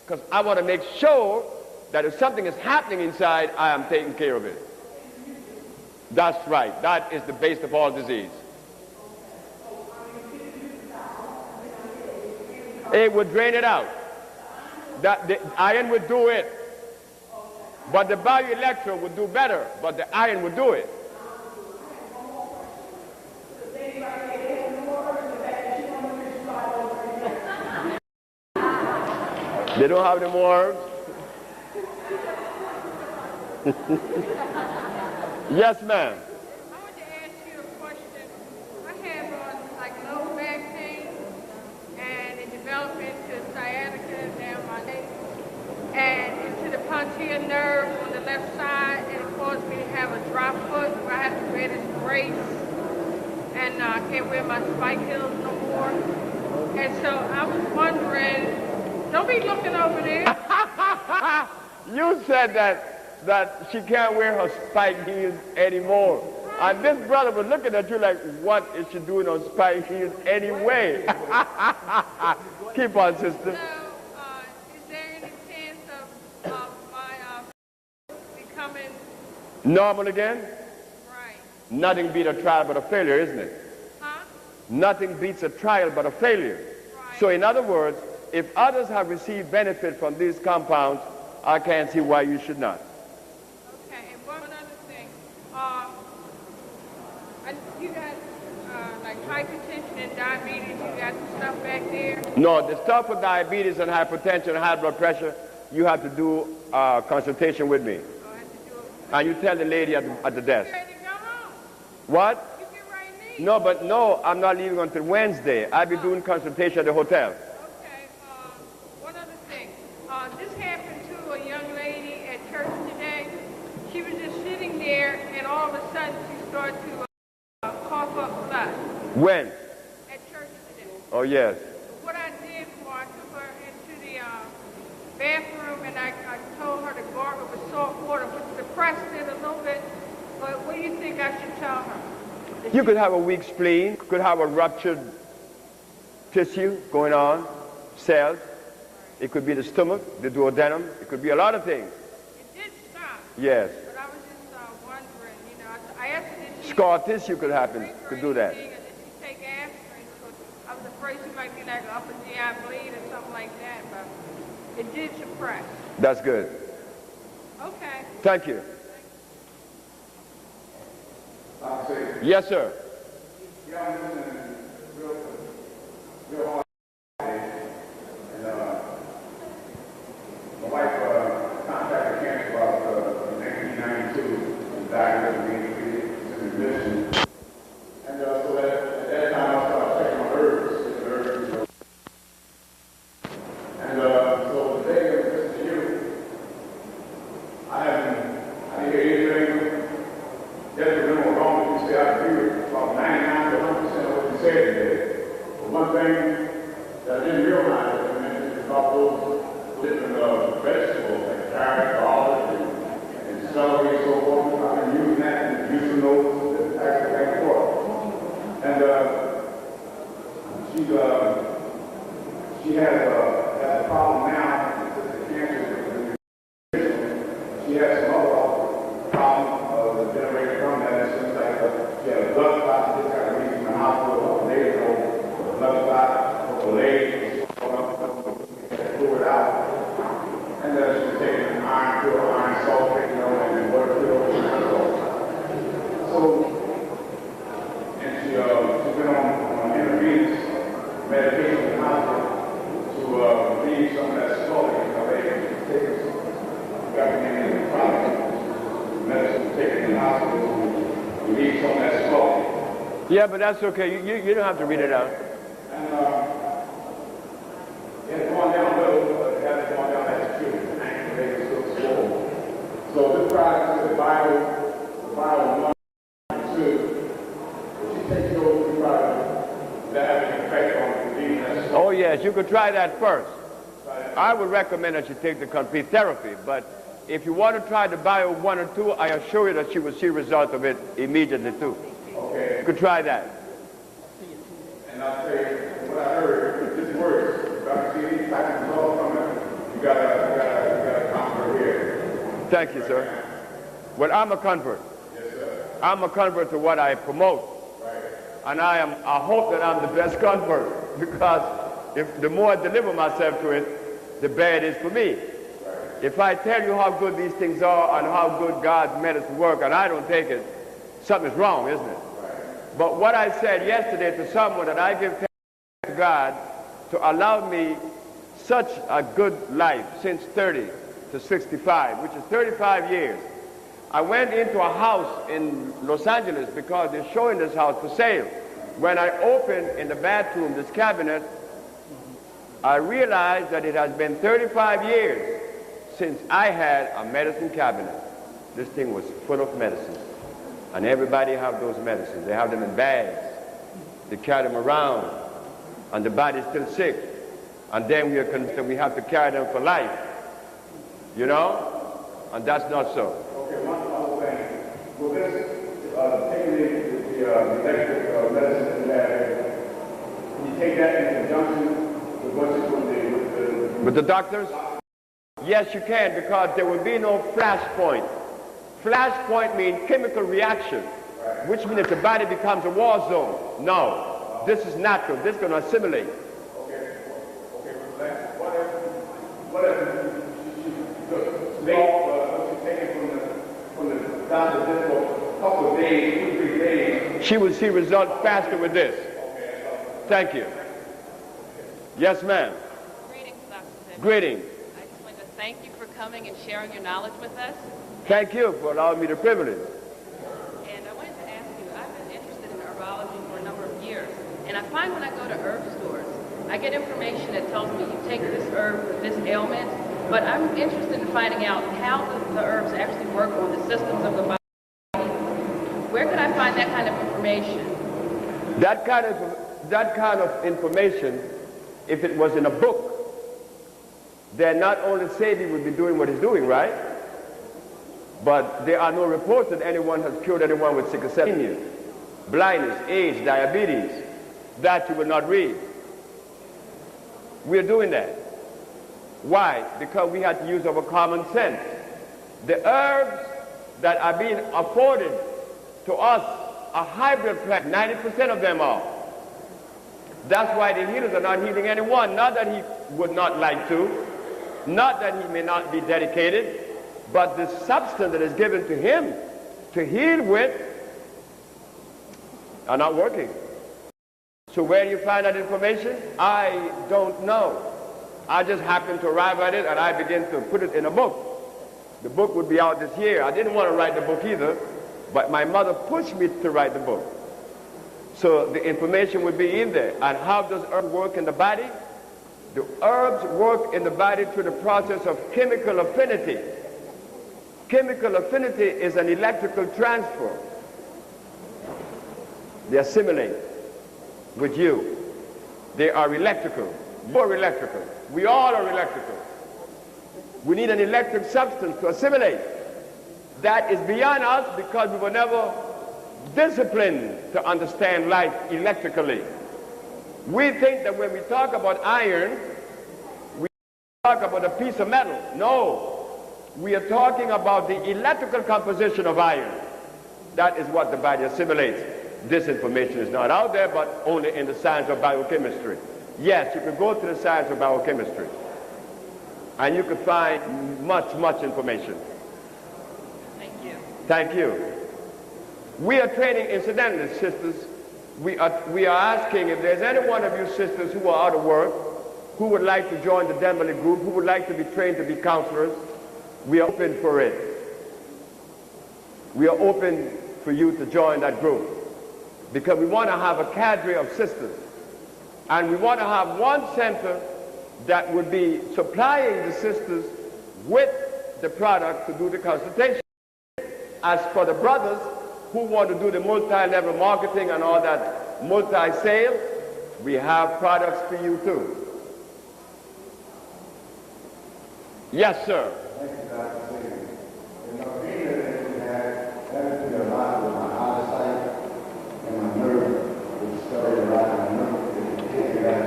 because I want to make sure that if something is happening inside, I am taking care of it. That's right. That is the base of all disease. It would drain it out. The iron would do it. But the bioelectro would do better, but the iron would do it. They don't have the more. Yes, ma'am. I want to ask you a question. I have like low back pain, and it developed into sciatica down my neck, and into the posterior nerve on the left side, and it caused me to have a drop foot where I have to wear this brace, and I can't wear my spike heels no more. And so I was wondering, don't be looking over there. You said that she can't wear her spike heels anymore. And this brother was looking at you like, what is she doing on spike heels anyway? Keep on, sister. So, is there any chance of my becoming normal again? right? Nothing beats a trial but a failure, isn't it? Huh? Nothing beats a trial but a failure. Right. So in other words, if others have received benefit from these compounds, I can't see why you should not. Okay, and one other thing. You got like hypertension and diabetes, you got the stuff back there? No, the stuff for diabetes and hypertension and high blood pressure, you have to do a consultation with me. Oh, I have to do it. And you tell the lady at the desk. You ready to go home? What? You get ready to leave? No, but no, I'm not leaving until Wednesday. I'll be doing consultation at the hotel. Okay, one other thing. This happened to a young lady at church today. She was just sitting there, and all of a sudden she started to cough up blood. When? At church today. Oh, yes. What I did was I took her into the bathroom, and I told her to gargle with salt water, which suppressed it a little bit. But what do you think I should tell her? You could have a weak spleen, could have a ruptured tissue going on, cells. It could be the stomach, the duodenum. It could be a lot of things. It did stop. Yes. But I was just wondering, you know, I asked her did she Scar tissue could happen, could do that. Did she take aspirin? I was afraid she might be like an upper GI bleed or something like that, but it did suppress. That's good. Okay. Thank you. Yes, sir. Yeah, I'm listening real hard. And my wife contacted cancer about in 1992 and diagnosed me with remission. And so at that time I started checking my herbs. And so today, listen to you. I didn't hear anything. Just remember wrong, you say I agree with about 99 to 100% of what you said today. But one thing that I didn't realize that you mentioned is about those different vegetables like carrot, garlic, and celery and so forth. I've been using that and using those actually back and forth. And she has a problem now with the cancer. She has some other problem generated from that. Yeah, but that's okay. You don't have to read it out. And it's going down low, but it hasn't gone down as true. The ankle leg is still swollen. So this product is the bio 1 2. If she takes those two products, that have an effect on the disease. Oh yes, you could try that first. I would recommend that you take the complete therapy, but if you want to try the bio 1 or 2, I assure you that you will see results of it immediately too. Okay. You could try that. And I'll say, what I heard, this works. Dr. Sebi, type of results from it, you gotta conquer here. Thank you, sir. Well, I'm a convert. Yes, sir. I'm a convert to what I promote. Right. And I hope that I'm the best convert, because if the more I deliver myself to it, the better it is for me. Right. If I tell you how good these things are and how good God's medicine work and I don't take it, something's wrong, isn't it? Right. But what I said yesterday to someone, that I give thanks to God to allow me such a good life since 30 to 65, which is 35 years. I went into a house in Los Angeles because they're showing this house for sale. When I opened in the bathroom this cabinet, I realized that it has been 35 years since I had a medicine cabinet. This thing was full of medicines. And everybody have those medicines. They have them in bags. They carry them around. And the body's still sick. And then we are convinced that we have to carry them for life. You know? And that's not so. Okay, one other thing. Will this, taking the electric medicine in that, can you take that in conjunction with what's with the doctors? Yes, you can, because there will be no flashpoint. Flashpoint means chemical reaction, right, which means that the body becomes a war zone. No, this is natural. This is going to assimilate. Okay. What if she's taken from the doctor just for a couple of days, 2 or 3 days? She will see results faster with this. Thank you. Yes, ma'am. Greetings, Dr. Sebi. Greetings. I just wanted to thank you for coming and sharing your knowledge with us. Thank you for allowing me the privilege. And I wanted to ask you, I've been interested in herbology for a number of years. And I find when I go to herb stores, I get information that tells me you take this herb for this ailment. But I'm interested in finding out how the herbs actually work on the systems of the body. Where could I find that kind of information? That kind of information, if it was in a book, then not only Sebi would be doing what he's doing, right? But there are no reports that anyone has cured anyone with sickle cell anemia, blindness, AIDS, diabetes. That you will not read. We are doing that. Why? Because we had to use our common sense. The herbs that are being afforded to us are hybrid plants. 90% of them are. That's why the healers are not healing anyone. Not that he would not like to, not that he may not be dedicated, but the substance that is given to him to heal with are not working. So where do you find that information? I don't know. I just happened to arrive at it and I began to put it in a book. The book would be out this year. I didn't want to write the book either, but my mother pushed me to write the book. So the information would be in there. And how does herb work in the body? The herbs work in the body through the process of chemical affinity. Chemical affinity is an electrical transfer. They assimilate with you. They are electrical. You're electrical. We all are electrical. We need an electric substance to assimilate. That is beyond us because we were never disciplined to understand life electrically. We think that when we talk about iron, we talk about a piece of metal. No, we are talking about the electrical composition of iron. That is what the body assimilates. This information is not out there, but only in the science of biochemistry. Yes, you could go to the science of biochemistry, and you could find much information. Thank you. Thank you. We are training, incidentally, sisters. We are asking if there's any one of you sisters who are out of work, who would like to join the Dembele group, who would like to be trained to be counselors. We are open for it. We are open for you to join that group. because we want to have a cadre of sisters. And we want to have one center that would be supplying the sisters with the product to do the consultation. As for the brothers who want to do the multi-level marketing and all that multi-sale, we have products for you too. Yes, sir. Thank you, Dr. Sebi. You know, being that you had everything a lot with my eyesight and my nerve, with the story a lot, and I know that you can't get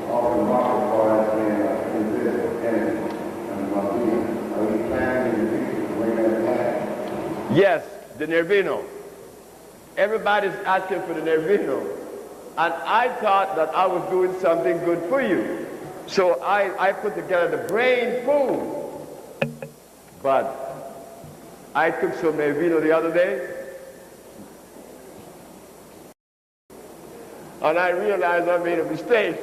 off the market for us being invisible energy and my being. Are you planning in the future to bring that back? Yes, the Nervino. Everybody's asking for the Nervino. And I thought that I was doing something good for you. So I put together the brain food. But I took some Nervino the other day, and I realized I made a mistake.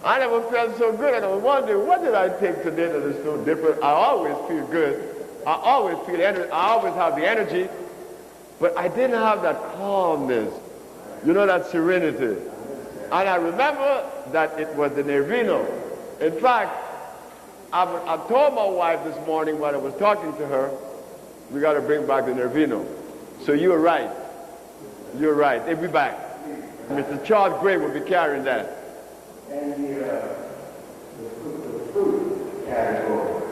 I never felt so good, and I was wondering, what did I take today that is so different? I always feel good. I always feel energy. I always have the energy, but I didn't have that calmness, you know, that serenity. And I remember that it was the Nervino. In fact, I told my wife this morning when I was talking to her, we got to bring back the Nervino. So you're right. You're right. They'll be back. Mr. Charles Gray will be carrying that. And the fruit category.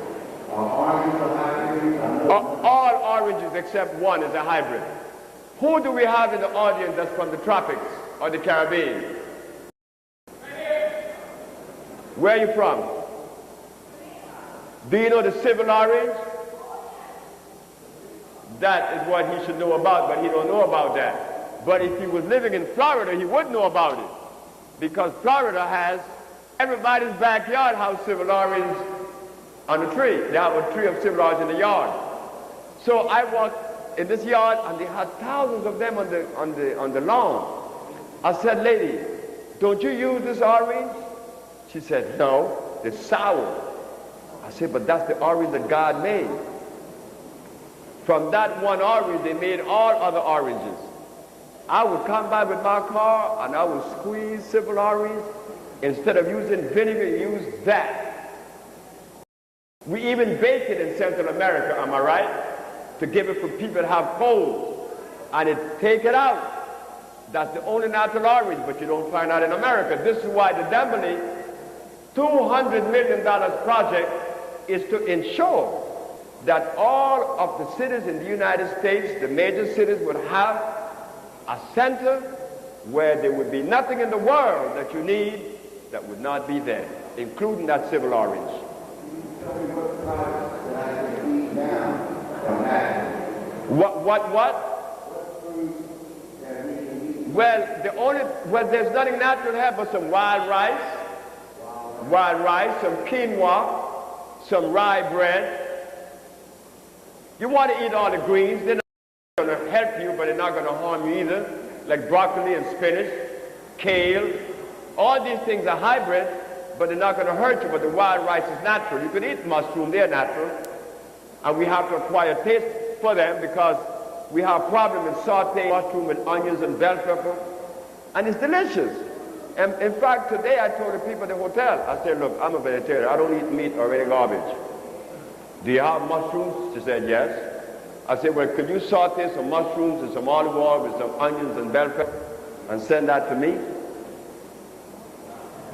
Oranges are hybrids? All oranges except one is a hybrid. Who do we have in the audience that's from the tropics or the Caribbean? Where are you from? Do you know the civil orange? That is what he should know about, but he don't know about that. But if he was living in Florida, he would know about it. Because Florida has, everybody's backyard has civil orange on the tree. They have a tree of civil orange in the yard. So I walked in this yard, and they had thousands of them on the lawn. I said, lady, don't you use this orange? She said, no, it's sour. I said, but that's the orange that God made. From that one orange, they made all other oranges. I would come by with my car, and I would squeeze civil orange. Instead of using vinegar, use that. We even bake it in Central America, am I right? To give it for people that have colds. And take it out. That's the only natural orange, but you don't find that in America. This is why the Dembele $200 million project is to ensure that all of the cities in the United States, the major cities, would have a center where there would be nothing in the world that you need that would not be there, including that civil orange. Tell me what products that I can eat now from that. What? What foods that we can eat? Well, there's nothing natural here but some wild rice, some quinoa, some rye bread. You want to eat all the greens. They're not going to help you, but they're not going to harm you either, like broccoli and spinach, kale. All these things are hybrid, but they're not going to hurt you, but the wild rice is natural. You can eat mushroom, they're natural. And we have to acquire taste for them because we have a problem in sauteing mushroom with onions and bell pepper. And it's delicious. And in fact, today I told the people at the hotel, I said, look, I'm a vegetarian. I don't eat meat or any garbage. Do you have mushrooms? She said, yes. I said, well, could you saute some mushrooms and some olive oil with some onions and bell pepper and send that to me?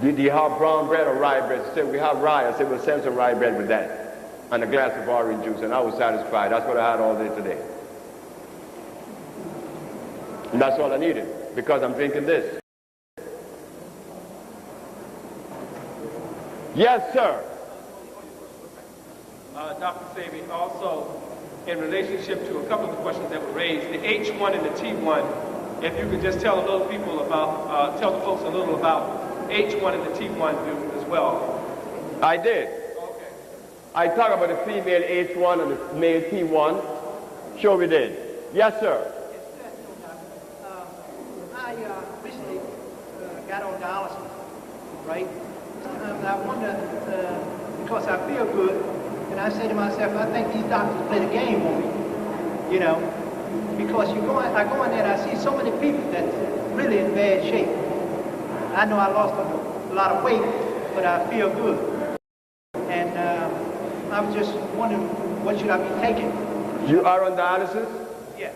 Do you have brown bread or rye bread? She said, we have rye. I said, well, send some rye bread with that and a glass of orange juice. And I was satisfied. That's what I had all day today. And that's all I needed because I'm drinking this. Yes, sir. Dr. Sebi, also in relationship to a couple of the questions that were raised, the H1 and the T1, if you could just tell the folks a little about H1 and the T1 do as well. I did. Okay. I talked about the female H1 and the male T1. Sure we did. Yes, sir. I recently got on dialysis, right? And I wonder, because I feel good, and I say to myself, I think these doctors play the game on me, you know. because I go in there and I see so many people that's really in bad shape. I know I lost a lot of weight, but I feel good. And I was just wondering, what should I be taking? You are on dialysis? Yeah.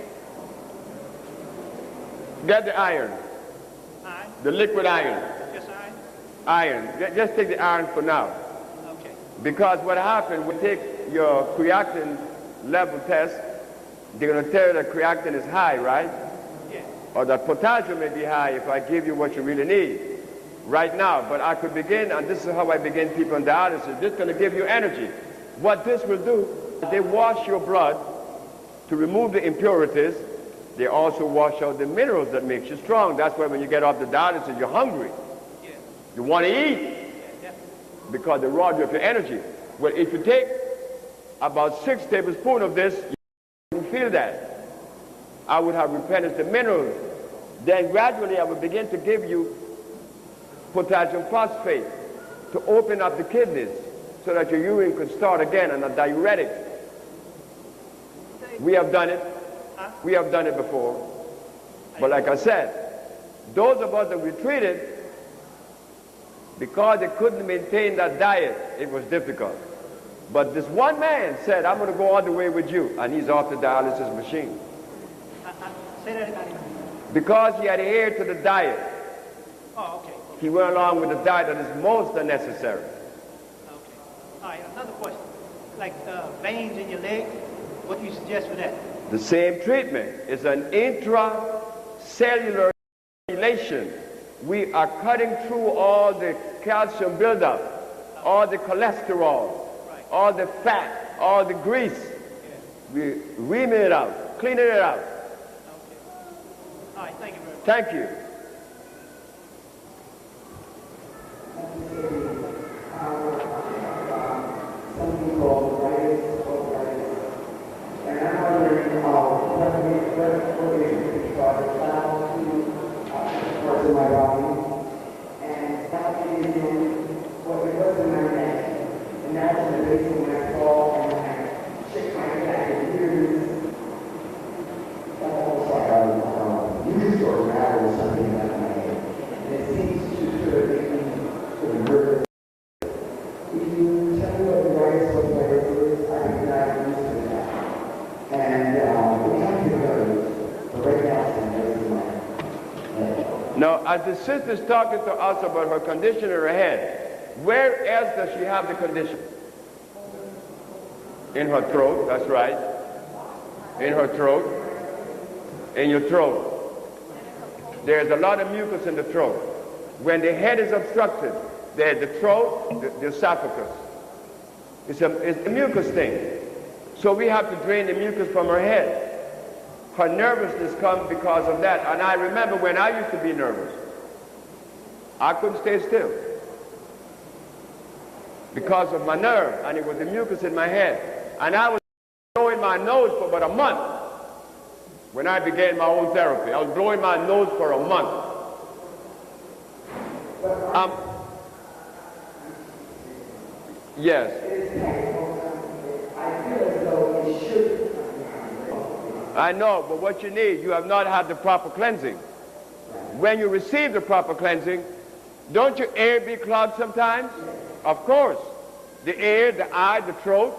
Get the iron. Iron? The liquid iron. Just iron? Iron. Just take the iron for now. Okay. Because what happened, we take your creatinine level test, they're going to tell you that creatinine is high, right? Yeah. Or that potassium may be high if I give you what you really need right now. But I could begin, and this is how I begin people on dialysis. This is going to give you energy. What this will do, they wash your blood to remove the impurities. They also wash out the minerals that makes you strong. That's why when you get off the dialysis, you're hungry. Yeah. You want to eat Yeah. because they rob you of your energy. Well, if you take about 6 tablespoons of this, you will feel that. I would have replenished the minerals. Then gradually I would begin to give you potassium phosphate to open up the kidneys so that your urine could start again and a diuretic. We have done it. We have done it before. But like I said, those of us that we treated, because they couldn't maintain that diet, it was difficult. But this one man said, I'm going to go all the way with you, and he's off the dialysis machine. Say that again. Because he adhered to the diet. Oh, okay. He went along with the diet that is most unnecessary. Okay. All right, another question. Like veins in your leg, what do you suggest for that? The same treatment is an intracellular relation. We are cutting through all the calcium buildup, all the cholesterol, all the fat, all the grease. We reaming it out, cleaning it out. All right, thank you very much. Thank you. Something called arthritis, and I'm wondering what is because it's down to parts of my body, and that is what it was in my neck, and that's in the basin when I fall and I shake my back and ears. That's almost like a news story matter or something in my head, and it seems to sort of make me sort of nervous. If you tell me what the arthritis is, I can diagnose with that. And we have to know the right now in my head. Now, as the sister's talking to us about her condition in her head, where else does she have the condition? In her throat, that's right. In her throat. In your throat. There's a lot of mucus in the throat. When the head is obstructed, there's the throat, the esophagus. It's a mucus thing. So we have to drain the mucus from her head. Her nervousness comes because of that. And I remember when I used to be nervous, I couldn't stay still because of my nerve, and it was the mucus in my head. And I was blowing my nose for about a month when I began my own therapy. I was blowing my nose for a month. Yes. I feel as though it should. I know, but what you need, you have not had the proper cleansing. When you receive the proper cleansing, don't your air be clogged sometimes? Of course. The ear, the eye, the throat,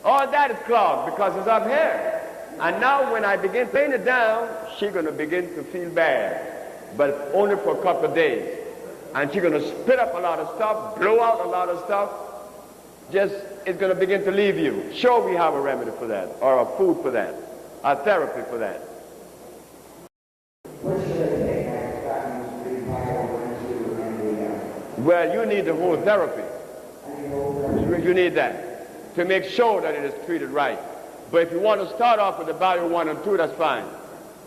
all that is clogged because it's up here. And now when I begin to clean it down, she's going to begin to feel bad, but only for a couple of days. And she's going to spit up a lot of stuff, blow out a lot of stuff. Just, it's going to begin to leave you. Sure, we have a remedy for that, or a food for that, a therapy for that. What should I take? I've gotten pretty and Well, you need the whole therapy. I need whole therapy. You need that to make sure that it is treated right. But if you want to start off with the Bio 1 and 2, that's fine.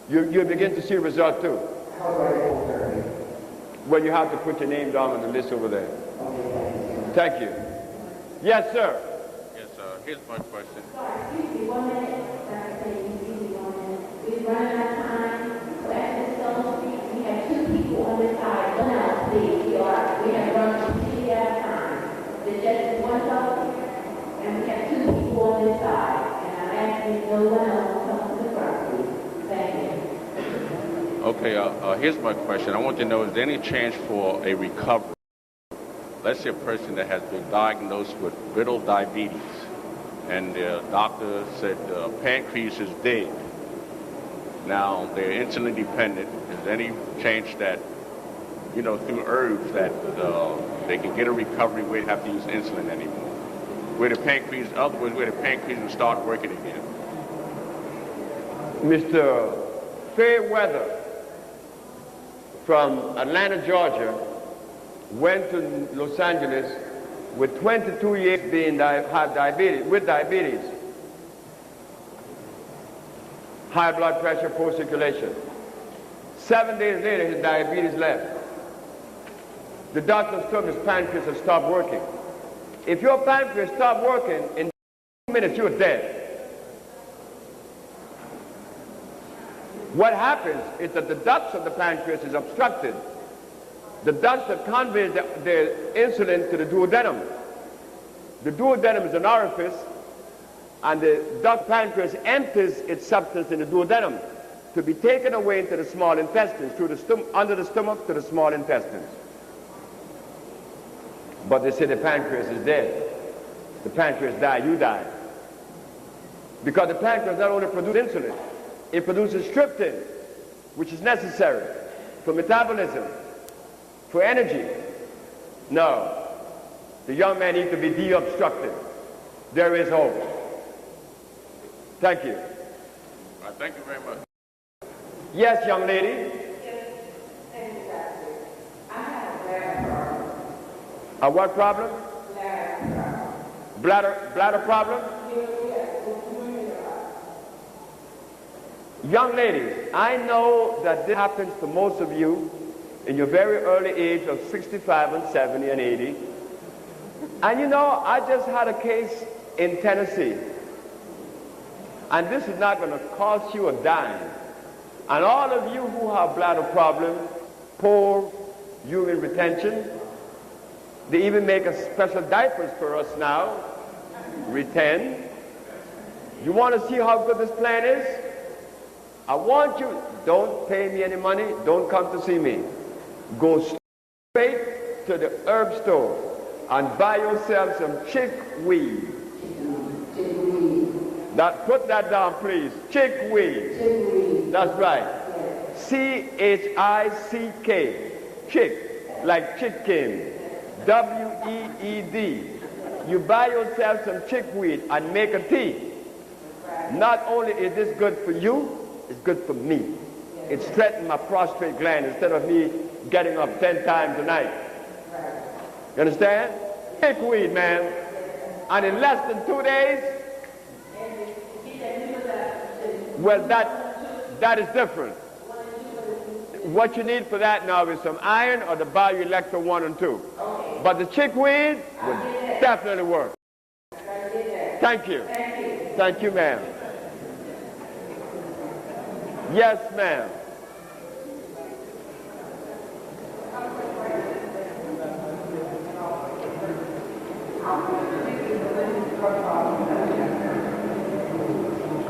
You begin to see results too. How do I get whole therapy? Well, you have to put your name down on the list over there. Okay, Thank you. Yes, sir. Yes, here's my question. Excuse me, 1 minute. Excuse me, 1 minute. We're running out of time. So at the Stone Street, we have 2 people on this side. One else, please. We have run completely out of time. There's just 1 fellow here, and we have 2 people on this side. And I'm asking no one else to come to the front, please. Okay, here's my question. I want to know, is there any chance for a recovery? Let's say a person that has been diagnosed with brittle diabetes, and the doctor said the pancreas is dead. Now, they're insulin dependent. Is there any chance that, you know, through herbs that they can get a recovery where they have to use insulin anymore? Where the pancreas, in other words, where the pancreas will start working again. Mr. Fairweather from Atlanta, Georgia, went to Los Angeles with 22 years being had diabetes, with diabetes, high blood pressure, poor circulation. 7 days later, his diabetes left. The doctors told him his pancreas had stopped working. If your pancreas stopped working, in 2 minutes you're dead. What happens is that the ducts of the pancreas is obstructed. The ducts that conveys the insulin to the duodenum. The duodenum is an orifice, and the duct pancreas empties its substance in the duodenum to be taken away into the small intestines, through the under the stomach to the small intestines. But they say the pancreas is dead. The pancreas died, you died. Because the pancreas not only produces insulin, it produces trypsin, which is necessary for metabolism, for energy. No. The young man needs to be de-obstructed. There is hope. Thank you. All right, thank you very much. Yes, young lady. A what problem? Bladder problem? Young ladies, I know that this happens to most of you in your very early age of 65 and 70 and 80. And you know, I just had a case in Tennessee. And this is not going to cost you a dime. And all of you who have bladder problems, poor urine retention, they even make a special diapers for us now, Retain. You want to see how good this plan is? I want you, don't pay me any money, don't come to see me. Go straight to the herb store and buy yourself some chickweed. Put that down, please. Chickweed. That's right. C-H-I-C-K. Chick, like chicken. W-E-E-D. You buy yourself some chickweed and make a tea. Not only is this good for you, it's good for me. It strengthens my prostate gland instead of me getting up 10 times a night. You understand? Chickweed, man. And in less than 2 days, well, that is different. What you need for that now is some iron or the Bioelectro 1 and 2. But the chickweed would definitely work. Thank you. Thank you, ma'am. Yes, ma'am.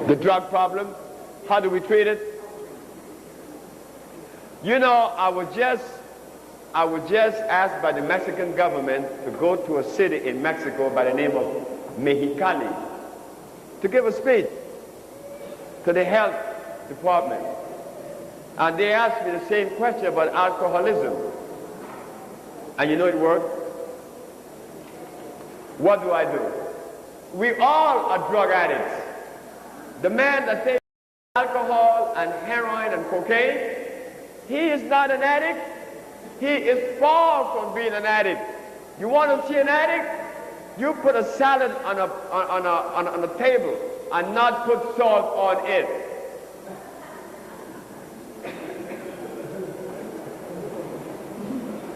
The drug problem, how do we treat it? You know, I was just asked by the Mexican government to go to a city in Mexico by the name of Mexicali to give a speech to the health department. And they asked me the same question about alcoholism. And you know it worked? What do I do? We all are drug addicts. The man that takes alcohol and heroin and cocaine, he is not an addict. He is far from being an addict. You want to see an addict? You put a salad on a table and not put salt on it.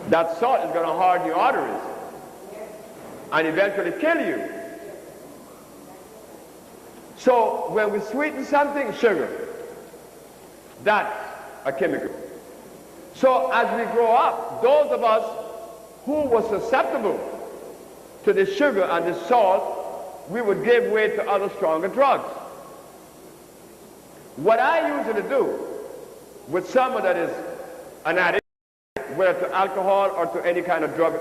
That salt is going to harden your arteries and eventually kill you. So when we sweeten something, sugar, that's a chemical. So as we grow up, those of us who were susceptible to the sugar and the salt, we would give way to other stronger drugs. What I usually do with someone that is an addict, whether to alcohol or to any kind of drug,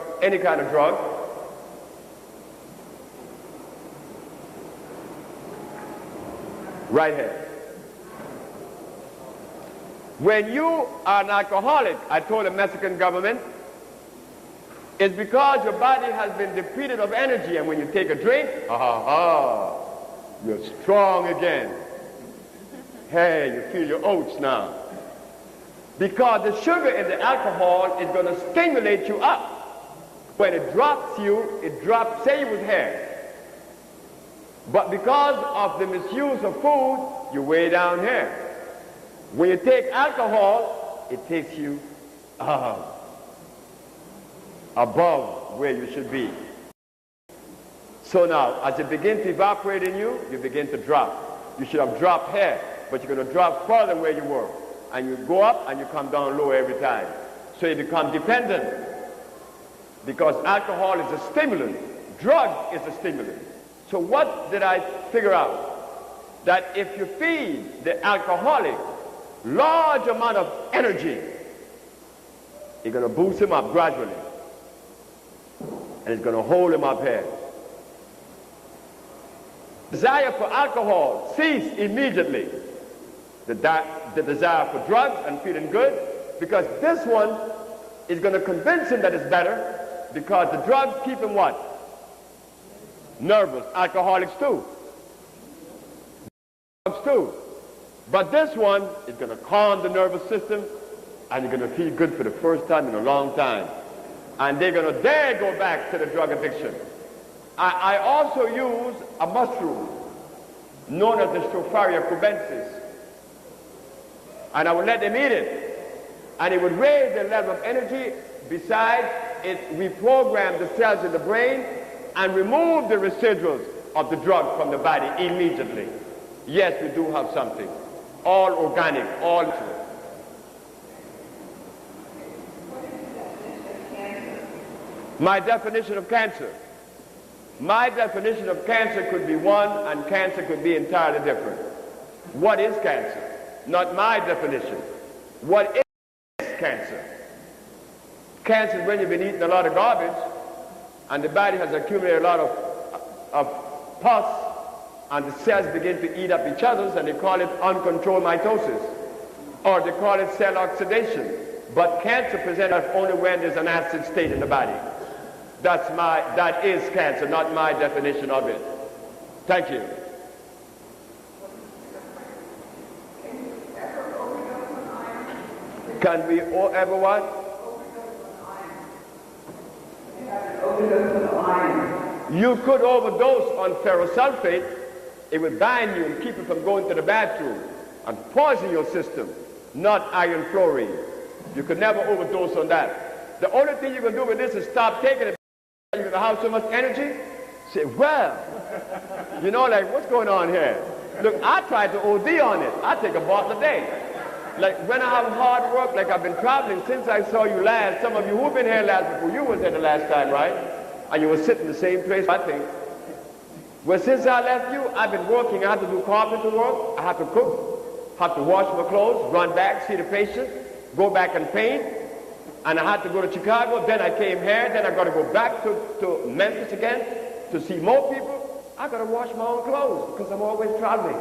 right here. When you are an alcoholic, I told the Mexican government, it's because your body has been depleted of energy, and when you take a drink, you're strong again. Hey, you feel your oats now. Because the sugar in the alcohol is going to stimulate you up. When it drops you, it drops, say with hair. But because of the misuse of food, you're way down here. When you take alcohol, it takes you above where you should be. So now, as it begins to evaporate in you, you begin to drop. You should have dropped here, but you're going to drop further than where you were. And you go up and you come down low every time. So you become dependent. Because alcohol is a stimulant. Drug is a stimulant. So what did I figure out? That if you feed the alcoholic large amount of energy, you're going to boost him up gradually. And it's going to hold him up here. Desire for alcohol cease immediately. The desire for drugs and feeling good, because this one is going to convince him that it's better, because the drugs keep him what? Nervous. Alcoholics too. Drugs too. But this one is going to calm the nervous system, and you're going to feel good for the first time in a long time. And they're going to dare go back to the drug addiction. I also use a mushroom known as the Stropharia cubensis. And I would let them eat it. And it would raise their level of energy. Besides, it reprogrammed the cells in the brain and removed the residuals of the drug from the body immediately. Yes, we do have something. All organic, all true. My definition of cancer. My definition of cancer could be one, and cancer could be entirely different. What is cancer? Not my definition. What is cancer? Cancer is when you've been eating a lot of garbage and the body has accumulated a lot of pus, and the cells begin to eat up each other, and they call it uncontrolled mitosis, or they call it cell oxidation. But cancer presents only when there's an acid state in the body. That is cancer, not my definition of it. Thank you. Can we ever what? You could overdose on ferrosulfate. It would bind you and keep you from going to the bathroom and poison your system, not iron fluoride. You could never overdose on that. The only thing you can do with this is stop taking it. You're going to have so much energy. Say, well, you know, like, what's going on here? Look, I try to OD on it. I take a bottle a day. Like, when I have hard work, like I've been traveling since I saw you last. Some of you who've been here last before, you was there the last time, right? And you were sitting in the same place, I think. Well, since I left you, I've been working. I have to do carpenter work. I have to cook, have to wash my clothes, run back, see the patient, go back and paint. And I had to go to Chicago, then I came here, then I got to go back to Memphis again to see more people. I got to wash my own clothes because I'm always traveling.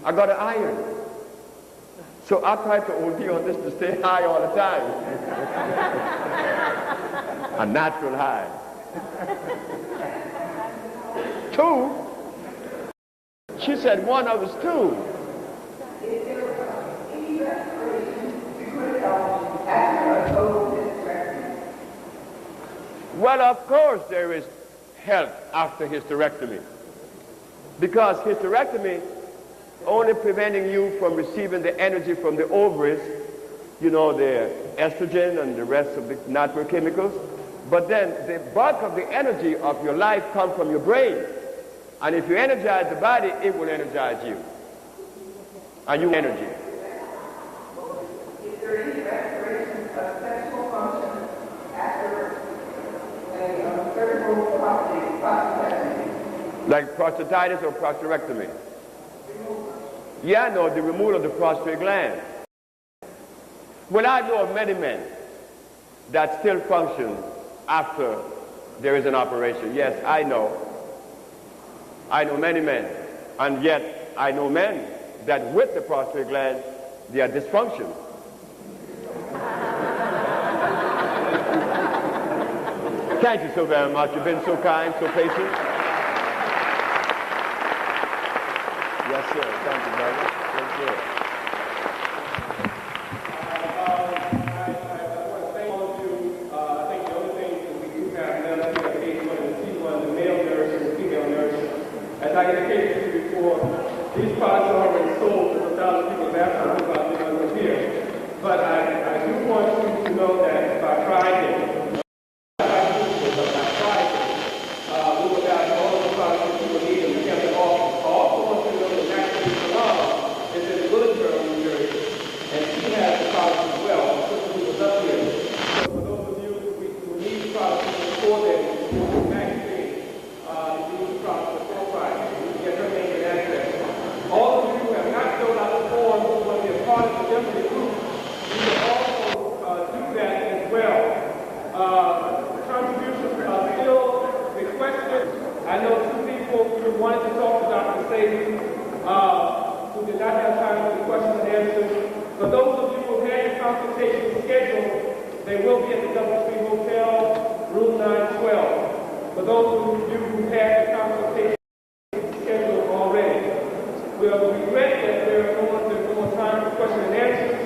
I got to iron. So I try to OD on this to stay high all the time. A natural high. 2? She said one of us 2. Well, of course there is help after hysterectomy, because hysterectomy only preventing you from receiving the energy from the ovaries, you know, the estrogen and the rest of the natural chemicals, but then the bulk of the energy of your life comes from your brain. And if you energize the body, it will energize you. And you energy. Is there any restoration of sexual function after a surgical prostatectomy? Like prostatitis or prostatectomy? Yeah, no, the removal of the prostate gland. Well, I know of many men that still function after there is an operation. Yes, I know. I know many men. And yet, I know men that with the prostate gland, they are dysfunctional. Thank you so very much. You've been so kind, so patient. Yes, sir. Thank you, brother. Yes, sir. As I indicated to you before, these products are already sold to 1,000 people baptized about the ones here. But I do want you to know that by Friday, we will have all the products that you will need and we have it all. I also want you to know that Maxine Salon is in Williamsburg, New Jersey, and she has the products as well. So we was up here. So for those of you who need products before then, Maxine, you need the products before Friday. Get her name and address. All of you who have not filled out the form who want to be a part of the Deputy Group, you can also do that as well. Contributions are still requested. I know 2 people who wanted to talk to Dr. Sebi who did not have time for the questions and answers. For those of you who had your consultation scheduled, they will be at the Doubletree Hotel, room 912. For those of you who had your consultation scheduled already, we'll regret that there is no more time for questions and answers.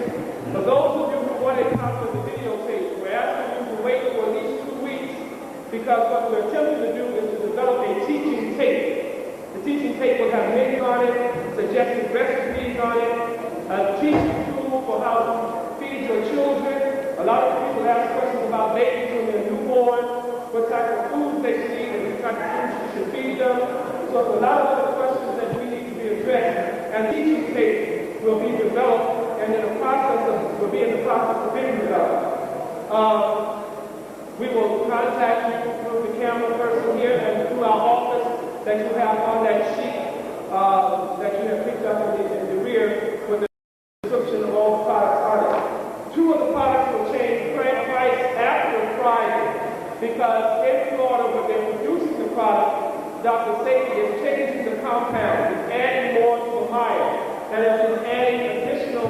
For those of you who want a copy of the videotape, we're asking you to wait for at least 2 weeks because what we're attempting to do is to develop a teaching tape. The teaching tape will have menus on it, suggested recipes on it, a teaching tool for how to feed your children. A lot of people ask questions about babies when they're newborn, what type of foods they should eat and what type of foods you should feed them. So a lot of other questions that we need to be addressed, and teaching tape will be developed and will be in the process of being developed. We will contact you through the camera person here and through our office that you have on that sheet that you have picked up in the rear with the description of all the products on it. 2 of the products will change price after Friday because in Florida where they're producing the product, Dr. Sebi is changing the compound. He's adding more to the mire. And it's adding additional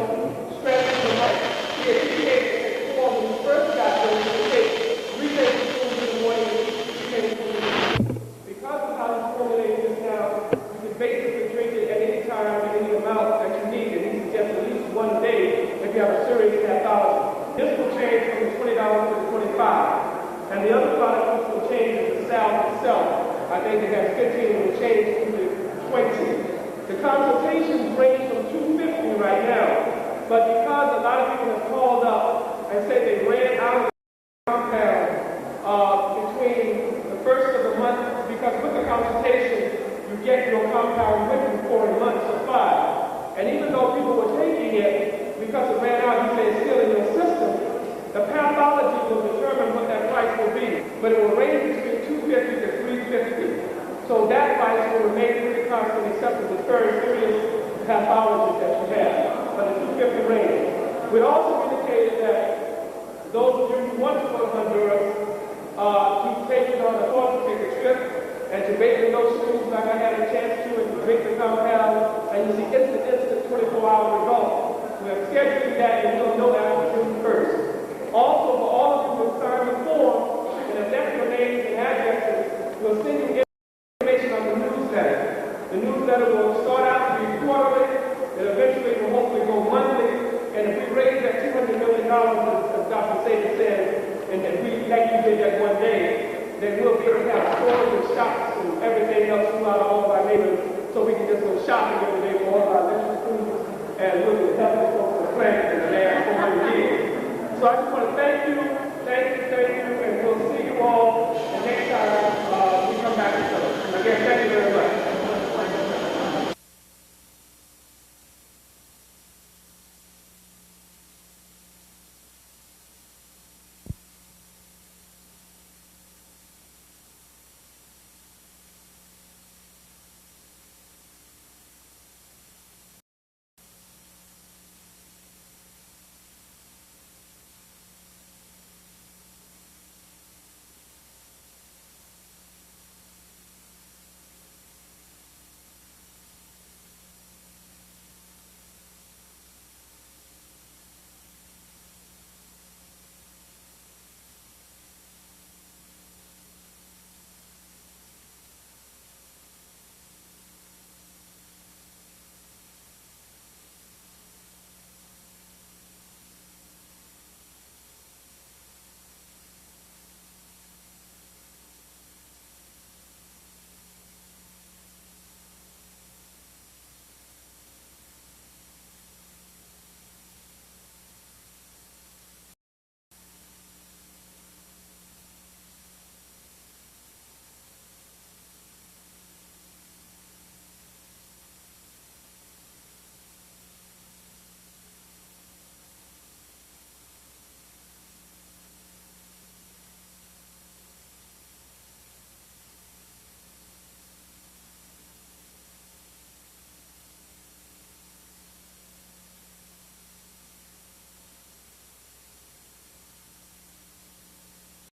strength to the mire. He indicated before when we first got there, we would take 3 tablespoons in the morning and 3 tablespoons in the evening. Because of how he's formulating this now, you can basically drink it at any time, in any amount that you need. And he suggests at least 1 day if you have a serious pathology. This will change from the $20 to the $25. And the other product which will change is the salve itself. I think it has 15 and will change to the 20. The consultations range from $250 right now, but because a lot of people have called up and said they ran out of the compound between the first of the month, because with the consultation, you get your compound with you for a month's supply. And even though people were taking it, because it ran out, you say it's still in your system, the pathology will determine what that price will be, but it will range between $250 to $350. So that price will remain pretty constant except for the very serious pathology that you have, but the $250 range. We also indicated that those of you who want to go to Honduras, keep taking on the thought to take a trip and to bake in those shoes like I had a chance to and to drink the compound, and you see instant 24-hour results. We are scheduling that and you'll know after June 1st. Also, for all of you who have signed the form and have left your names and addresses, we'll send you information on the newsletter. The newsletter will start out to be quarterly, and eventually will hopefully go monthly. And if we raise that $200 million, as Dr. Sebi said, and if we like you did that one day, then we'll be able to have stores and shops and everything else throughout all of our neighborhoods, so we can just go shopping every day for all of our delicious foods, and we'll be helping folks to the planet in the last 400 years. So I just want to thank you.